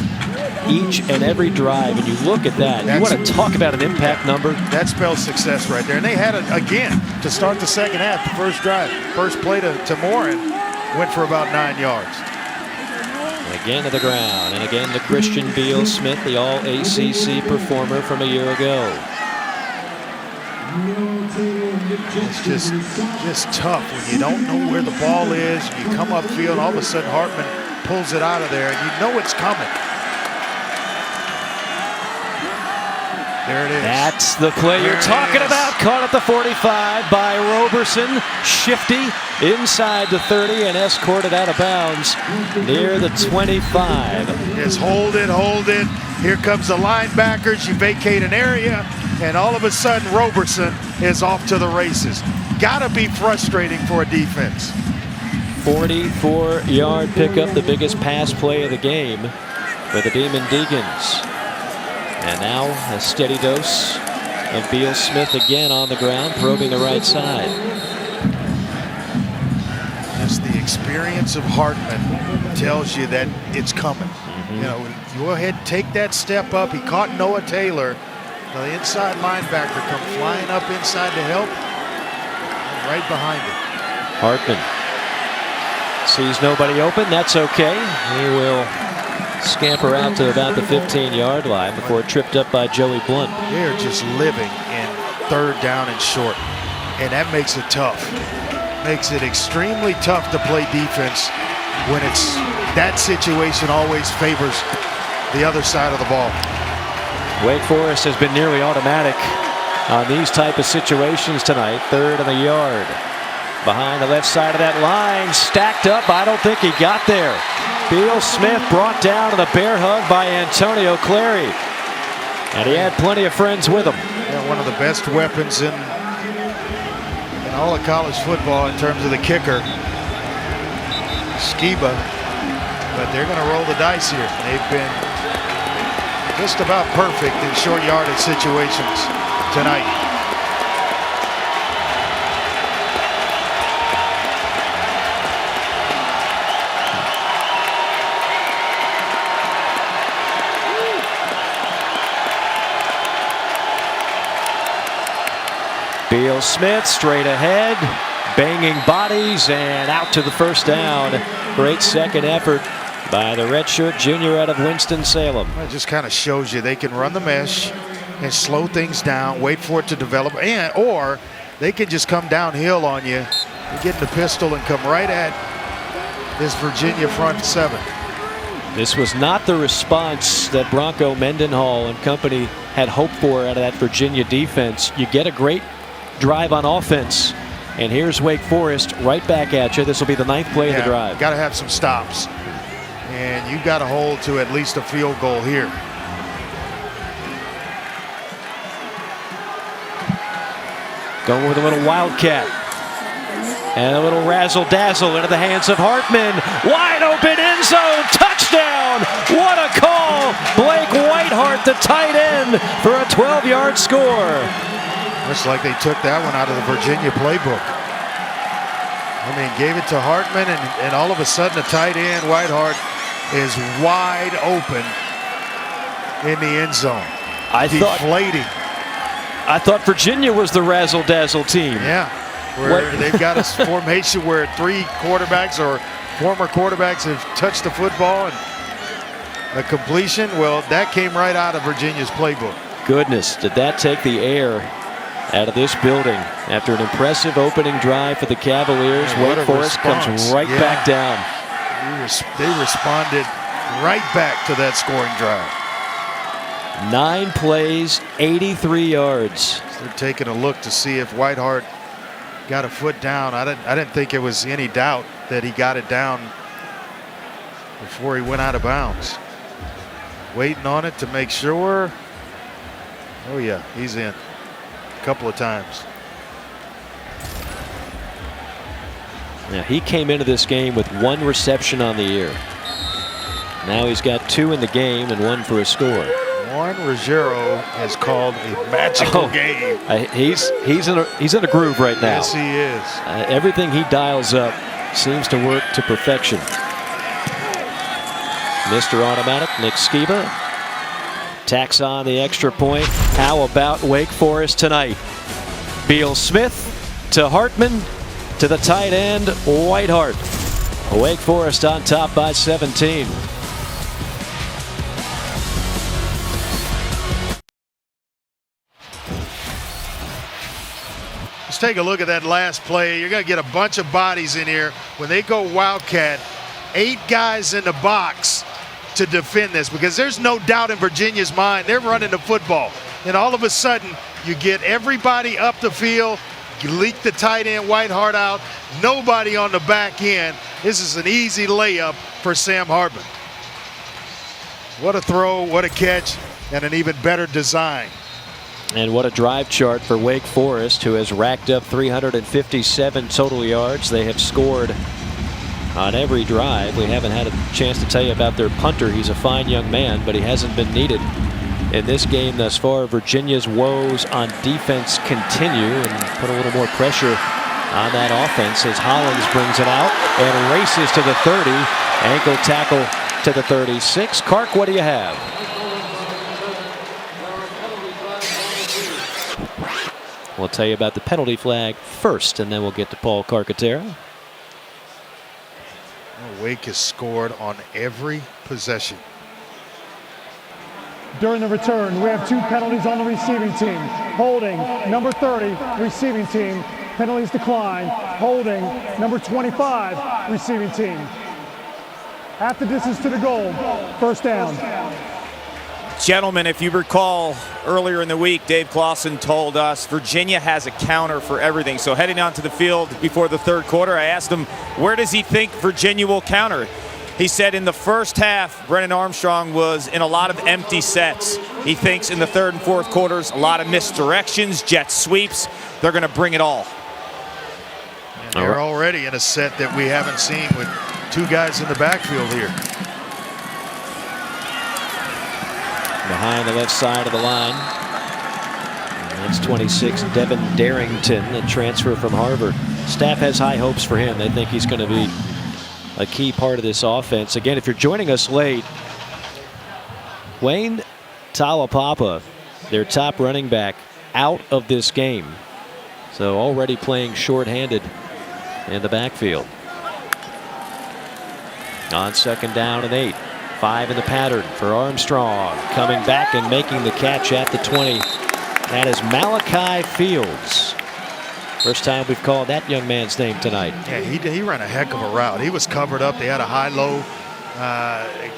A: each and every drive, and you look at that. You want to talk about an impact number.
B: That spells success right there. And they had it again to start the second half, the first drive. First play to Morin went for about 9 yards.
A: And again to the ground, and again to Christian Beal-Smith, the all-ACC performer from a year ago.
B: It's just tough when you don't know where the ball is. You come upfield, and all of a sudden Hartman pulls it out of there, and you know it's coming. There it is.
A: That's the play you're talking about. Caught at the 45 by Roberson. Shifty inside the 30 and escorted out of bounds near the 25.
B: Yes, hold it. Here comes the linebackers. You vacate an area, and all of a sudden Roberson is off to the races. Gotta be frustrating for a defense.
A: 44-yard pickup, the biggest pass play of the game for the Demon Deacons. And now a steady dose of Beal-Smith again on the ground, probing the right side.
B: Just the experience of Hartman tells you that it's coming. You know, go ahead, take that step up. He caught Noah Taylor. The inside linebacker come flying up inside to help. And right behind him.
A: Hartman sees nobody open. That's okay. He will scamper out to about the 15-yard line before tripped up by Joey Blunt.
B: They're just living in third down and short, and that makes it tough. Makes it extremely tough to play defense when it's that situation always favors the other side of the ball.
A: Wake Forest has been nearly automatic on these type of situations tonight. 3rd on the yard. Behind the left side of that line, stacked up. I don't think he got there. Beal Smith brought down to the bear hug by Antonio Clary. And he had plenty of friends with him.
B: Yeah, one of the best weapons in all of college football in terms of the kicker. Skiba. But they're going to roll the dice here. They've been just about perfect in short yardage situations tonight.
A: Beal Smith straight ahead, banging bodies and out to the first down. Great second effort by the redshirt junior out of Winston-Salem.
B: It just kind of shows you they can run the mesh and slow things down, wait for it to develop, or they can just come downhill on you. You get in the pistol and come right at this Virginia front 7.
A: This was not the response that Bronco Mendenhall and company had hoped for out of that Virginia defense. You get a great drive on offense, and here's Wake Forest right back at you. This will be the 9th play of the drive.
B: Got to have some stops, and you got to hold to at least a field goal here.
A: Going with a little wildcat and a little razzle-dazzle into the hands of Hartman. Wide open end zone, touchdown! What a call! Blake Whiteheart, the tight end, for a 12-yard score.
B: Looks like they took that one out of the Virginia playbook. I mean, gave it to Hartman, and all of a sudden the tight end, Whiteheart, is wide open in the end zone. Deflating.
A: I thought Virginia was the razzle-dazzle team.
B: Yeah, where they've got a formation where 3 quarterbacks or former quarterbacks have touched the football and a completion. Well, that came right out of Virginia's playbook.
A: Goodness, did that take the air out of this building after an impressive opening drive for the Cavaliers? Wake Forest comes right back down.
B: They responded right back to that scoring drive.
A: 9 plays, 83 yards.
B: They're taking a look to see if Whiteheart got a foot down. I didn't think there was any doubt that he got it down before he went out of bounds. Waiting on it to make sure. Oh yeah, he's in. A couple of times.
A: Now he came into this game with 1 reception on the year. Now he's got 2 in the game and 1 for a score.
B: Juan Ruggiero has called a magical game.
A: He's in a groove right now.
B: Yes, he is.
A: Everything he dials up seems to work to perfection. Mr. Automatic, Nick Skiba, tacks on the extra point. How about Wake Forest tonight? Beal Smith to Hartman to the tight end, Whiteheart. Wake Forest on top by 17.
B: Let's take a look at that last play. You're going to get a bunch of bodies in here. When they go Wildcat, 8 guys in the box to defend this, because there's no doubt in Virginia's mind they're running the football. And all of a sudden, you get everybody up the field, you leak the tight end Whiteheart out, nobody on the back end. This is an easy layup for Sam Hartman. What a throw, what a catch, and an even better design.
A: And what a drive chart for Wake Forest, who has racked up 357 total yards. They have scored on every drive. We haven't had a chance to tell you about their punter. He's a fine young man, but he hasn't been needed in this game thus far. Virginia's woes on defense continue and put a little more pressure on that offense as Hollins brings it out and races to the 30. Ankle tackle to the 36. Kark, what do you have? We'll tell you about the penalty flag first, and then we'll get to Paul Carcaterra.
B: Wake has scored on every possession.
D: During the return, we have 2 penalties on the receiving team. Holding, number 30, receiving team. Penalties decline. Holding, number 25, receiving team. Half the distance to the goal. First down.
C: Gentlemen, if you recall earlier in the week, Dave Clawson told us Virginia has a counter for everything. So heading onto the field before the third quarter, I asked him, where does he think Virginia will counter? He said in the first half, Brennan Armstrong was in a lot of empty sets. He thinks in the third and fourth quarters, a lot of misdirections, jet sweeps. They're going to bring it all.
B: And they're already in a set that we haven't seen with two guys in the backfield here.
A: Behind the left side of the line. And that's 26, Devin Darrington, a transfer from Harvard. Staff has high hopes for him. They think he's going to be a key part of this offense. Again, if you're joining us late, Wayne Talapapa, their top running back, out of this game. So already playing shorthanded in the backfield. On second down and 8. 5 in the pattern for Armstrong. Coming back and making the catch at the 20. That is Malachi Fields. First time we've called that young man's name tonight.
B: Yeah, he ran a heck of a route. He was covered up. They had a high-low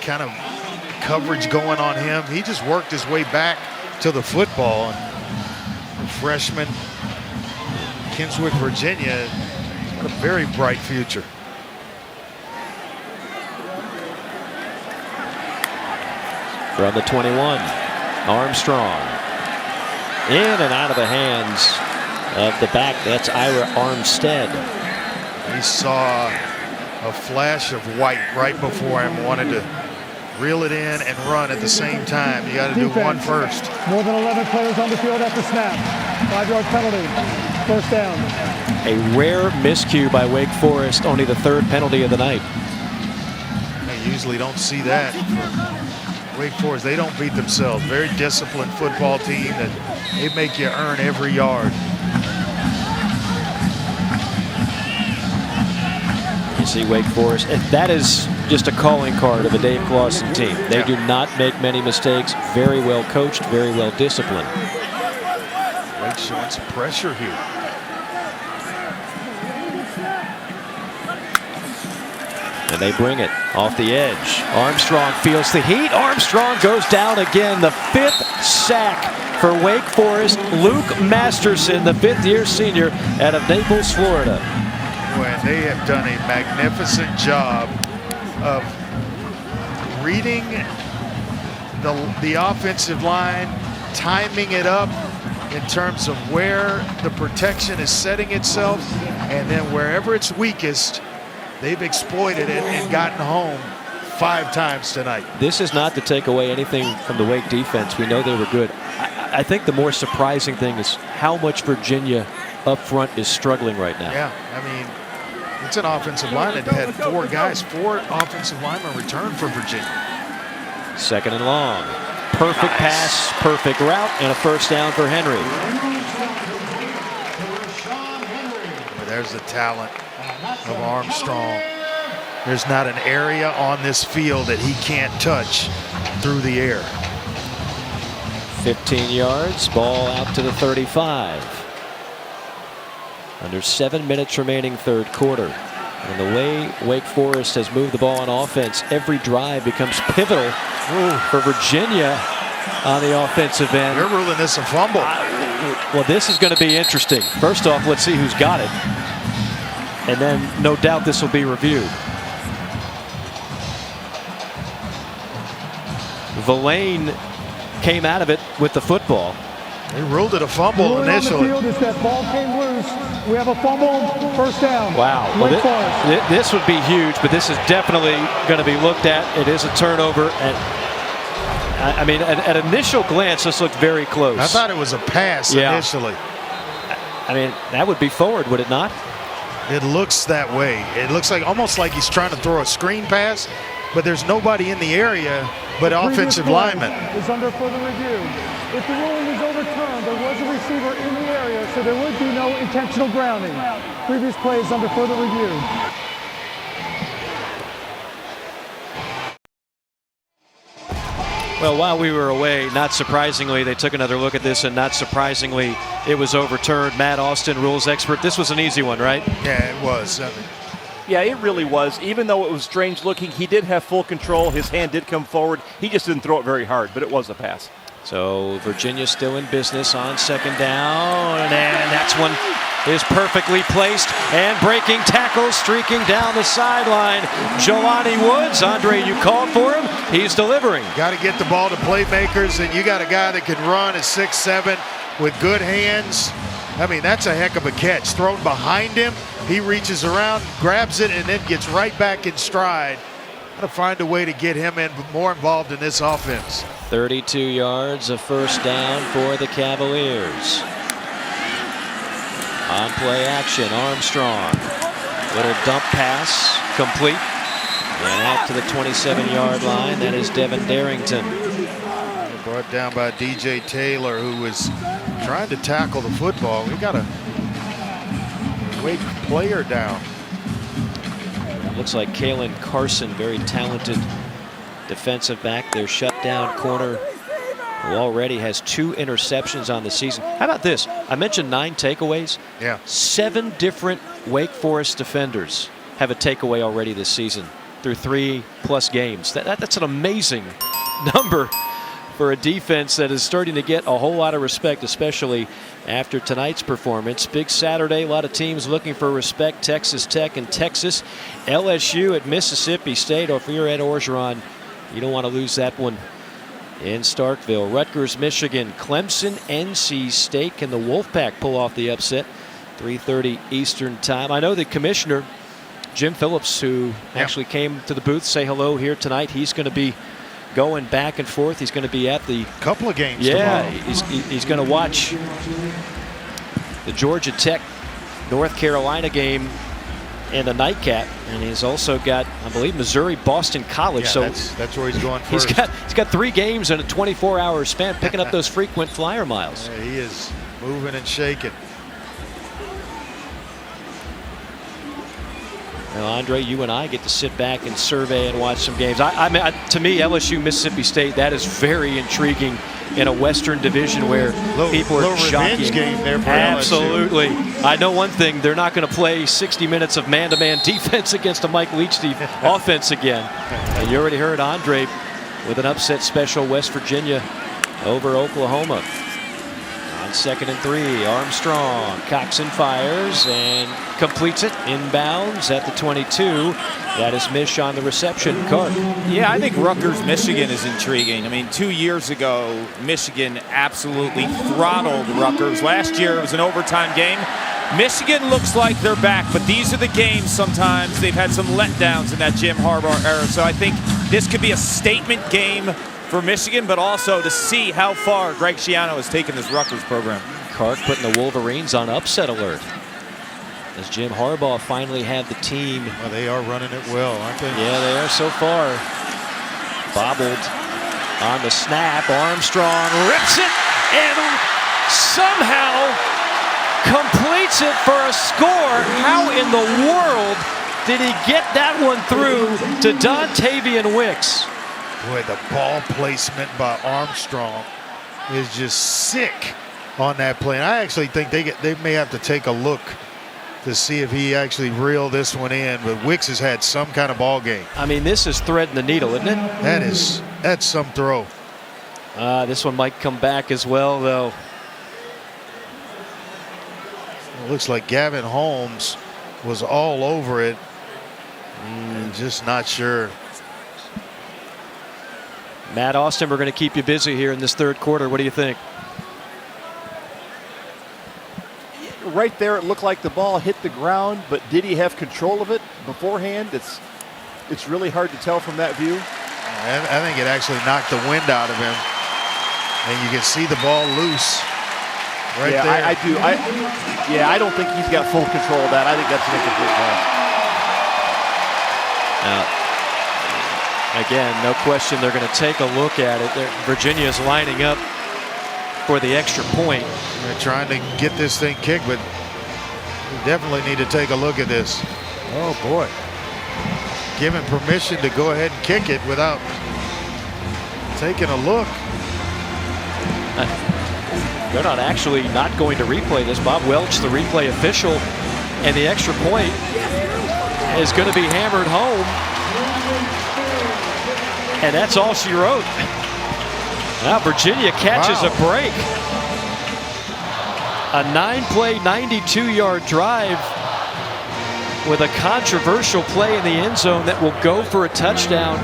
B: kind of coverage going on him. He just worked his way back to the football. And the freshman, Kinswick, Virginia, got a very bright future.
A: From the 21, Armstrong. In and out of the hands of the back. That's Ira Armstead.
B: He saw a flash of white right before him, wanted to reel it in and run at the same time. You got to do one first.
D: More than 11 players on the field at the snap. 5-yard penalty. First down.
A: A rare miscue by Wake Forest, only the third penalty of the night.
B: You usually don't see that from Wake Forest. They don't beat themselves. Very disciplined football team that they make you earn every yard.
A: You see Wake Forest. That is just a calling card of a Dave Clawson team. They do not make many mistakes. Very well coached, very well disciplined.
B: Wake showing some pressure here.
A: And they bring it off the edge. Armstrong feels the heat. Armstrong goes down again. The 5th sack for Wake Forest. Luke Masterson, the 5th-year senior out of Naples, Florida.
B: Well, they have done a magnificent job of reading the offensive line, timing it up in terms of where the protection is setting itself, and then wherever it's weakest, they've exploited it and gotten home 5 times tonight.
A: This is not to take away anything from the Wake defense. We know they were good. I think the more surprising thing is how much Virginia up front is struggling right now.
B: Yeah, I mean, it's an offensive line that had 4 guys, 4 offensive linemen return for Virginia.
A: Second and long. Perfect pass, perfect route, and a first down for Henry.
B: There's the talent of Armstrong. There's not an area on this field that he can't touch through the air.
A: 15 yards, ball out to the 35. Under 7 minutes remaining third quarter. And the way Wake Forest has moved the ball on offense, every drive becomes pivotal for Virginia on the offensive end.
B: You're ruling this a fumble.
A: Well, this is going to be interesting. First off, let's see who's got it. And then no doubt this will be reviewed. Villain came out of it with the football.
B: They ruled it a fumble initially.
D: On the field is that ball came loose. We have a fumble, first down.
A: Wow. Well, this would be huge, but this is definitely going to be looked at. It is a turnover. And I mean, at initial glance, this looked very close.
B: I thought it was a pass initially.
A: I mean, that would be forward, would it not?
B: It looks that way. It looks like almost like he's trying to throw a screen pass, but there's nobody in the area but offensive linemen.
D: Is under further review. If the ruling is overturned, there was a receiver in the area, so there would be no intentional grounding. Previous play is under further review.
A: Well, while we were away, not surprisingly, they took another look at this, and not surprisingly, it was overturned. Matt Austin, rules expert. This was an easy one, right?
B: Yeah, it was.
E: Yeah, it really was. Even though it was strange looking, he did have full control. His hand did come forward. He just didn't throw it very hard, but it was a pass.
A: So Virginia still in business on second down, and that's one is perfectly placed and breaking tackles, streaking down the sideline. Jelani Woods, Andre, you called for him. He's delivering.
B: Got to get the ball to playmakers, and you got a guy that can run at 6'7" with good hands. I mean, that's a heck of a catch. Thrown behind him, he reaches around, grabs it, and then gets right back in stride. Got to find a way to get him more involved in this offense.
A: 32 yards of first down for the Cavaliers. On play action, Armstrong. Little dump pass, complete. And out to the 27-yard line, that is Devin Darrington.
B: Brought down by DJ Taylor, who was trying to tackle the football. We got a Wake player down.
A: Looks like Kalen Carson, very talented defensive back. Their shutdown corner, who already has 2 interceptions on the season. How about this? I mentioned 9 takeaways.
B: Yeah.
A: 7 different Wake Forest defenders have a takeaway already this season through 3+ games. That's an amazing number for a defense that is starting to get a whole lot of respect, especially after tonight's performance. Big Saturday, a lot of teams looking for respect. Texas Tech and Texas. LSU at Mississippi State. Or if you're at Orgeron, you don't want to lose that one in Starkville. Rutgers, Michigan, Clemson, NC State. Can the Wolfpack pull off the upset? 3:30 Eastern time. I know the commissioner, Jim Phillips, who actually came to the booth, say hello here tonight. He's going to be going back and forth. He's going to be at the
B: couple of games.
A: Yeah,
B: tomorrow.
A: he's going to watch the Georgia Tech North Carolina game and the nightcap, and he's also got, I believe, Missouri Boston College.
B: Yeah,
A: so
B: that's where he's going first.
A: He's got 3 games in a 24-hour span, picking up those frequent flyer miles.
B: Yeah, he is moving and shaking.
A: Now, Andre, you and I get to sit back and survey and watch some games. To me, LSU, Mississippi State, that is very intriguing in a Western division where people are shocking.
B: Revenge game there for
A: Absolutely.
B: LSU.
A: I know one thing, they're not going to play 60 minutes of man-to-man defense against a Mike Leach offense again. And you already heard Andre with an upset special, West Virginia over Oklahoma. On 2nd and 3, Armstrong cocks and fires and completes it inbounds at the 22. That is Mish on the reception. Clark.
C: Yeah, I think Rutgers, Michigan is intriguing. I mean, 2 years ago, Michigan absolutely throttled Rutgers. Last year, it was an overtime game. Michigan looks like they're back, but these are the games sometimes. They've had some letdowns in that Jim Harbaugh era. So I think this could be a statement game for Michigan, but also to see how far Greg Schiano has taken this Rutgers program.
A: Clark putting the Wolverines on upset alert as Jim Harbaugh finally had the team.
B: Well, they are running it well, aren't they?
A: Yeah, they are so far. Bobbled on the snap. Armstrong rips it and somehow completes it for a score. How in the world did he get that one through to Dontavian Wicks?
B: Boy, the ball placement by Armstrong is just sick on that play. And I actually think they may have to take a look to see if he actually reeled this one in. But Wicks has had some kind of ball game.
A: I mean, this is threading the needle, isn't it?
B: That's some throw.
A: This one might come back as well, though.
B: It looks like Gavin Holmes was all over it. Just not sure.
A: Matt Austin, we're going to keep you busy here in this 3rd quarter. What do you think?
E: Right there, it looked like the ball hit the ground, but did he have control of it beforehand? It's really hard to tell from that view.
B: I think it actually knocked the wind out of him. And you can see the ball loose right there.
E: I do. I don't think he's got full control of that. I think that's an incomplete pass.
A: Again, no question they're going to take a look at it. Virginia is lining up for the extra point.
B: They're trying to get this thing kicked, but we definitely need to take a look at this. Oh, boy. Given permission to go ahead and kick it without taking a look.
A: They're not going to replay this. Bob Welch, the replay official, and the extra point is going to be hammered home. And that's all she wrote. Now Virginia catches a break. A 9-play, 92-yard drive with a controversial play in the end zone that will go for a touchdown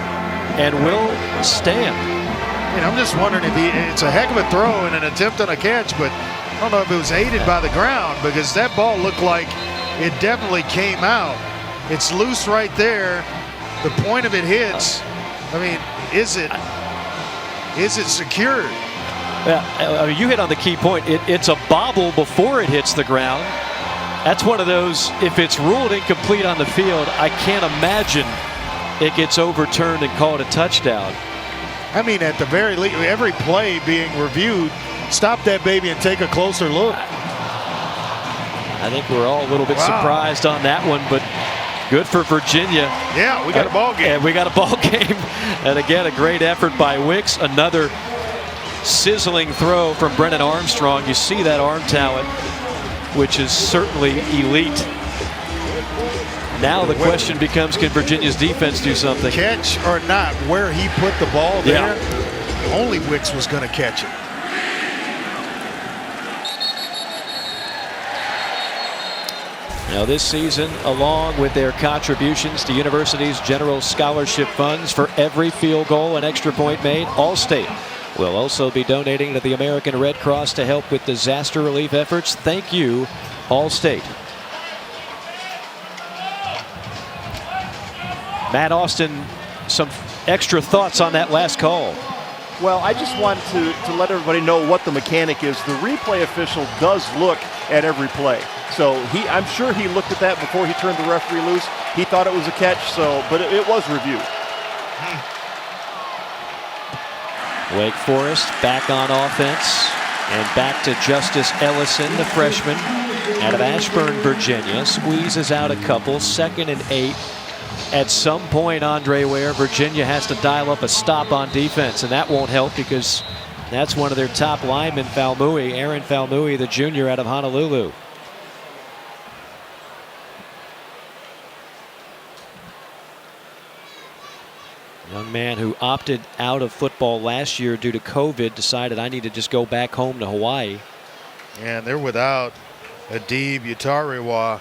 A: and will stand.
B: And I'm just wondering if it's a heck of a throw and an attempt on a catch, but I don't know if it was aided by the ground, because that ball looked like it definitely came out. It's loose right there. The point of it hits. I mean, is it secured?
A: Yeah, I mean, you hit on the key point. It's a bobble before it hits the ground. That's one of those, if it's ruled incomplete on the field, I can't imagine it gets overturned and called a touchdown.
B: I mean, at the very least, every play being reviewed, stop that baby and take a closer look.
A: I think we're all a little bit surprised on that one, but good for Virginia.
B: Yeah, we got a ball game.
A: And we got a ball game. And again, a great effort by Wicks. Another sizzling throw from Brennan Armstrong. You see that arm talent, which is certainly elite. Now the question becomes, can Virginia's defense do something?
B: Catch or not, where he put the ball there, only Wicks was going to catch it.
A: Now this season, along with their contributions to universities' general scholarship funds for every field goal and extra point made, Allstate will also be donating to the American Red Cross to help with disaster relief efforts. Thank you, Allstate. Matt Austin, some extra thoughts on that last call.
E: Well, I just want to let everybody know what the mechanic is. The replay official does look at every play. So I'm sure he looked at that before he turned the referee loose. He thought it was a catch, but it was reviewed.
A: Wake Forest back on offense, and back to Justice Ellison, the freshman out of Ashburn, Virginia. Squeezes out a couple, 2nd and 8. At some point, Andre Ware, Virginia has to dial up a stop on defense, and that won't help because that's one of their top linemen, Falmouy, Aaron Falmouy, the junior out of Honolulu. Young man who opted out of football last year due to COVID decided, I need to just go back home to Hawaii.
B: And they're without Adib Yutarewa,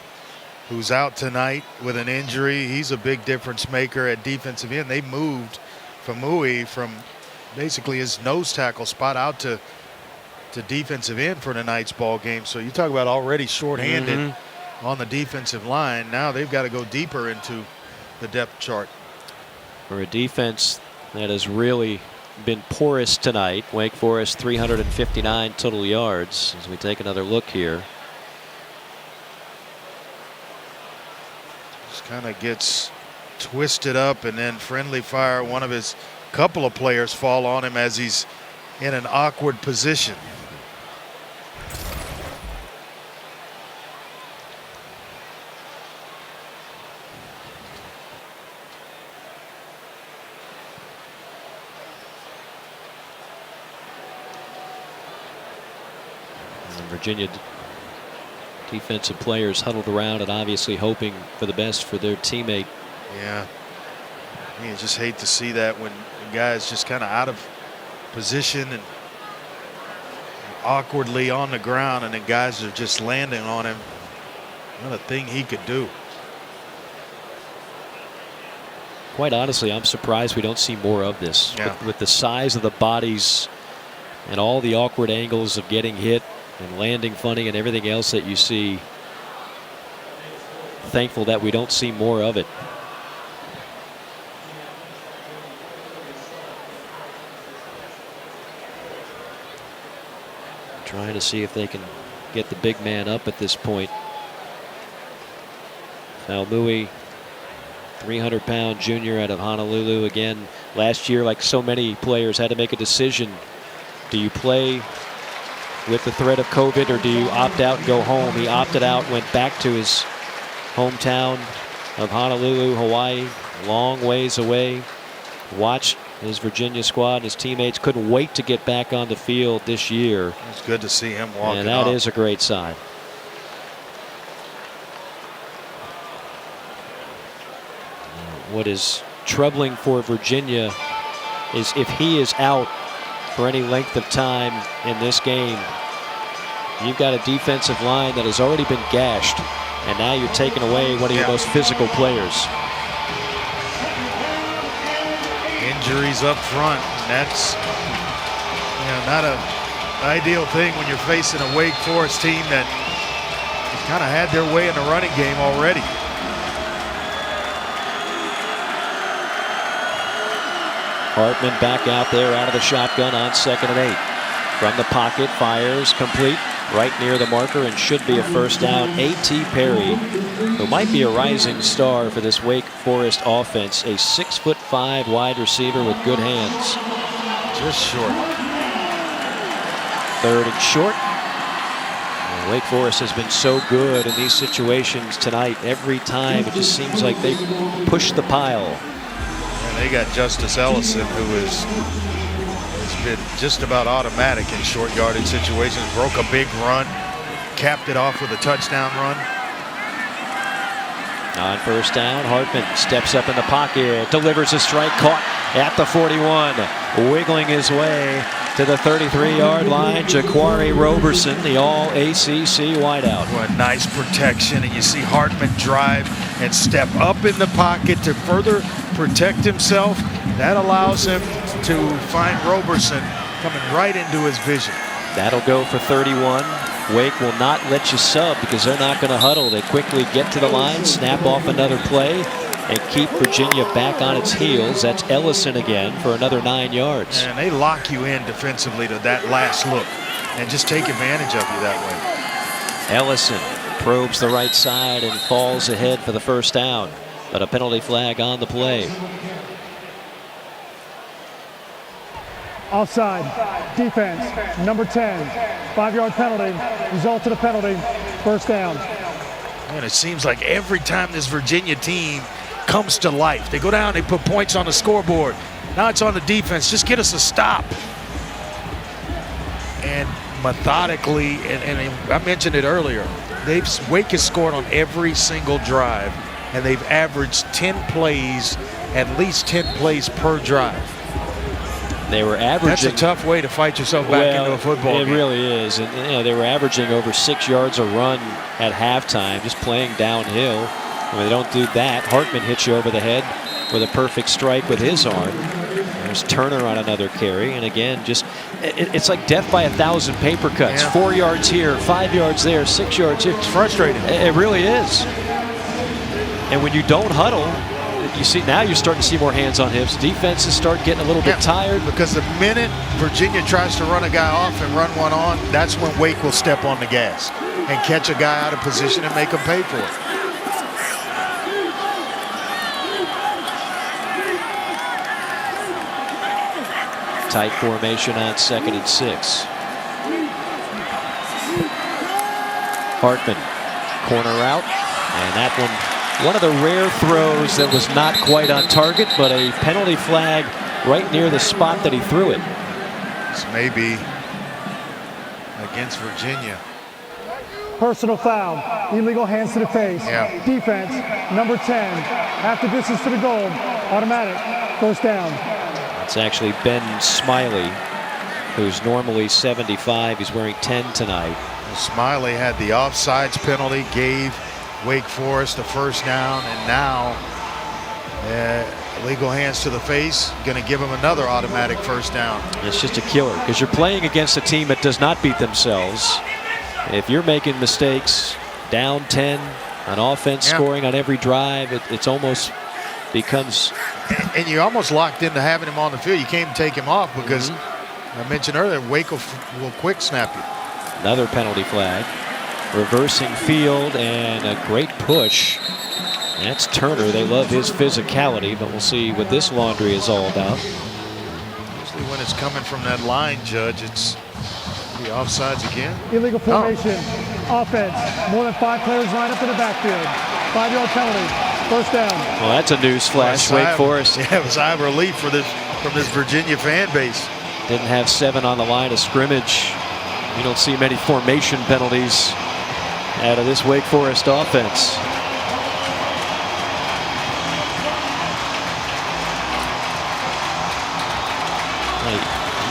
B: who's out tonight with an injury. He's a big difference maker at defensive end. They moved Falmouy from basically his nose tackle spot out to defensive end for tonight's ball game. So you talk about already shorthanded on the defensive line. Now they've got to go deeper into the depth chart.
A: For a defense that has really been porous tonight, Wake Forest 359 total yards. As we take another look here.
B: Just kind of gets twisted up, and then friendly fire. One of his couple of players fall on him as he's in an awkward position.
A: Virginia defensive players huddled around and obviously hoping for the best for their teammate.
B: Yeah. You just hate to see that when the guy's just kind of out of position and awkwardly on the ground, and then guys are just landing on him. Not a thing he could do.
A: Quite honestly, I'm surprised we don't see more of this. With the size of the bodies and all the awkward angles of getting hit and landing funny and everything else that you see. Thankful that we don't see more of it. Trying to see if they can get the big man up at this point. Falmouy, 300-pound junior out of Honolulu. Again, last year, like so many players, had to make a decision. Do you play with the threat of COVID, or do you opt out and go home? He opted out, went back to his hometown of Honolulu, Hawaii, long ways away. Watched his Virginia squad, his teammates couldn't wait to get back on the field this year.
B: It's good to see him walking
A: and that is a great sign. what is troubling for Virginia is if he is out for any length of time in this game, you've got a defensive line that has already been gashed, and now you're taking away one of your most physical players.
B: Injuries up front, and that's not an ideal thing when you're facing a Wake Forest team that kind of had their way in the running game already.
A: Hartman back out there out of the shotgun on 2nd and 8. From the pocket, fires complete right near the marker and should be a first down. A.T. Perry, who might be a rising star for this Wake Forest offense, a 6'5" wide receiver with good hands.
B: Just short.
A: 3rd and short. Wake Forest has been so good in these situations tonight. Every time it just seems like they push the pile.
B: And they got Justice Ellison, who has been just about automatic in short yardage situations. Broke a big run, capped it off with a touchdown run.
A: On first down, Hartman steps up in the pocket, delivers a strike, caught at the 41, wiggling his way to the 33-yard line. Jaquari Roberson, the all-ACC wideout.
B: What nice protection, and you see Hartman drive and step up in the pocket to further protect himself. That allows him to find Roberson coming right into his vision.
A: That'll go for 31. Wake will not let you sub because they're not going to huddle. They quickly get to the line, snap off another play, and keep Virginia back on its heels. That's Ellison again for another 9 yards.
B: And they lock you in defensively to that last look and just take advantage of you that way.
A: Ellison probes the right side and falls ahead for the first down, but a penalty flag on the play.
D: Offside, defense, number 10, 5-yard penalty, result of the penalty, first down.
B: And it seems like every time this Virginia team comes to life, they go down, they put points on the scoreboard. Now it's on the defense, just get us a stop. And methodically, and I mentioned it earlier, Wake has scored on every single drive, and they've averaged 10 plays, at least 10 plays per drive.
A: They were averaging.
B: That's a tough way to fight yourself back into a football game.
A: It really is. And they were averaging over 6 yards a run at halftime, just playing downhill. When they don't do that, Hartman hits you over the head with a perfect strike with his arm. There's Turner on another carry. And again, just it's like death by 1,000 paper cuts.
B: Yeah.
A: 4 yards here, 5 yards there, 6 yards here.
B: It's frustrating.
A: It really is. And when you don't huddle, you see now you're starting to see more hands on hips. Defenses start getting a little bit tired.
B: Because the minute Virginia tries to run a guy off and run one on, that's when Wake will step on the gas and catch a guy out of position and make him pay for it.
A: Tight formation on 2nd and 6. Hartman, corner route, and that one of the rare throws that was not quite on target, but a penalty flag right near the spot that he threw it.
B: This may be against Virginia.
D: Personal foul, illegal hands to the face.
B: Yeah.
D: Defense, number 10, half the distance to the goal, automatic, first down.
A: It's actually Ben Smiley, who's normally 75. He's wearing 10 tonight.
B: Smiley had the offsides penalty, gave Wake Forest a first down, and now illegal hands to the face, going to give them another automatic first down.
A: It's just a killer because you're playing against a team that does not beat themselves. If you're making mistakes, down 10 on offense, scoring on every drive, it's almost becomes.
B: And you're almost locked into having him on the field. You can't even take him off because I mentioned earlier, Wake will quick snap you.
A: Another penalty flag. Reversing field and a great push. That's Turner. They love his physicality, but we'll see what this laundry is all about.
B: Usually when it's coming from that line, Judge, it's the offsides again.
D: Illegal formation, offense, more than 5 players lined up in the backfield. 5-yard penalty, first down.
A: Well, that's a news flash. Wake Forest.
B: Yeah, it was sigh of relief from this Virginia fan base.
A: Didn't have 7 on the line of scrimmage. You don't see many formation penalties out of this Wake Forest offense.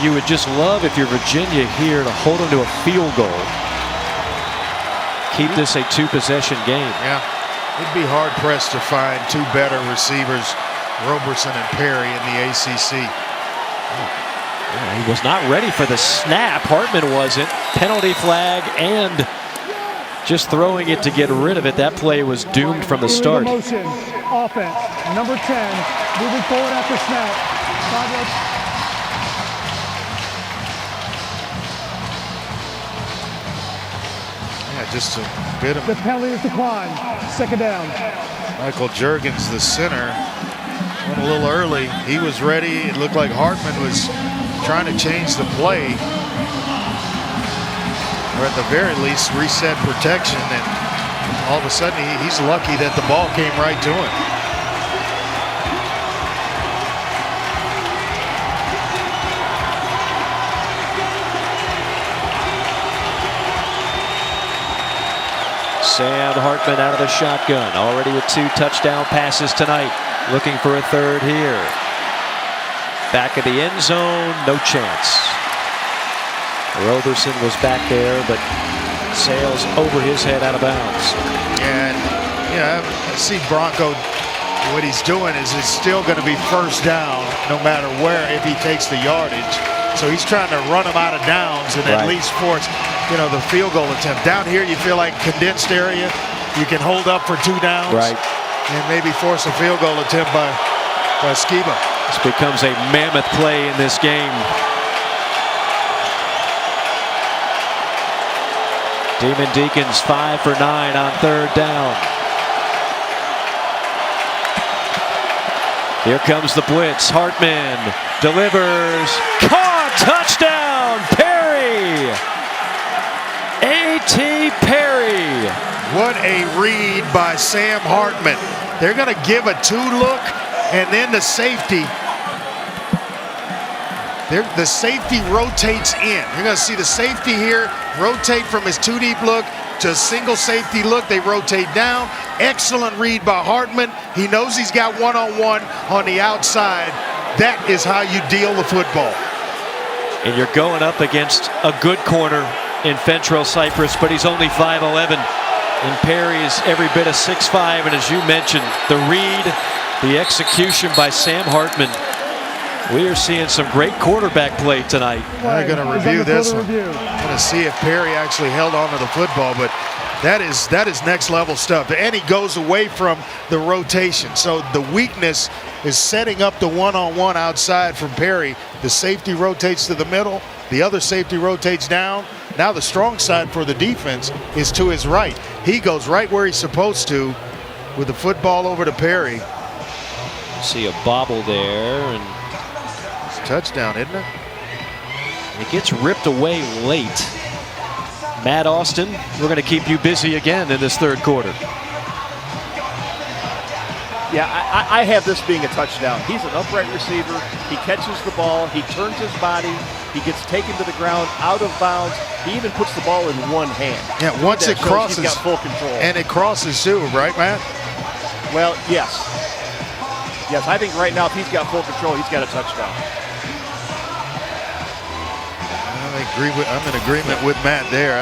A: You would just love if you're Virginia here to hold them to a field goal. Keep this a 2-possession game.
B: Yeah, it'd be hard-pressed to find two better receivers, Roberson and Perry, in the ACC.
A: Yeah, he was not ready for the snap. Hartman wasn't. Penalty flag and just throwing it to get rid of it. That play was doomed from the start.
D: Motion, offense, number 10, moving forward after snap.
B: Just a bit of...
D: The penalty is declined. Second down.
B: Michael Juergens, the center, went a little early. He was ready. It looked like Hartman was trying to change the play, or at the very least reset protection, and all of a sudden he's lucky that the ball came right to him.
A: Sam Hartman out of the shotgun, already with 2 touchdown passes tonight, looking for a third here. Back of the end zone, no chance. Roberson was back there, but sails over his head out of bounds.
B: And yeah, I see Bronco, what he's doing is it's still going to be first down no matter where if he takes the yardage. So he's trying to run him out of downs and at least force, the field goal attempt. Down here, you feel like condensed area. You can hold up for 2 downs.
A: Right.
B: And maybe force a field goal attempt by Skiba.
A: This becomes a mammoth play in this game. Demon Deacons 5 for 9 on third down. Here comes the blitz. Hartman delivers. Caught! Touchdown! Perry! A.T. Perry.
B: What a read by Sam Hartman. They're going to give a 2-look, and then the safety. The safety rotates in. You're going to see the safety here rotate from his 2-deep look to a single safety look. They rotate down. Excellent read by Hartman. He knows he's got one-on-one on the outside. That is how you deal the football.
A: And you're going up against a good corner in Fentrell Cypress, but he's only 5'11". And Perry is every bit of 6'5". And as you mentioned, the read, the execution by Sam Hartman. We are seeing some great quarterback play tonight.
B: I'm going to review this one. I'm going to see if Perry actually held on to the football, but that is next level stuff. And he goes away from the rotation. So the weakness is setting up the one-on-one outside from Perry. The safety rotates to the middle. The other safety rotates down. Now the strong side for the defense is to his right. He goes right where he's supposed to with the football over to Perry.
A: See a bobble there, and
B: it's a touchdown, isn't it?
A: It gets ripped away late. Matt Austin, we're going to keep you busy again in this third quarter.
E: Yeah, I have this being a touchdown. He's an upright receiver. He catches the ball. He turns his body. He gets taken to the ground, out of bounds. He even puts the ball in one hand.
B: Yeah, once it crosses,
E: he's got full control.
B: And it crosses too, right, Matt?
E: Well, yes. Yes, I think right now if he's got full control, he's got a touchdown.
B: I'm in agreement with Matt there.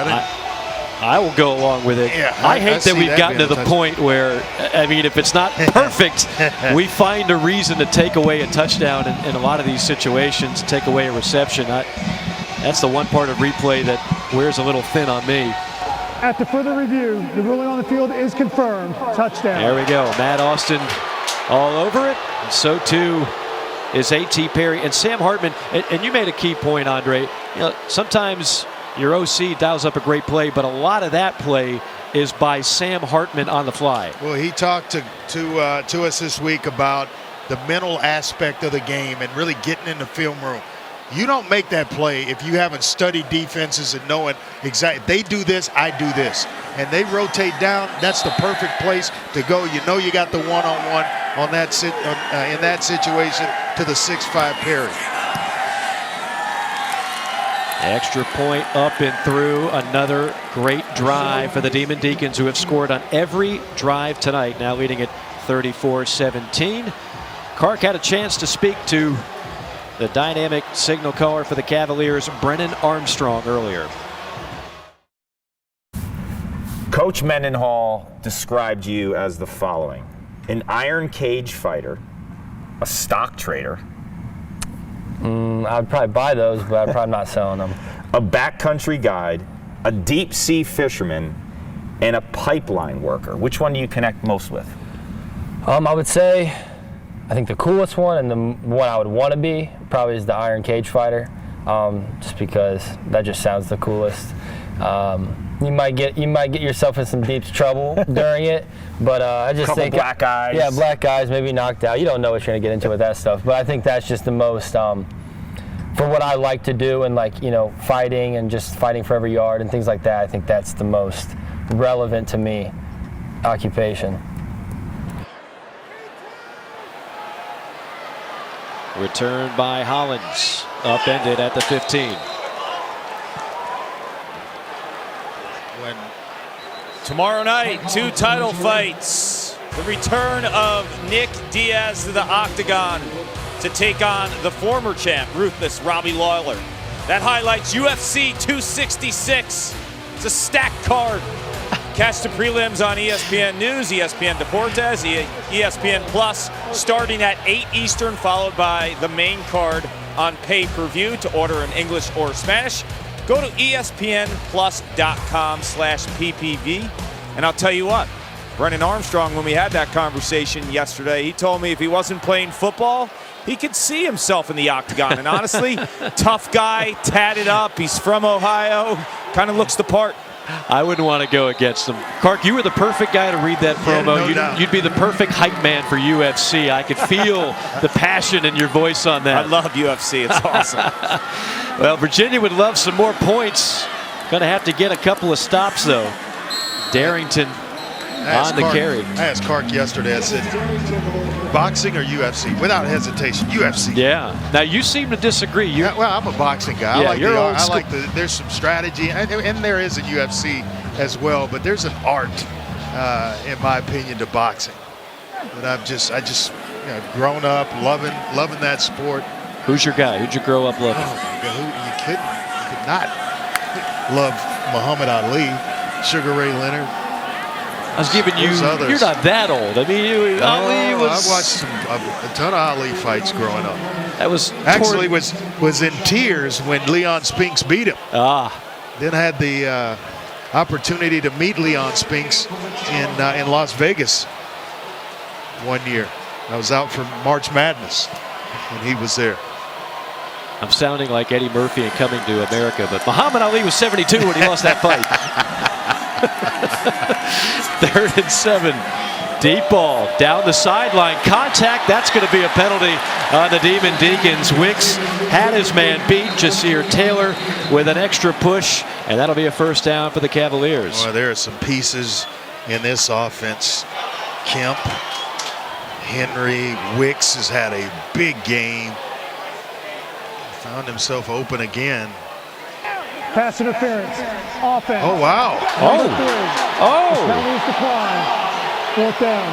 A: I will go along with it.
B: Yeah,
A: I hate that we've gotten to the point where, I mean, if it's not perfect, we find a reason to take away a touchdown in a lot of these situations, take away a reception. That's the one part of replay that wears a little thin on me.
D: After further review, the ruling on the field is confirmed. Touchdown.
A: There we go. Matt Austin all over it, and so too is A.T. Perry and Sam Hartman. And you made a key point, Andre. Sometimes your OC dials up a great play, but a lot of that play is by Sam Hartman on the fly.
B: Well, he talked to us this week about the mental aspect of the game and really getting in the film room. You don't make that play if you haven't studied defenses and knowing exactly, they do this, I do this. And they rotate down, that's the perfect place to go. You know you got the one-on-one on that in that situation to the 6'5" Perry.
A: Extra point up and through. Another great drive for the Demon Deacons, who have scored on every drive tonight, now leading at 34-17. Kark had a chance to speak to the dynamic signal caller for the Cavaliers, Brennan Armstrong, earlier.
C: Coach Mendenhall described you as the following: an iron cage fighter, a stock trader,
H: I'd probably buy those, but I'm probably not selling them.
C: a backcountry guide, a deep sea fisherman, and a pipeline worker. Which one do you connect most with?
H: I would say, I think the coolest one and the one I would want to be probably is the iron cage fighter, just because that just sounds the coolest. You might get yourself in some deep trouble during it, but I just
C: Couple
H: think
C: black eyes.
H: Yeah, black eyes, maybe knocked out. You don't know what you're gonna get into with that stuff, but I think that's just the most for what I like to do, and fighting and just fighting for every yard and things like that. I think that's the most relevant to me occupation.
A: Return by Hollins, upended at the 15.
C: When tomorrow night, 2 title fights. The return of Nick Diaz to the octagon to take on the former champ, ruthless Robbie Lawler. That highlights UFC 266. It's a stacked card. Catch the prelims on ESPN News, ESPN Deportes, ESPN Plus, starting at 8 Eastern, followed by the main card on pay-per-view. To order in English or Spanish, go to espnplus.com/ppv. And I'll tell you what, Brennan Armstrong, when we had that conversation yesterday, he told me if he wasn't playing football, he could see himself in the octagon. And honestly, tough guy, tatted up, he's from Ohio, kind of looks the part.
A: I wouldn't want to go against him. Clark, you were the perfect guy to read that promo.
B: no doubt.
A: You'd be the perfect hype man for UFC. I could feel the passion in your voice on that.
C: I love UFC. It's awesome.
A: Well, Virginia would love some more points. Going to have to get a couple of stops, though. Darrington on the carry.
B: I asked Clark yesterday, I said, boxing or UFC? Without hesitation, UFC.
A: Yeah. Now, you seem to disagree.
B: Well, I'm a boxing guy.
A: Yeah,
B: There's some strategy, and there is a UFC as well, but there's an art, in my opinion, to boxing. But I've just grown up loving that sport.
A: Who's your guy? Who'd you grow up loving?
B: You could not love Muhammad Ali, Sugar Ray Leonard.
A: I was giving you, you're not that old. I mean, Ali was.
B: I watched a ton of Ali fights growing up.
A: That was
B: actually was in tears when Leon Spinks beat him. Then I had the opportunity to meet Leon Spinks in Las Vegas one year. I was out for March Madness, and he was there.
A: I'm sounding like Eddie Murphy in Coming to America, but Muhammad Ali was 72 when he lost that fight. 3rd and 7. Deep ball down the sideline. Contact. That's going to be a penalty on the Demon Deacons. Wicks had his man beat. Jasir Taylor with an extra push, and that'll be a first down for the Cavaliers.
B: Well, there are some pieces in this offense. Kemp, Henry, Wicks has had a big game. Found himself open again.
D: Pass interference. Offense.
B: Oh, wow.
D: Penalties decline. 4th down.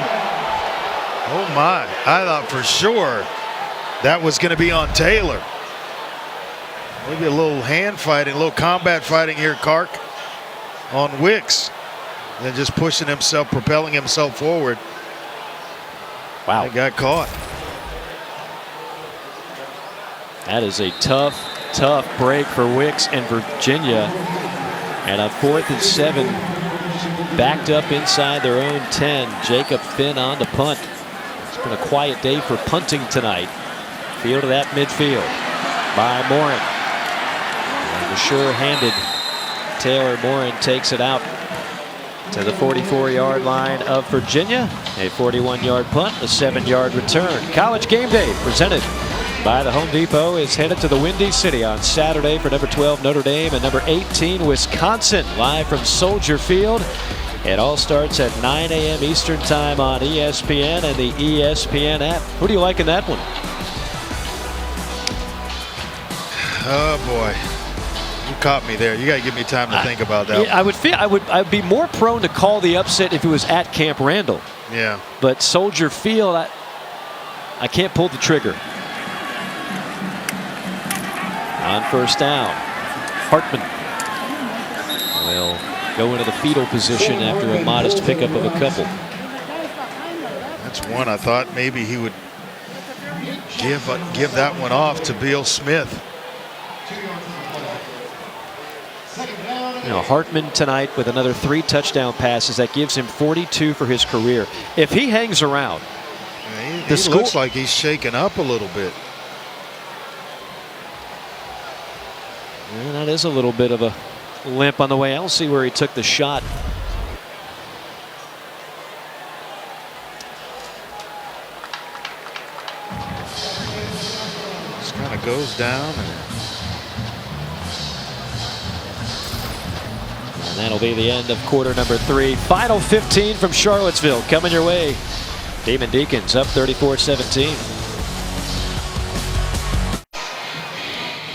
B: Oh, my. I thought for sure that was going to be on Taylor. Maybe a little hand fighting, a little combat fighting here, Clark, on Wicks. Then just pushing himself, propelling himself forward.
A: Wow.
B: He got caught.
A: That is a tough break for Wicks and Virginia. And on 4th and 7, backed up inside their own 10. Jacob Finn on the punt. It's been a quiet day for punting tonight. Field of that midfield by Morin. And the sure-handed Taylor Morin takes it out to the 44-yard line of Virginia. A 41-yard punt, a 7-yard return. College Game Day presented by the Home Depot is headed to the Windy City on Saturday for number 12 Notre Dame and number 18 Wisconsin, live from Soldier Field. It all starts at 9 a.m. Eastern Time on ESPN and the ESPN app. Who do you like in that one?
B: Oh boy, you caught me there. You got to give me time to think about that.
A: I'd be more prone to call the upset if it was at Camp Randall.
B: Yeah.
A: But Soldier Field, I can't pull the trigger. on first down. Hartman will go into the fetal position after a modest pickup of a couple.
B: That's one I thought maybe he would give that one off to Beal Smith.
A: You know, Hartman tonight with another 3 touchdown passes. That gives him 42 for his career. If he hangs around,
B: he looks like he's shaken up a little bit.
A: And that is a little bit of a limp on the way. I don't see where he took the shot.
B: Just kind of goes down.
A: And that'll be the end of quarter number 3. Final 15 from Charlottesville coming your way. Demon Deacons up 34-17.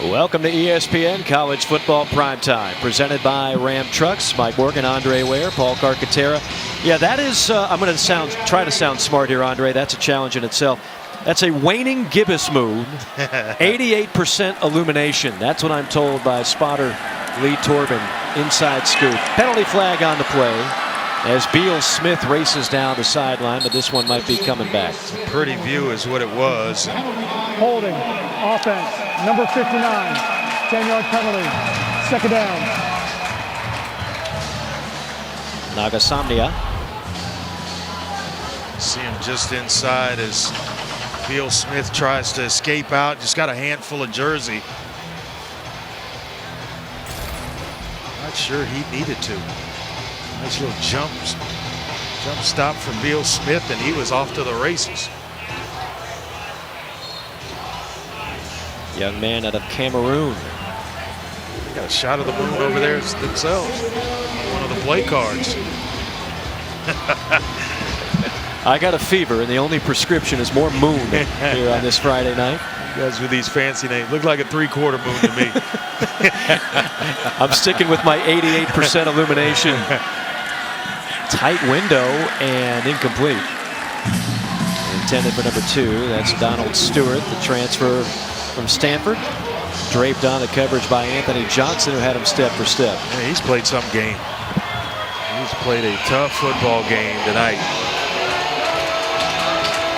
A: Welcome to ESPN College Football Primetime, presented by Ram Trucks. Mike Morgan, Andre Ware, Paul Carcaterra. Yeah, that is, I'm going to try to sound smart here, Andre. That's a challenge in itself. That's a waning gibbous moon, 88% illumination. That's what I'm told by spotter Lee Torben. Inside scoop. Penalty flag on the play as Beal Smith races down the sideline, but this one might be coming back.
B: It's a pretty view is what it was.
D: Holding, offense, number 59, 10-yard penalty, second down.
A: Nagasamnia.
B: See him just inside as Beal Smith tries to escape out. Just got a handful of jersey. Not sure he needed to. Nice little jump stop from Beal Smith, and he was off to the races.
A: Young man out of Cameroon.
B: They got a shot of the moon over there themselves. One of the play cards.
A: I got a fever, and the only prescription is more moon here on this Friday night.
B: You guys with these fancy names look like a 3/4 moon to me.
A: I'm sticking with my 88% illumination. Tight window and incomplete. Intended for number 2. That's Donald Stewart, the transfer from Stanford. Draped on the coverage by Anthony Johnson, who had him step for step.
B: Yeah, he's played some game. He's played a tough football game tonight.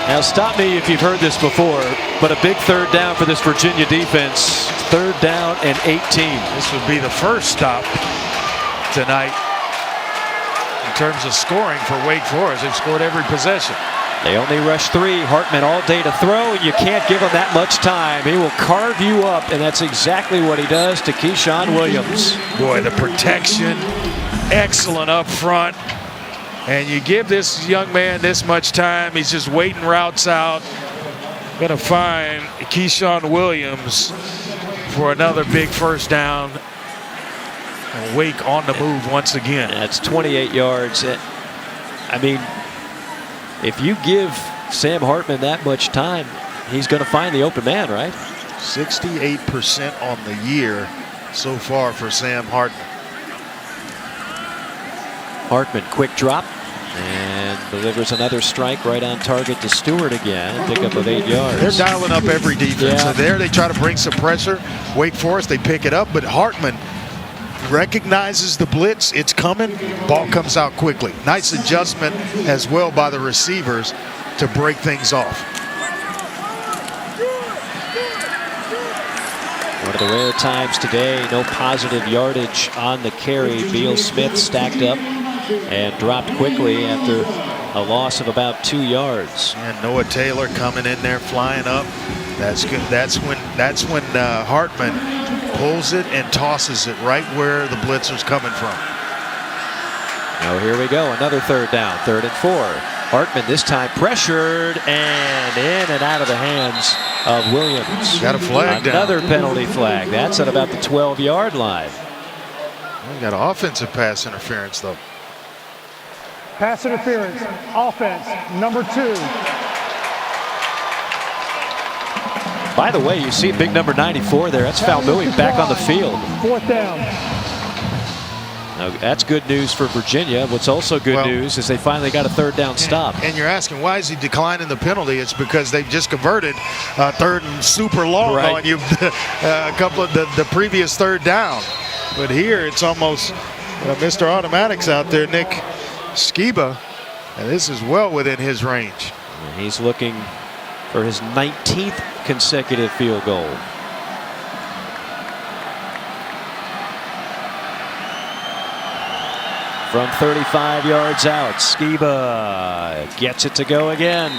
A: Now stop me if you've heard this before, but a big third down for this Virginia defense. 3rd down and 18.
B: This would be the first stop tonight in terms of scoring for Wake Forest. They've scored every possession.
A: They only rush 3. Hartman all day to throw, and you can't give him that much time. He will carve you up, and that's exactly what he does to Keyshawn Williams.
B: Boy, the protection, excellent up front. And you give this young man this much time, he's just waiting routes out. Gonna find Keyshawn Williams for another big first down. And Wake on the move once again.
A: That's 28 yards. I mean, if you give Sam Hartman that much time, he's going to find the open man, right?
B: 68% on the year so far for Sam Hartman.
A: Hartman, quick drop, and delivers another strike right on target to Stewart again. A pickup of 8 yards.
B: They're dialing up every defense.
A: Yeah.
B: So there they try to bring some pressure. Wake Forest, they pick it up, but Hartman recognizes the blitz. It's coming. Ball comes out quickly. Nice adjustment as well by the receivers to break things off.
A: One of the rare times today, no positive yardage on the carry. Beal Smith stacked up and dropped quickly after a loss of about 2 yards.
B: And Noah Taylor coming in there, flying up. That's good. That's when Hartman pulls it and tosses it right where the blitzer's coming from.
A: Oh, here we go. Another 3rd down. 3rd and 4. Hartman this time pressured and in and out of the hands of Williams.
B: Got a flag down.
A: Another penalty flag. That's at about the 12-yard line.
B: We got offensive pass interference though.
D: Pass interference, offense, number 2.
A: By the way, you see big number 94 there. That's Falmouth back on the field.
D: 4th down.
A: Now, that's good news for Virginia. What's also good news is they finally got a third down stop.
B: And you're asking, why is he declining the penalty? It's because they've just converted third and super long on you a couple of the previous third down. But here it's almost Mr. Automatics out there, Nick Skiba, and this is well within his range.
A: And he's looking for his 19th consecutive field goal. From 35 yards out, Skiba gets it to go again.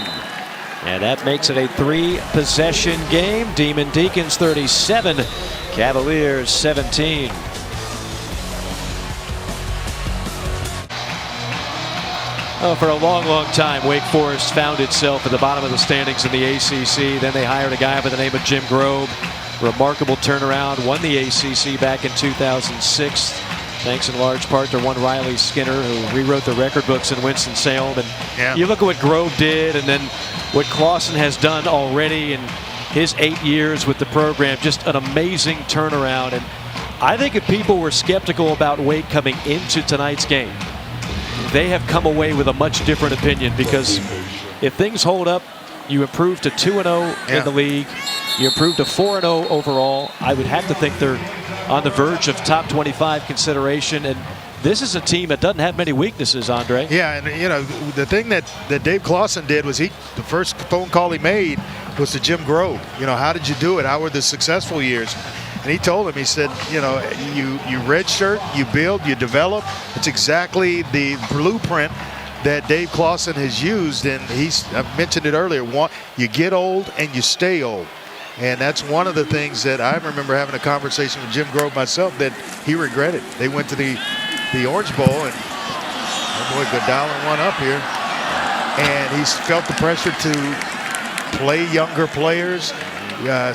A: And that makes it a 3-possession game. Demon Deacons 37, Cavaliers 17. Oh, for a long, long time, Wake Forest found itself at the bottom of the standings in the ACC. Then they hired a guy by the name of Jim Grove. Remarkable turnaround, won the ACC back in 2006. Thanks in large part to one Riley Skinner, who rewrote the record books in Winston-Salem. And you look at what Grove did and then what Clawson has done already in his 8 years with the program. Just an amazing turnaround. And I think if people were skeptical about Wake coming into tonight's game, they have come away with a much different opinion, because if things hold up, you improve to 2-0 in the league. You improve to 4-0 overall. I would have to think they're on the verge of top 25 consideration. And this is a team that doesn't have many weaknesses, Andre.
B: Yeah, and you know, the thing that Dave Clawson did was the first phone call he made was to Jim Grove. You know, how did you do it? How were the successful years? And he told him, he said, you know, you redshirt, you build, you develop. It's exactly the blueprint that Dave Clawson has used, and I mentioned it earlier, you get old and you stay old. And that's one of the things that I remember having a conversation with Jim Grove myself that he regretted. They went to the Orange Bowl, and oh boy, Goodall one up here. And he's felt the pressure to play younger players,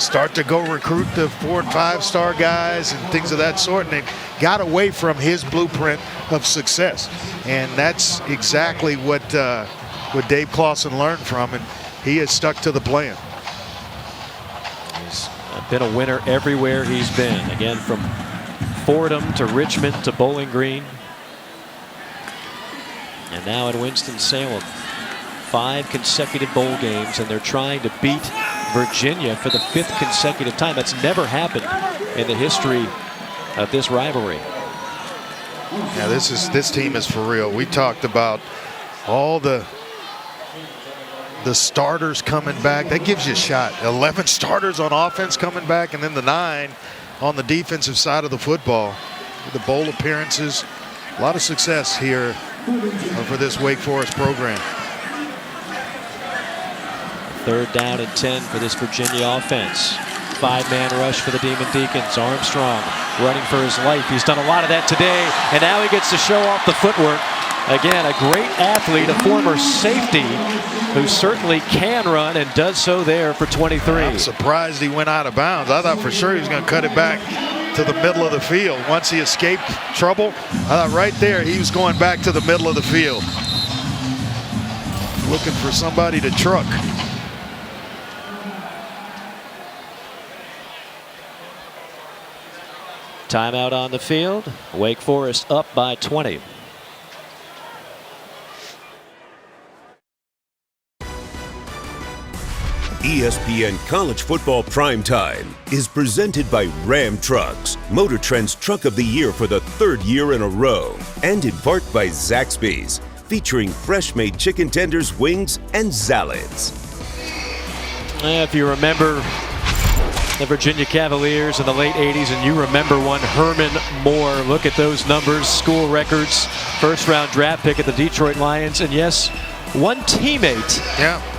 B: start to go recruit the 4- and 5-star guys and things of that sort, and it got away from his blueprint of success. And that's exactly what Dave Clawson learned from, and he has stuck to the plan.
A: He's been a winner everywhere he's been. Again, from Fordham to Richmond to Bowling Green. And now in Winston-Salem. 5 consecutive bowl games, and they're trying to beat Virginia for the 5th consecutive time. That's never happened in the history of this rivalry.
B: Yeah, this team is for real. We talked about all the starters coming back. That gives you a shot. 11 starters on offense coming back, and then the 9 on the defensive side of the football. The bowl appearances, a lot of success here for this Wake Forest program.
A: 3rd down and 10 for this Virginia offense. 5-man rush for the Demon Deacons. Armstrong running for his life. He's done a lot of that today, and now he gets to show off the footwork. Again, a great athlete, a former safety who certainly can run and does so there for 23.
B: I'm surprised he went out of bounds. I thought for sure he was going to cut it back to the middle of the field. Once he escaped trouble, I thought right there he was going back to the middle of the field. Looking for somebody to truck.
A: Timeout on the field. Wake Forest up by 20.
F: ESPN College Football Primetime is presented by Ram Trucks, Motor Trend's Truck of the Year for the 3rd year in a row, and in part by Zaxby's, featuring fresh-made chicken tenders, wings, and salads.
A: If you remember the Virginia Cavaliers in the late 80s, and you remember one Herman Moore, look at those numbers, school records, 1st-round draft pick at the Detroit Lions, and yes, one teammate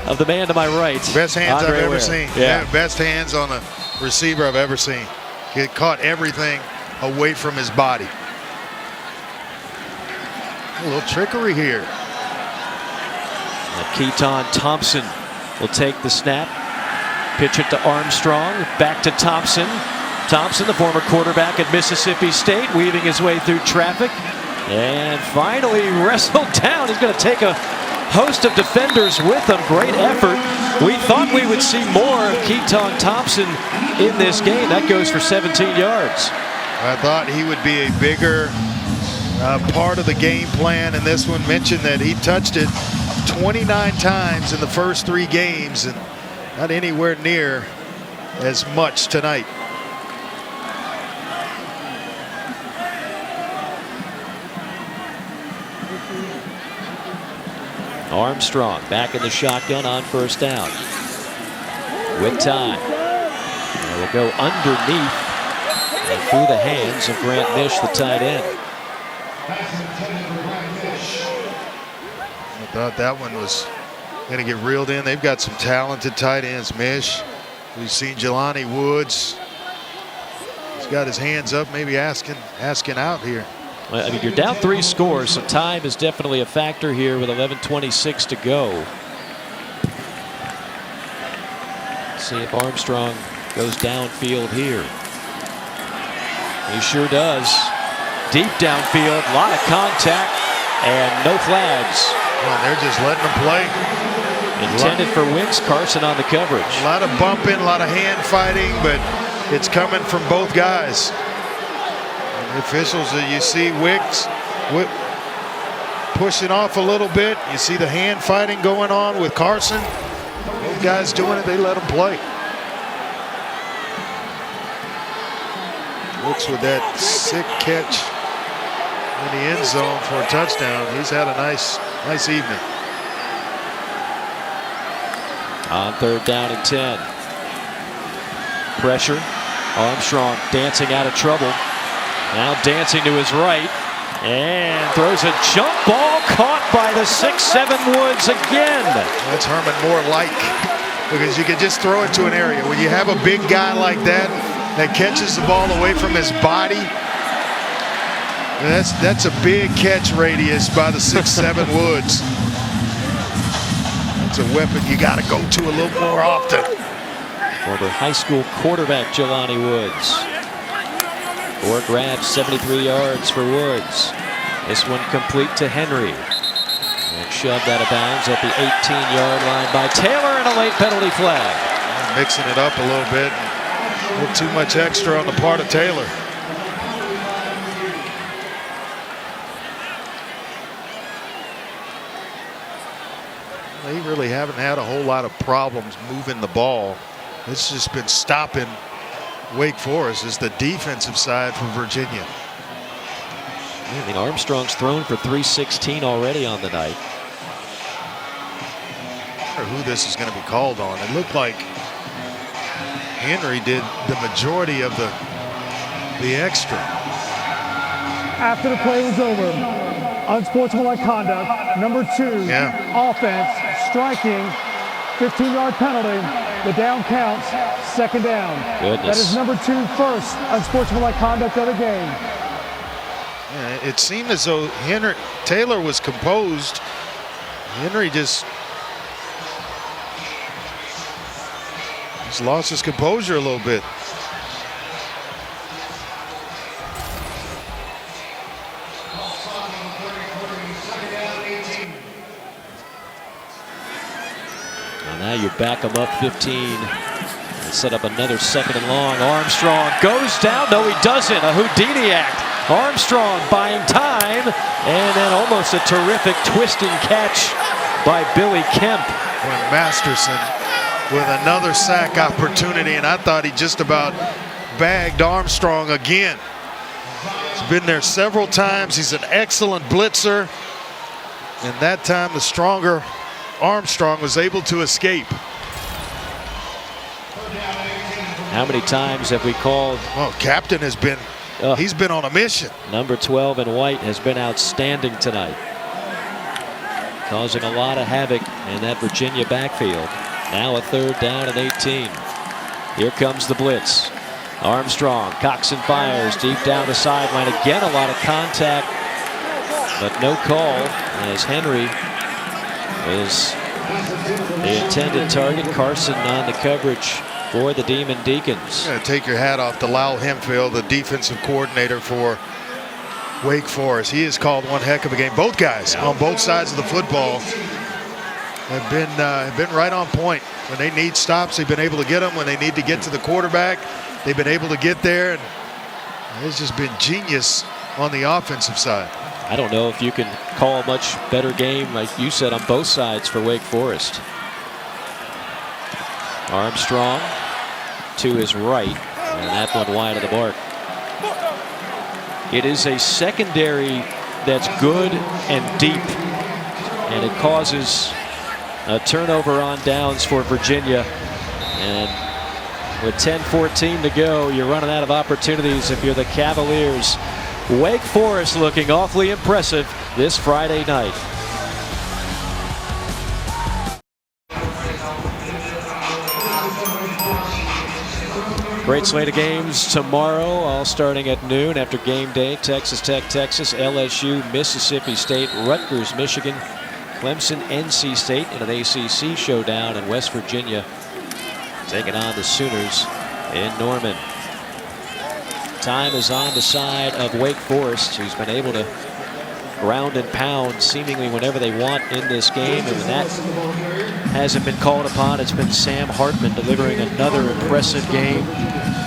A: of the man to my right.
B: Best hands
A: Andre
B: I've ever
A: Ware.
B: seen.
A: Yeah.
B: Best hands on a receiver I've ever seen. He caught everything away from his body. A little trickery here.
A: Keaton Thompson will take the snap. Pitch it to Armstrong. Back to Thompson. Thompson, the former quarterback at Mississippi State, weaving his way through traffic. And finally wrestled down. He's going to take a host of defenders with him. Great effort. We thought we would see more of Keaton Thompson in this game. That goes for 17 yards.
B: I thought he would be a bigger part of the game plan, and this one mentioned that he touched it 29 times in the first 3 games and not anywhere near as much tonight.
A: Armstrong back in the shotgun on first down. With time. And will go underneath and through the hands of Grant Mish, the tight end.
B: I thought that one was going to get reeled in. They've got some talented tight ends. Mish. We've seen Jelani Woods. He's got his hands up, maybe asking out here.
A: I mean, you're down 3 scores, so time is definitely a factor here with 11:26 to go. See if Armstrong goes downfield here. He sure does. Deep downfield, a lot of contact, and no flags.
B: Well, they're just letting them play.
A: Intended for Wicks, Carson on the coverage.
B: A lot of bumping, a lot of hand fighting, but it's coming from both guys. The officials, you see Wicks pushing off a little bit. You see the hand fighting going on with Carson. Both guys doing it, they let him play. Wicks with that sick catch in the end zone for a touchdown. He's had a nice evening.
A: On 3rd down and 10. Pressure. Armstrong dancing out of trouble. Now dancing to his right. And throws a jump ball caught by the 6'7" Woods again.
B: That's Herman Moore like, because you can just throw it to an area. When you have a big guy like that catches the ball away from his body, that's a big catch radius by the 6'7" Woods. It's a weapon you got to go to a little more often.
A: Former high school quarterback Jelani Woods. 4 grabs, 73 yards for Woods. This one complete to Henry. And shoved out of bounds at the 18-yard line by Taylor, and a late penalty flag.
B: Mixing it up a little bit. A little too much extra on the part of Taylor. They really haven't had a whole lot of problems moving the ball. It's just been stopping Wake Forest. Is the defensive side for Virginia.
A: I mean, Armstrong's thrown for 316 already on the night.
B: I wonder who this is going to be called on. It looked like Henry did the majority of the extra.
D: After the play was over, unsportsmanlike conduct, number 2, offense, striking, 15-yard penalty. The down counts, 2nd down.
A: Goodness.
D: That is number 2, first unsportsmanlike conduct of the game.
B: Yeah, it seemed as though Taylor was composed. Henry just lost his composure a little bit.
A: Now you back them up 15 and set up another 2nd and long. Armstrong goes down. No, he doesn't. A Houdini act. Armstrong buying time, and then almost a terrific twisting catch by Billy Kemp.
B: When Masterson with another sack opportunity, and I thought he just about bagged Armstrong again. He's been there several times. He's an excellent blitzer, and that time the stronger Armstrong was able to escape.
A: How many times have we called?
B: Well, Captain has been, he's been on a mission.
A: Number 12 in white has been outstanding tonight, causing a lot of havoc in that Virginia backfield. Now a 3rd down and 18. Here comes the blitz. Armstrong cocks and fires deep down the sideline. Again, a lot of contact, but no call as Henry is the intended target. Carson on the coverage for the Demon Deacons.
B: You gotta take your hat off to Lyle Hemphill, the defensive coordinator for Wake Forest. He has called one heck of a game. Both guys on both sides of the football have been right on point. When they need stops, they've been able to get them. When they need to get to the quarterback, they've been able to get there. And it's just been genius on the offensive side.
A: I don't know if you can call a much better game, like you said, on both sides for Wake Forest. Armstrong to his right, and that one wide of the mark. It is a secondary that's good and deep, and it causes a turnover on downs for Virginia. And with 10-14 to go, you're running out of opportunities if you're the Cavaliers. Wake Forest looking awfully impressive this Friday night. Great slate of games tomorrow, all starting at noon after game day. Texas Tech, Texas, LSU, Mississippi State, Rutgers, Michigan, Clemson, NC State in an ACC showdown, and West Virginia taking on the Sooners in Norman. Time is on the side of Wake Forest, who's been able to ground and pound seemingly whenever they want in this game, and when that hasn't been called upon, it's been Sam Hartman delivering another impressive game.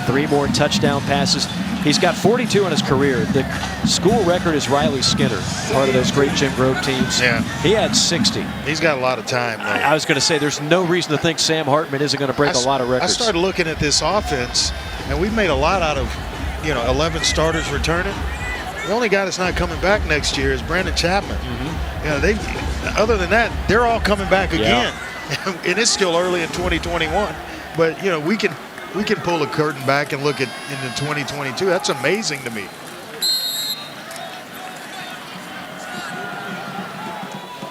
A: 3 more touchdown passes. He's got 42 in his career. The school record is Riley Skinner, part of those great Jim Grove teams.
B: Yeah.
A: He had 60.
B: He's got a lot of time, though.
A: I was going to say, there's no reason to think Sam Hartman isn't going to break a lot of records.
B: I started looking at this offense, and we've made a lot out of, 11 starters returning. The only guy that's not coming back next year is Brandon Chapman. Other than that, they're all coming back again. And it's still early in 2021. But, we can pull a curtain back and look at into 2022. That's amazing to me.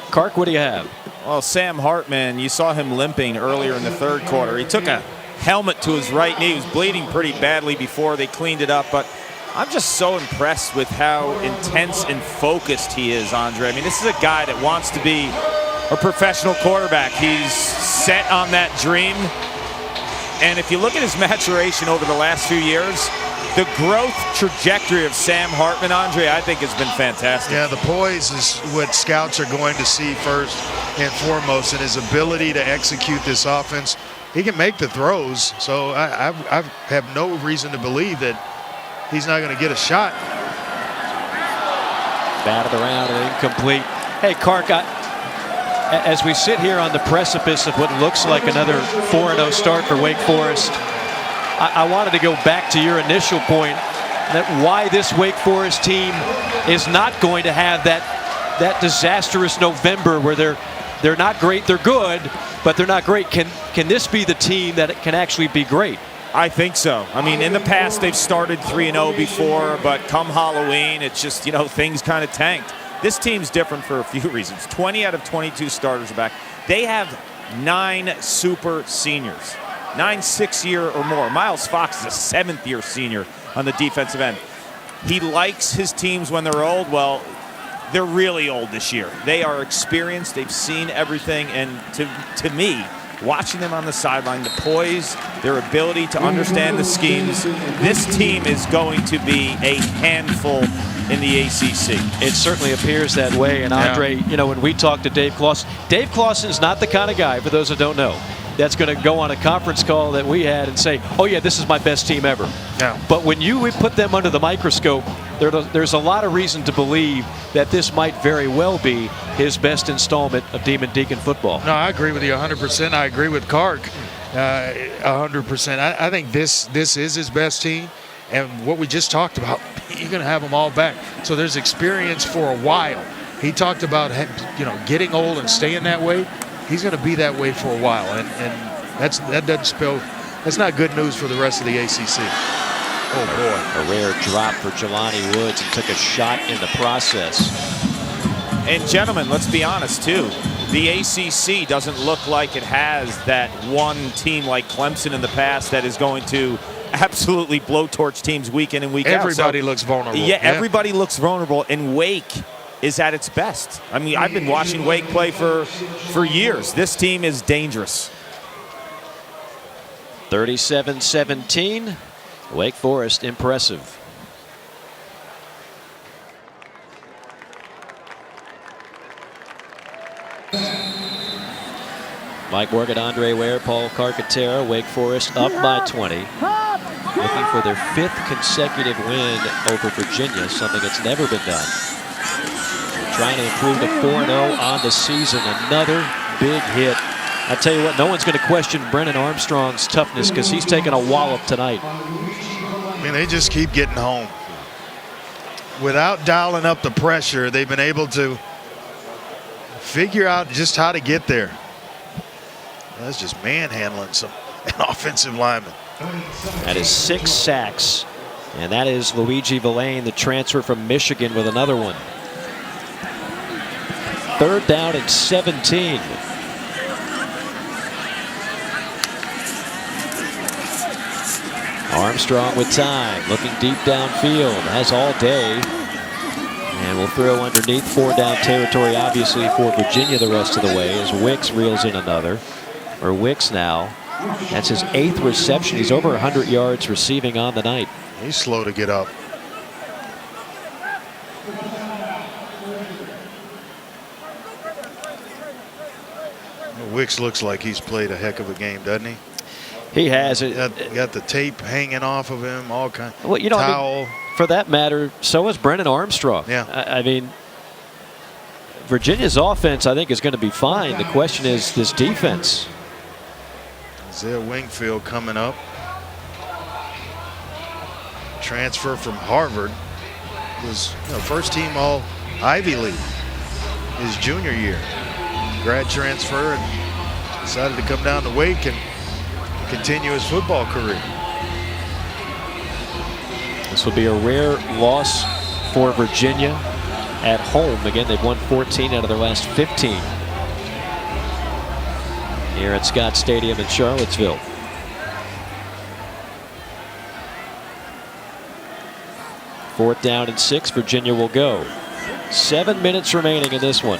A: Clark, what do you have?
C: Well, Sam Hartman, you saw him limping earlier in the third quarter. He took a helmet to his right knee. He was bleeding pretty badly before they cleaned it up. But I'm just so impressed with how intense and focused he is, Andre. I mean, this is a guy that wants to be a professional quarterback. He's set on that dream. And if you look at his maturation over the last few years, the growth trajectory of Sam Hartman, Andre, I think has been fantastic.
B: Yeah, the poise is what scouts are going to see first and foremost, and his ability to execute this offense. He can make the throws, so I have no reason to believe that he's not going to get a shot.
A: Batted around and incomplete. Hey, Clark, as we sit here on the precipice of what looks like another 4-0 start for Wake Forest, I wanted to go back to your initial point that why this Wake Forest team is not going to have that disastrous November where they're not great, they're good, but they're not great. Can this be the team that can actually be great?
C: I think so. I mean, in the past, they've started 3-0 before, but come Halloween, it's just, things kind of tanked. This team's different for a few reasons. 20 out of 22 starters are back. They have 9 super seniors, 9 6-year or more. Miles Fox is a 7th-year senior on the defensive end. He likes his teams when they're old. Well, they're really old this year. They are experienced. They've seen everything. And to me, watching them on the sideline, the poise, their ability to understand the schemes, this team is going to be a handful in the ACC.
A: It certainly appears that way. And Andre, when we talk to Dave Clawson's not the kind of guy, for those that don't know, that's going to go on a conference call that we had and say, oh yeah, this is my best team ever.
B: Yeah.
A: But when you put them under the microscope, there's a lot of reason to believe that this might very well be his best installment of Demon Deacon football.
B: No, I agree with you 100%. I agree with Clark 100%. I think this is his best team. And what we just talked about, you're going to have them all back. So there's experience for a while. He talked about getting old and staying that way. He's going to be that way for a while, and that's not good news for the rest of the ACC.
A: Oh boy! A rare drop for Jelani Woods and took a shot in the process.
C: And gentlemen, let's be honest too. The ACC doesn't look like it has that one team like Clemson in the past that is going to absolutely blowtorch teams week in and week out.
B: Everybody looks vulnerable.
C: Yeah, everybody looks vulnerable, and Wake is at its best. I mean, I've been watching Wake play for years. This team is dangerous.
A: 37-17. Wake Forest impressive. Mike Morgan, Andre Ware, Paul Carcaterra. Wake Forest up by 20. Looking for their 5th consecutive win over Virginia, something that's never been done. trying to improve to 4-0 on the season. Another big hit. I tell you what, no one's going to question Brennan Armstrong's toughness because he's taking a wallop tonight.
B: I mean, they just keep getting home. Without dialing up the pressure, they've been able to figure out just how to get there. That's just manhandling some offensive linemen.
A: That is 6 sacks. And that is Luigi Villain, the transfer from Michigan, with another one. 3rd down and 17. Armstrong with time, looking deep downfield, has all day. And will throw underneath 4-down territory, obviously, for Virginia the rest of the way, as Wicks reels in another. Or Wicks now. That's his 8th reception. He's over 100 yards receiving on the night.
B: He's slow to get up. Wicks looks like he's played a heck of a game, doesn't he?
A: He has.
B: Got the tape hanging off of him, all kinds.
A: Well, you know,
B: towel.
A: I mean, for that matter, so is Brennan Armstrong.
B: Yeah.
A: I mean, Virginia's offense, I think, is going to be fine. The question is this defense.
B: Isaiah Wingfield coming up. Transfer from Harvard. Was first team all Ivy League his junior year. Grad transfer and decided to come down to Wake and continue his football career.
A: This will be a rare loss for Virginia at home. Again, they've won 14 out of their last 15 here at Scott Stadium in Charlottesville. Fourth down and 6, Virginia will go. 7 minutes remaining in this one.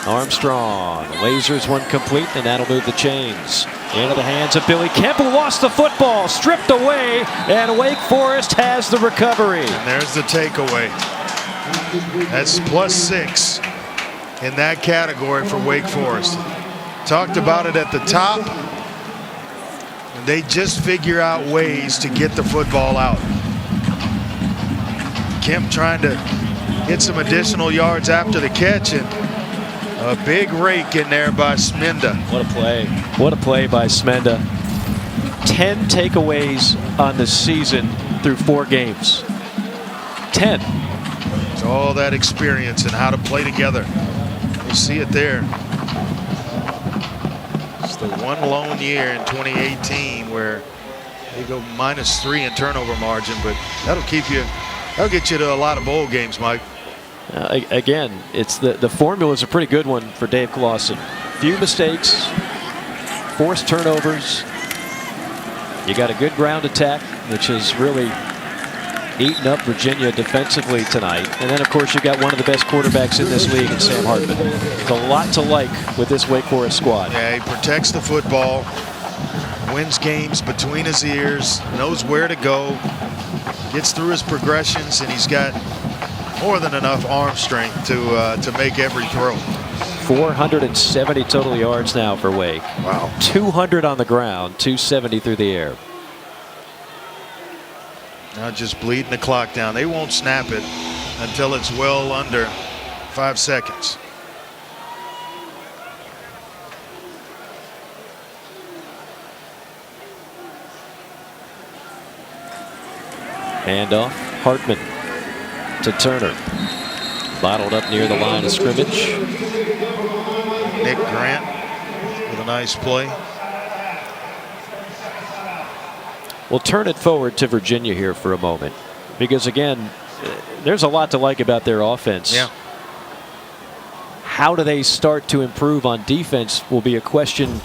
A: Armstrong lasers one complete, and that'll move the chains into the hands of Billy Kemp, who lost the football, stripped away, and Wake Forest has the recovery.
B: And there's the takeaway. That's +6 in that category for Wake Forest. Talked about it at the top. They just figure out ways to get the football out. Kemp trying to get some additional yards after the catch, and a big rake in there by Smenda.
A: What a play. What a play by Smenda. 10 takeaways on the season through 4 games. 10.
B: It's all that experience and how to play together. You see it there. It's the one lone year in 2018 where they go -3 in turnover margin, but that'll get you to a lot of bowl games, Mike.
A: Again, it's the formula is a pretty good one for Dave Clawson. Few mistakes, forced turnovers. You got a good ground attack, which has really eaten up Virginia defensively tonight. And then, of course, you got one of the best quarterbacks in this league in Sam Hartman. There's a lot to like with this Wake Forest squad.
B: Yeah, he protects the football, wins games between his ears, knows where to go, gets through his progressions, and he's got more than enough arm strength to make every throw.
A: 470 total yards now for Wake.
B: Wow.
A: 200 on the ground, 270 through the air.
B: Now just bleeding the clock down. They won't snap it until it's well under 5 seconds.
A: Handoff, Hartman to Turner. Bottled up near the line of scrimmage.
B: Nick Grant with a nice play.
A: We'll turn it forward to Virginia here for a moment, because again, there's a lot to like about their offense.
B: Yeah.
A: How do they start to improve on defense will be a question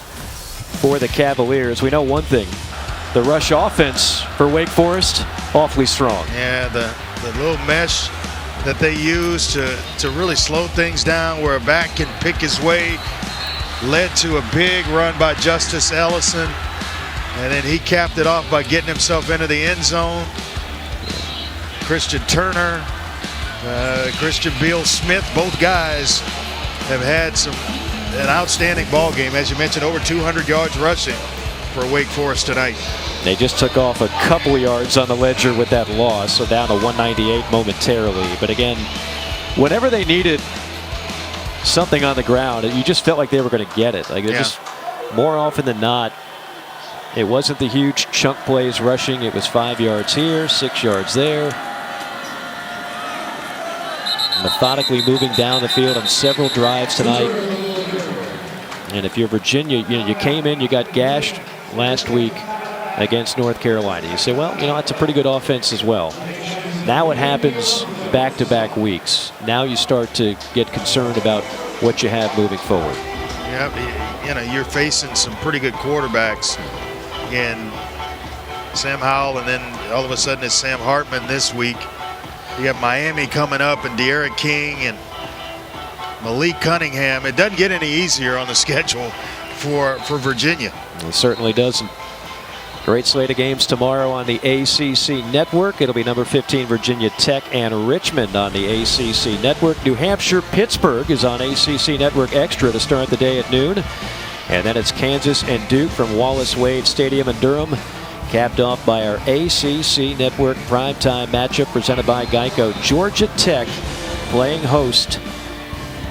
A: for the Cavaliers. We know one thing: the rush offense for Wake Forest, awfully strong.
B: Yeah, the little mesh that they use to really slow things down, where a back can pick his way, led to a big run by Justice Ellison, and then he capped it off by getting himself into the end zone. Christian Turner, Christian Beal-Smith, both guys have had an outstanding ball game. As you mentioned, over 200 yards rushing for Wake Forest tonight.
A: They just took off a couple of yards on the ledger with that loss, so down to 198 momentarily. But again, whenever they needed something on the ground, you just felt like they were going to get it. Like just more often than not, it wasn't the huge chunk plays rushing. It was 5 yards here, 6 yards there. Methodically moving down the field on several drives tonight. And if you're Virginia, you came in, you got gashed last week against North Carolina. You say, well, that's a pretty good offense as well. Now it happens back-to-back weeks. Now you start to get concerned about what you have moving forward.
B: Yeah, you're facing some pretty good quarterbacks in Sam Howell, and then all of a sudden it's Sam Hartman this week. You have Miami coming up, and De'Aaron King and Malik Cunningham. It doesn't get any easier on the schedule for Virginia.
A: It certainly doesn't. Great slate of games tomorrow on the ACC Network. It'll be number 15 Virginia Tech and Richmond on the ACC Network. New Hampshire Pittsburgh is on ACC Network Extra to start the day at noon. And then it's Kansas and Duke from Wallace Wade Stadium in Durham, capped off by our ACC Network primetime matchup presented by Geico. Georgia Tech playing host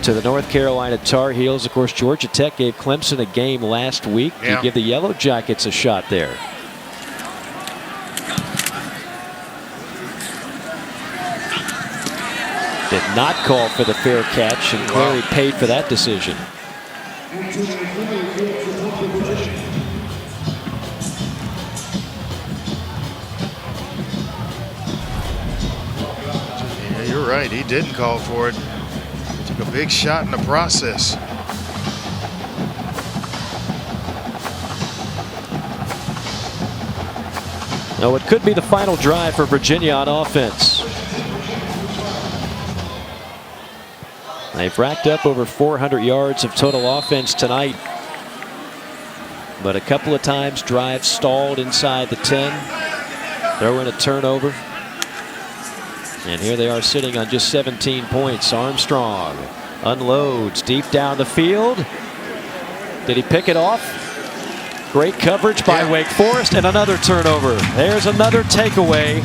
A: to the North Carolina Tar Heels. Of course, Georgia Tech gave Clemson a game last week. You give the Yellow Jackets a shot there. Did not call for the fair catch, and Clary paid for that decision.
B: Yeah, you're right. He didn't call for it. Took a big shot in the process.
A: Now it could be the final drive for Virginia on offense. They've racked up over 400 yards of total offense tonight, but a couple of times drives stalled inside the 10. Throw in a turnover. And here they are sitting on just 17 points. Armstrong unloads deep down the field. Did he pick it off? Great coverage by Wake Forest, and another turnover. There's another takeaway.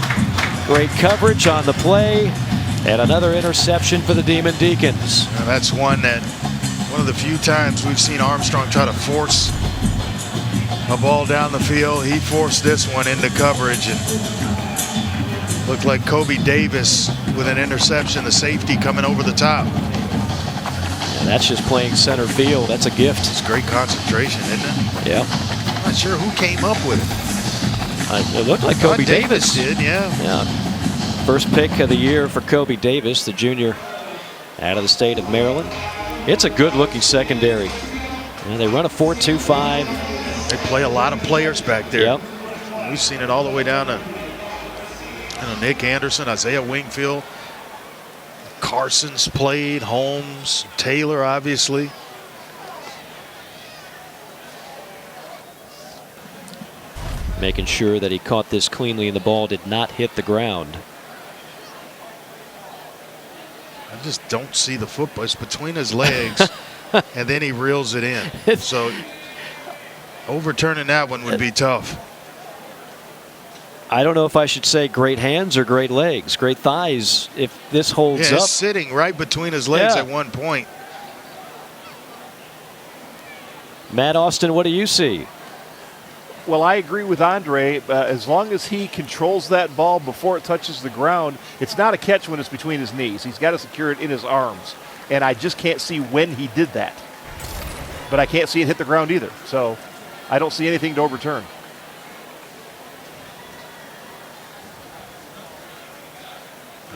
A: Great coverage on the play, and another interception for the Demon Deacons.
B: Now that's one of the few times we've seen Armstrong try to force a ball down the field. He forced this one into coverage, and looked like Kobe Davis with an interception, the safety coming over the top.
A: And that's just playing center field. That's a gift.
B: It's great concentration, isn't it?
A: Yeah.
B: I'm not sure who came up with it.
A: It looked like Kobe Davis
B: did, yeah.
A: First pick of the year for Kobe Davis, the junior out of the state of Maryland. It's a good-looking secondary. And they run a 4-2-5.
B: They play a lot of players back there.
A: Yep.
B: We've seen it all the way down to Nick Anderson, Isaiah Wingfield, Carson's played, Holmes, Taylor, obviously.
A: Making sure that he caught this cleanly and the ball did not hit the ground.
B: I just don't see the football. It's between his legs, and then he reels it in. So overturning that one would be tough.
A: I don't know if I should say great hands or great legs, great thighs. If this holds up,
B: it's sitting right between his legs at one point.
A: Matt Austin, what do you see?
E: Well, I agree with Andre. As long as he controls that ball before it touches the ground, it's not a catch when it's between his knees. He's got to secure it in his arms. And I just can't see when he did that. But I can't see it hit the ground either. So I don't see anything to overturn.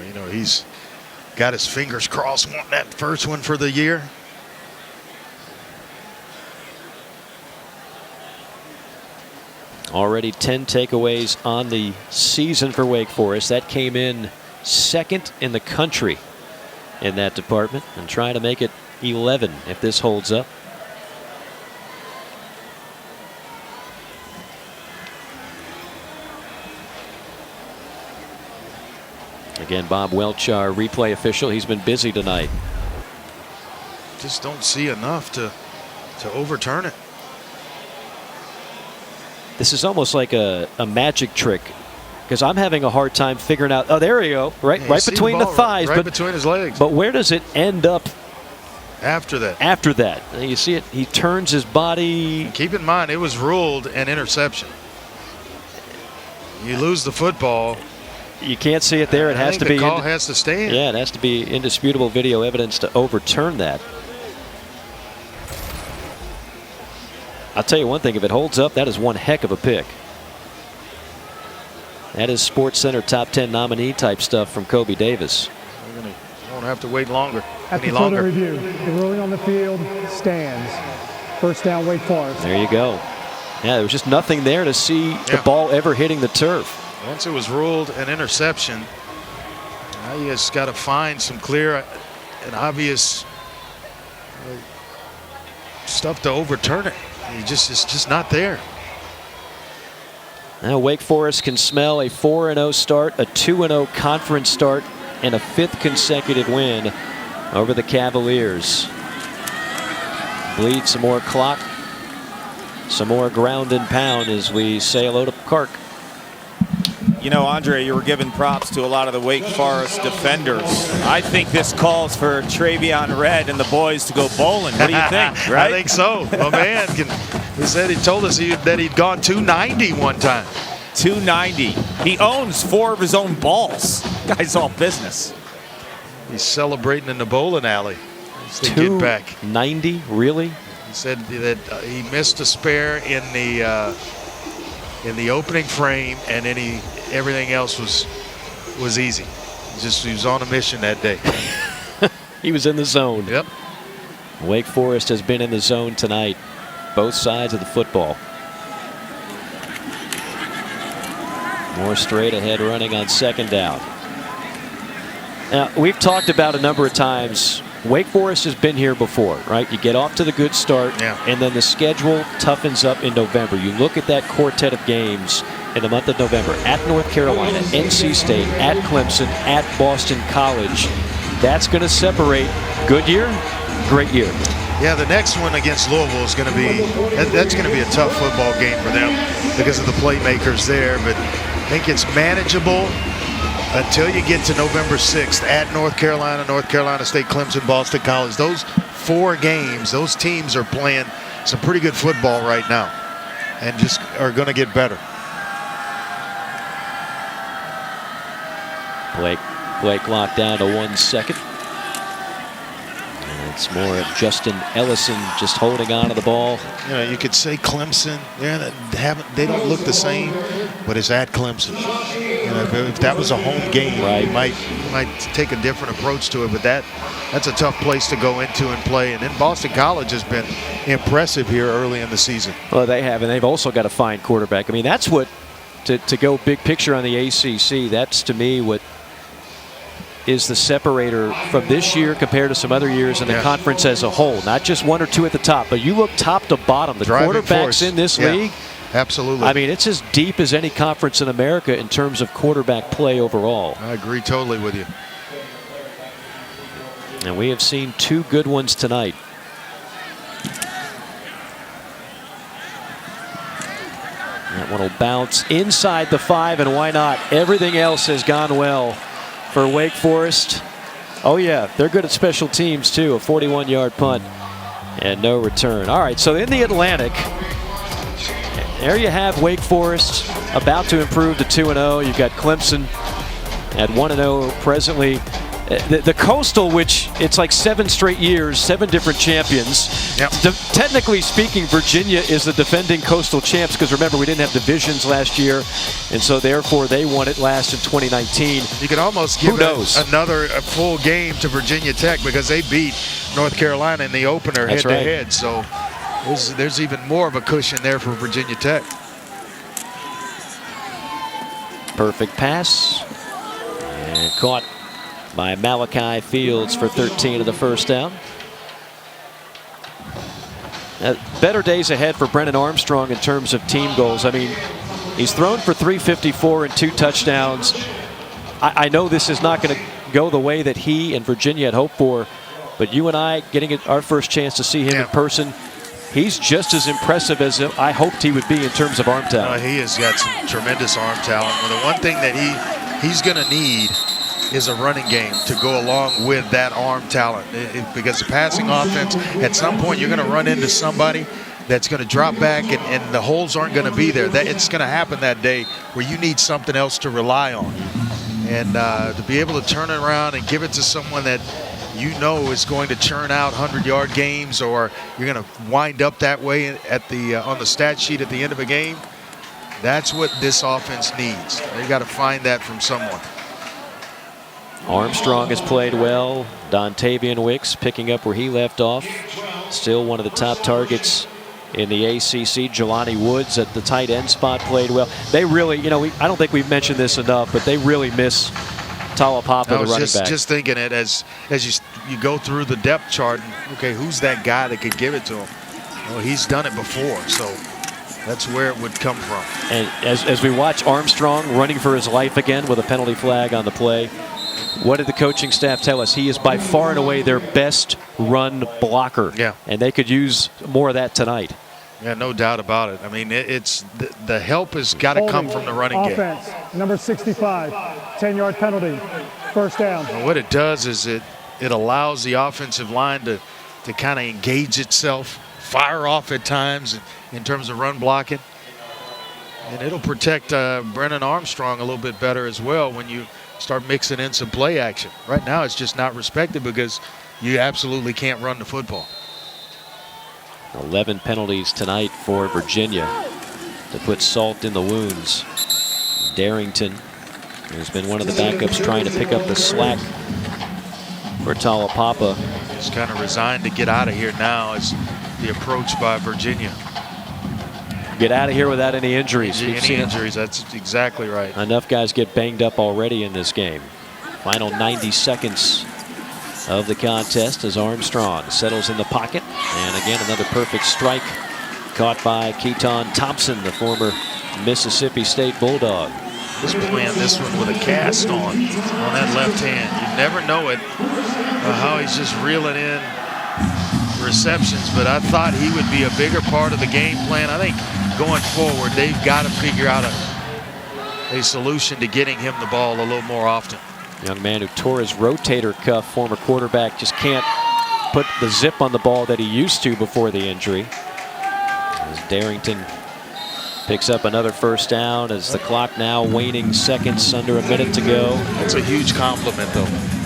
B: You know, he's got his fingers crossed wanting that first one for the year.
A: Already 10 takeaways on the season for Wake Forest. That came in second in the country in that department, and trying to make it 11 if this holds up. Again, Bob Welch, our replay official, he's been busy tonight.
B: Just don't see enough to overturn it.
A: This is almost like a magic trick because I'm having a hard time figuring out. Oh, there you go, right between the thighs,
B: right between his legs.
A: But where does it end up
B: after that?
A: After that, you see it. He turns his body.
B: Keep in mind, it was ruled an interception. You lose the football.
A: You can't see it there. It has to be.
B: The call has to stand.
A: Yeah, it has to be indisputable video evidence to overturn that. I'll tell you one thing. If it holds up, that is one heck of a pick. That is SportsCenter top 10 nominee type stuff from Kobe Davis.
B: Won't have to wait longer.
D: After further review, the ruling on the field stands. First down, Wake Forest.
A: There you go. Yeah, there was just nothing there to see the ball ever hitting the turf.
B: Once it was ruled an interception, now you just got to find some clear and obvious stuff to overturn it. It's just not there.
A: Now Wake Forest can smell a 4-0 start, a 2-0 conference start, and a 5th consecutive win over the Cavaliers. Bleed some more clock, some more ground and pound as we say hello to Clark.
C: You know, Andre, you were giving props to a lot of the Wake Forest defenders. I think this calls for Travion Red and the boys to go bowling. What do you think? Right?
B: I think so. My man, he told us that he'd gone 290 one time.
C: 290. He owns 4 of his own balls. Guy's all business.
B: He's celebrating in the bowling alley.
A: 290, really?
B: He said that he missed a spare in the opening frame, and then everything else was easy. He was on a mission that day.
A: He was in the zone.
B: Yep.
A: Wake Forest has been in the zone tonight, both sides of the football. More straight ahead running on second down. Now, we've talked about a number of times, Wake Forest has been here before, right? You get off to the good start, and then the schedule toughens up in November. You look at that quartet of games in the month of November at North Carolina, NC State, at Clemson, at Boston College. That's going to separate good year, great year.
B: Yeah, the next one against Louisville is going to be that's going to be a tough football game for them because of the playmakers there. But I think it's manageable until you get to November 6th at North Carolina State, Clemson, Boston College. Those 4 games, those teams are playing some pretty good football right now and just are going to get better.
A: Blake locked down to 1 second. And it's more of Justin Ellison just holding on to the ball.
B: You know, you could say Clemson, they don't look the same, but it's at Clemson. You know, if that was a home game, right, you might take a different approach to it, but that's a tough place to go into and play. And then Boston College has been impressive here early in the season.
A: Well, they have, and they've also got a fine quarterback. I mean, that's what, to go big picture on the ACC, that's to me what is the separator from this year compared to some other years in the conference as a whole. Not just 1 or 2 at the top, but you look top to bottom. The quarterbacks in this league,
B: absolutely.
A: I mean, it's as deep as any conference in America in terms of quarterback play overall.
B: I agree totally with you.
A: And we have seen 2 good ones tonight. That one will bounce inside the 5, and why not? Everything else has gone well for Wake Forest. Oh yeah, they're good at special teams too. A 41-yard punt and no return. All right, so in the Atlantic, there you have Wake Forest about to improve to 2-0. You've got Clemson at 1-0 presently. The Coastal, which it's like 7 straight years, 7 different champions.
B: Yep.
A: Technically speaking, Virginia is the defending Coastal champs because remember, we didn't have divisions last year, and so therefore they won it last in 2019.
B: You can almost give another full game to Virginia Tech because they beat North Carolina in the opener head-to-head. So there's even more of a cushion there for Virginia Tech.
A: Perfect pass. And caught by Malachi Fields for 13 of the first down. Better days ahead for Brennan Armstrong in terms of team goals. I mean, he's thrown for 354 and 2 touchdowns. I know this is not going to go the way that he and Virginia had hoped for, but you and I getting our first chance to see him in person, he's just as impressive as I hoped he would be in terms of arm talent.
B: He has got some tremendous arm talent. Well, the one thing that he's going to need is a running game to go along with that arm talent. Because the passing offense, at some point you're going to run into somebody that's going to drop back and the holes aren't going to be there. It's going to happen that day where you need something else to rely on. And to be able to turn it around and give it to someone that you know is going to churn out 100-yard games, or you're going to wind up that way at on the stat sheet at the end of a game, that's what this offense needs. They got to find that from someone.
A: Armstrong has played well. Dontavian Wicks picking up where he left off. Still one of the top targets in the ACC. Jelani Woods at the tight end spot played well. They really, you know, I don't think we've mentioned this enough, but they really miss Talapapa, the running back.
B: Just thinking it as you go through the depth chart. And, okay, who's that guy that could give it to him? Well, he's done it before, so that's where it would come from.
A: And as we watch Armstrong running for his life again with a penalty flag on the play, what did the coaching staff tell us? He is by far and away their best run blocker.
B: Yeah.
A: And they could use more of that tonight.
B: Yeah, no doubt about it. I mean, it's the help has got to come from the running game.
D: Offense, number 65, 10-yard penalty, first down.
B: Well, what it does is it allows the offensive line to kind of engage itself, fire off at times in terms of run blocking. And it'll protect Brennan Armstrong a little bit better as well when you start mixing in some play action. Right now it's just not respected because you absolutely can't run the football.
A: 11 penalties tonight for Virginia to put salt in the wounds. Darrington, who's been one of the backups trying to pick up the slack for Talapapa.
B: He's kind of resigned to get out of here now as the approach by Virginia.
A: Get out of here without any injuries.
B: Any injuries, that's exactly right.
A: Enough guys get banged up already in this game. Final 90 seconds of the contest as Armstrong settles in the pocket. And again, another perfect strike caught by Keaton Thompson, the former Mississippi State Bulldog.
B: He's playing this one with a cast on that left hand. You never know it, how he's just reeling in receptions, but I thought he would be a bigger part of the game plan. I think going forward, they've got to figure out a solution to getting him the ball a little more often.
A: Young man who tore his rotator cuff, former quarterback, just can't put the zip on the ball that he used to before the injury. As Darrington picks up another first down as the clock now waning seconds, under a minute to go.
B: That's a huge compliment, though,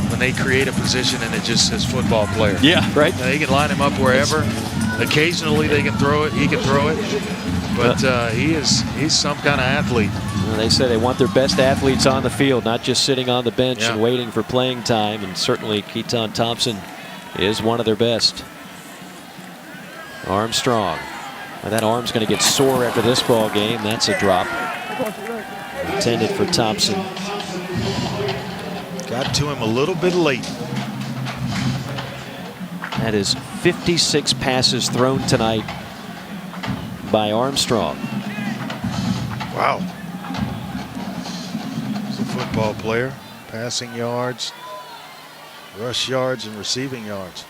B: when they create a position and it just says football player.
A: Yeah, right.
B: They can line him up wherever. Occasionally they can throw it, he can throw it, but he's some kind of athlete.
A: Well, they say they want their best athletes on the field, not just sitting on the bench and waiting for playing time, and certainly Keaton Thompson is one of their best. Armstrong. Well, that arm's going to get sore after this ball game. That's a drop. Intended for Thompson.
B: Got to him a little bit late.
A: That is 56 passes thrown tonight by Armstrong.
B: Wow. He's a football player. Passing yards, rush yards, and receiving yards.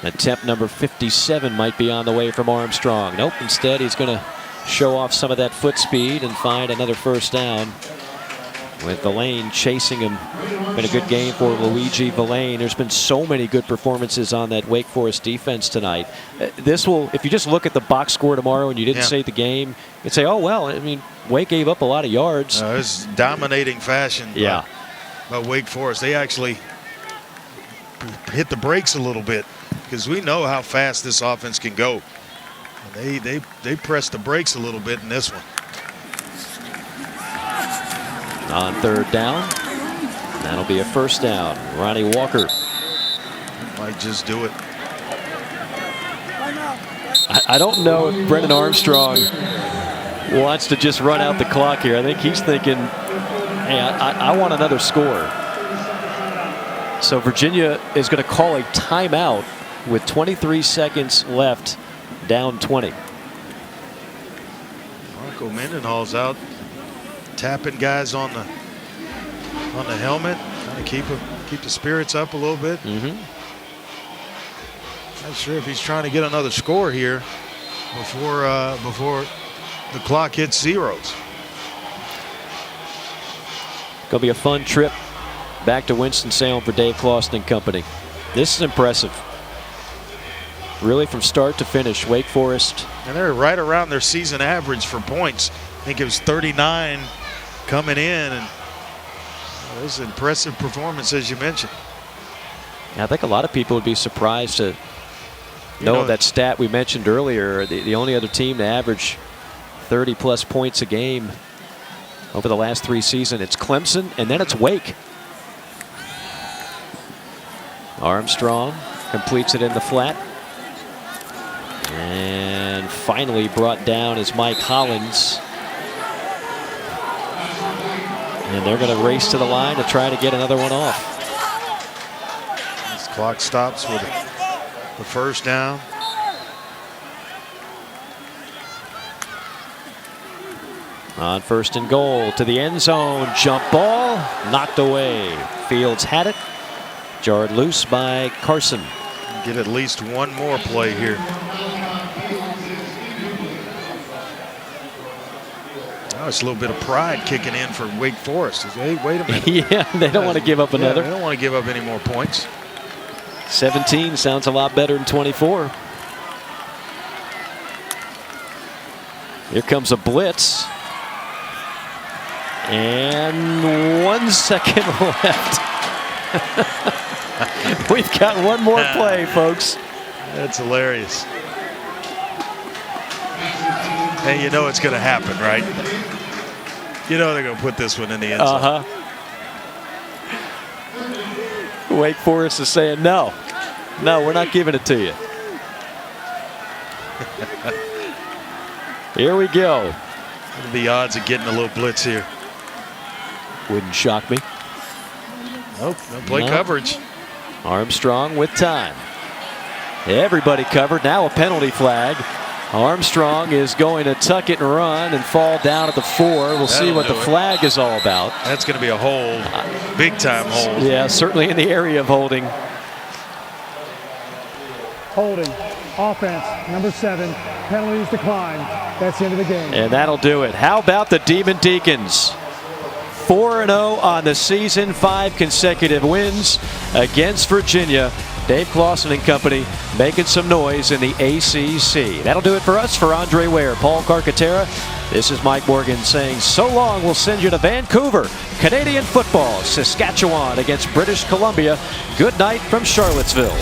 A: Attempt number 57 might be on the way from Armstrong. Nope, instead he's going to show off some of that foot speed and find another first down with Villain chasing him. Been a good game for Luigi Villain. There's been so many good performances on that Wake Forest defense tonight. This will, if you just look at the box score tomorrow and you didn't say the game, you'd say, oh, well, I mean, Wake gave up a lot of yards.
B: It was dominating fashion by Wake Forest. They actually hit the brakes a little bit because we know how fast this offense can go. And they pressed the brakes a little bit in this one.
A: On third down, that'll be a first down. Ronnie Walker
B: might just do it.
A: I don't know if Brennan Armstrong wants to just run out the clock here. I think he's thinking, hey, I want another score. So Virginia is going to call a timeout with 23 seconds left, down 20.
B: Marco Mendenhall's out, tapping guys on the helmet, trying Keep the spirits up a little bit.
A: Mm-hmm.
B: Not sure if he's trying to get another score here before the clock hits zeros.
A: Gonna be a fun trip back to Winston-Salem for Dave Clawson and company. This is impressive. Really from start to finish, Wake Forest.
B: And they're right around their season average for points. I think it was 39 coming in, and it was an impressive performance, as you mentioned.
A: I think a lot of people would be surprised to know that stat we mentioned earlier. The only other team to average 30-plus points a game over the last 3 seasons, it's Clemson, and then it's Wake. Armstrong completes it in the flat. And finally brought down is Mike Hollins. And they're going to race to the line to try to get another one off.
B: This clock stops with the first down.
A: On 1st and goal to the end zone. Jump ball knocked away. Fields had it. Jarred loose by Carson.
B: Get at least one more play here. Oh, it's a little bit of pride kicking in for Wake Forest. Hey, wait a minute.
A: Yeah, they don't want to give up another.
B: They don't want to give up any more points.
A: 17 sounds a lot better than 24. Here comes a blitz. And 1 second left. We've got one more play, folks.
B: That's hilarious. Hey, you know it's going to happen, right? You know they're going to put this one in the end zone.
A: Wake Forest is saying, no, we're not giving it to you. Here we go.
B: What are the odds of getting a little blitz here?
A: Wouldn't shock me.
B: Nope, no play coverage.
A: Armstrong with time. Everybody covered. Now a penalty flag. Armstrong is going to tuck it and run and fall down at the 4. We'll see what the flag is all about.
B: That's going to be a hold. Big time hold.
A: Yeah, certainly in the area of holding.
D: Holding. Offense, number 7. Penalties declined. That's the end of the game.
A: And that'll do it. How about the Demon Deacons? 4-0 on the season, 5 consecutive wins against Virginia. Dave Clawson and company making some noise in the ACC. That'll do it for us. For Andre Ware, Paul Carcaterra, this is Mike Morgan saying so long. We'll send you to Vancouver. Canadian football, Saskatchewan against British Columbia. Good night from Charlottesville.